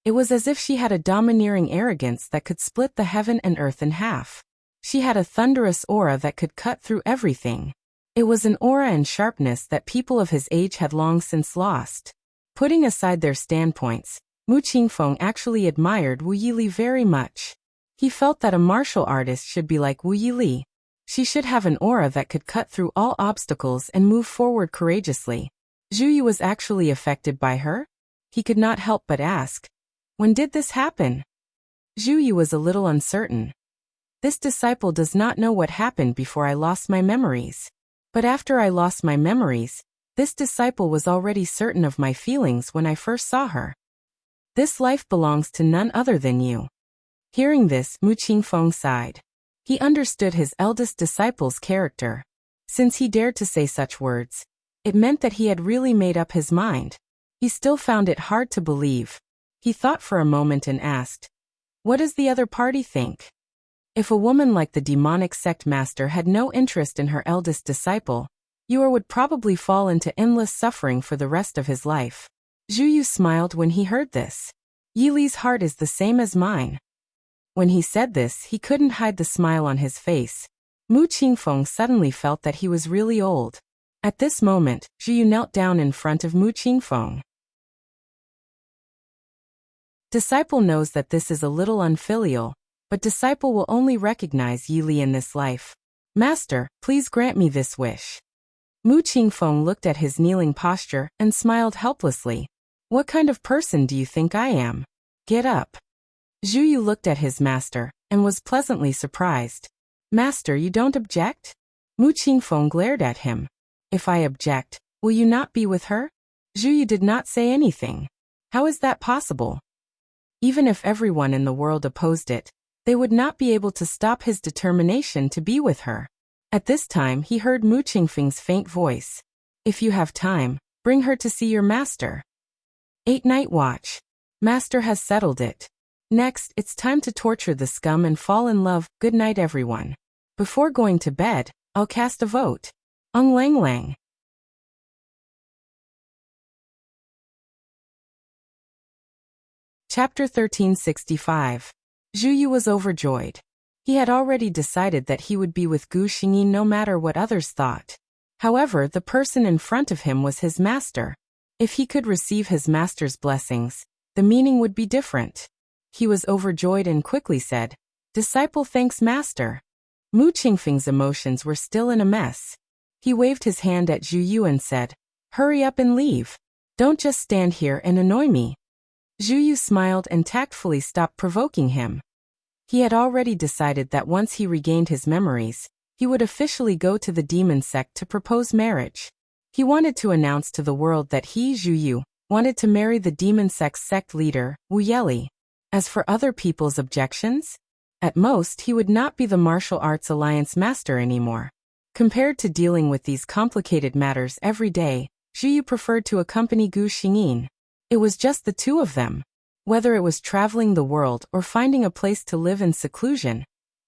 Speaker 1: it was as if she had a domineering arrogance that could split the heaven and earth in half. She had a thunderous aura that could cut through everything. It was an aura and sharpness that people of his age had long since lost. Putting aside their standpoints, Mu Qingfeng actually admired Wu Yili very much. He felt that a martial artist should be like Wu Yili. She should have an aura that could cut through all obstacles and move forward courageously. Zhu Yu was actually affected by her? He could not help but ask, "When did this happen?" Zhu Yu was a little uncertain. "This disciple does not know what happened before I lost my memories. But after I lost my memories, this disciple was already certain of my feelings when I first saw her. This life belongs to none other than you." Hearing this, Mu Qingfeng sighed. He understood his eldest disciple's character. Since he dared to say such words, it meant that he had really made up his mind. He still found it hard to believe. He thought for a moment and asked, "What does the other party think?" If a woman like the demonic sect master had no interest in her eldest disciple, Yor would probably fall into endless suffering for the rest of his life. Zhu Yu smiled when he heard this. "Yili's heart is the same as mine." When he said this, he couldn't hide the smile on his face. Mu Qingfeng suddenly felt that he was really old. At this moment, Zhu Yu knelt down in front of Mu Qingfeng. Disciple knows that this is a little unfilial, but disciple will only recognize Yili in this life. Master, please grant me this wish. Mu Qingfeng looked at his kneeling posture and smiled helplessly. What kind of person do you think I am? Get up. Zhu Yu looked at his master and was pleasantly surprised. Master, you don't object? Mu Qingfeng glared at him. If I object, will you not be with her? Zhu Yu did not say anything. How is that possible? Even if everyone in the world opposed it, they would not be able to stop his determination to be with her. At this time he heard Mu Qingfeng's faint voice. If you have time, bring her to see your master. 8-night watch. Master has settled it. Next, it's time to torture the scum and fall in love. Good night everyone. Before going to bed, I'll cast a vote. Lang Lang. Chapter 1365. Zhu Yu was overjoyed. He had already decided that he would be with Gu Xingyin no matter what others thought. However, the person in front of him was his master. If he could receive his master's blessings, the meaning would be different. He was overjoyed and quickly said, Disciple thanks master. Mu Qingfeng's emotions were still in a mess. He waved his hand at Zhu Yu and said, Hurry up and leave. Don't just stand here and annoy me. Zhu Yu smiled and tactfully stopped provoking him. He had already decided that once he regained his memories, he would officially go to the demon sect to propose marriage. He wanted to announce to the world that he, Zhu Yu, wanted to marry the demon sect's sect leader, Wu Yeli. As for other people's objections, at most he would not be the martial arts alliance master anymore. Compared to dealing with these complicated matters every day, Zhu Yu preferred to accompany Gu Xingyin. It was just the two of them. Whether it was traveling the world or finding a place to live in seclusion,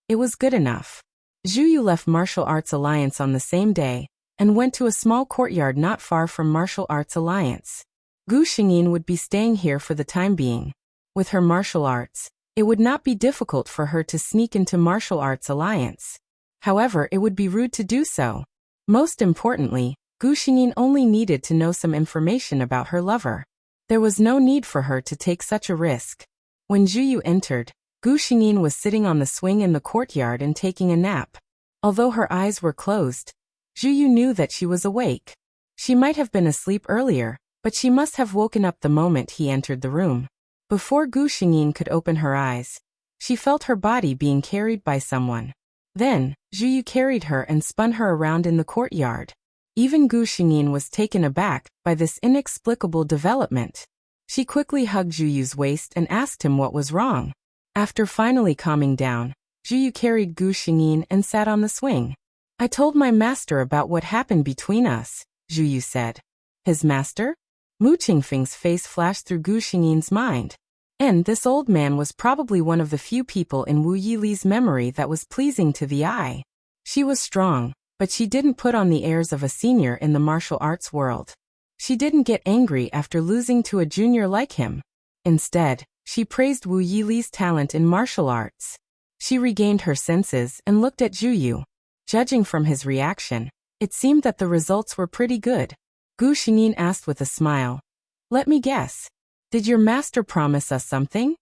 Speaker 1: it was good enough. Zhu Yu left Martial Arts Alliance on the same day and went to a small courtyard not far from Martial Arts Alliance. Gu Xingyin would be staying here for the time being. With her martial arts, it would not be difficult for her to sneak into Martial Arts Alliance. However, it would be rude to do so. Most importantly, Gu Xingyin only needed to know some information about her lover. There was no need for her to take such a risk. When Zhu Yu entered, Gu Xingyin was sitting on the swing in the courtyard and taking a nap. Although her eyes were closed, Zhu Yu knew that she was awake. She might have been asleep earlier, but she must have woken up the moment he entered the room. Before Gu Xingyin could open her eyes, she felt her body being carried by someone. Then, Zhu Yu carried her and spun her around in the courtyard. Even Gu Xingyin was taken aback by this inexplicable development. She quickly hugged Zhu Yu's waist and asked him what was wrong. After finally calming down, Zhu Yu carried Gu Xingyin and sat on the swing. I told my master about what happened between us, Zhu Yu said. His master? Mu Qingfeng's face flashed through Gu Xingyin's mind. And this old man was probably one of the few people in Wu Yili's memory that was pleasing to the eye. She was strong, but she didn't put on the airs of a senior in the martial arts world. She didn't get angry after losing to a junior like him. Instead, she praised Wu Yili's talent in martial arts. She regained her senses and looked at Zhu Yu. Judging from his reaction, it seemed that the results were pretty good. Gu Xingyin asked with a smile. Let me guess. Did your master promise us something?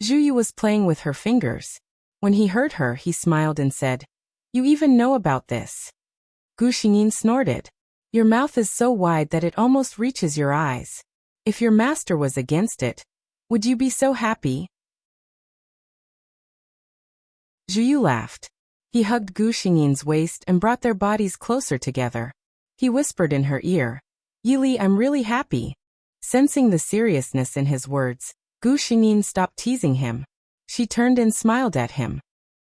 Speaker 1: Zhu Yu was playing with her fingers. When he heard her, he smiled and said, You even know about this. Gu Xingyin snorted. Your mouth is so wide that it almost reaches your eyes. If your master was against it, would you be so happy? Zhu Yu laughed. He hugged Gu Xingyin's waist and brought their bodies closer together. He whispered in her ear, Yili, I'm really happy. Sensing the seriousness in his words, Gu Xingyin stopped teasing him. She turned and smiled at him.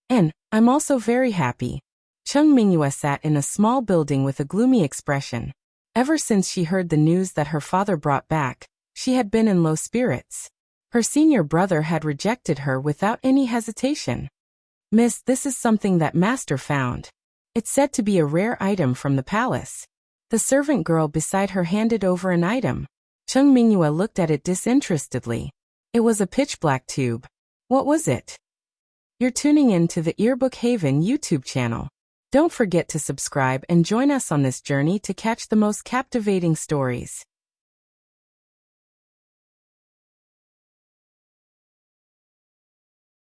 Speaker 1: And, I'm also very happy. Cheng Mingyue sat in a small building with a gloomy expression. Ever since she heard the news that her father brought back, she had been in low spirits. Her senior brother had rejected her without any hesitation. Miss, this is something that master found. It's said to be a rare item from the palace. The servant girl beside her handed over an item. Cheng Mingyue looked at it disinterestedly. It was a pitch-black tube. What was it? You're tuning in to the Earbook Haven YouTube channel. Don't forget to subscribe and join us on this journey to catch the most captivating stories.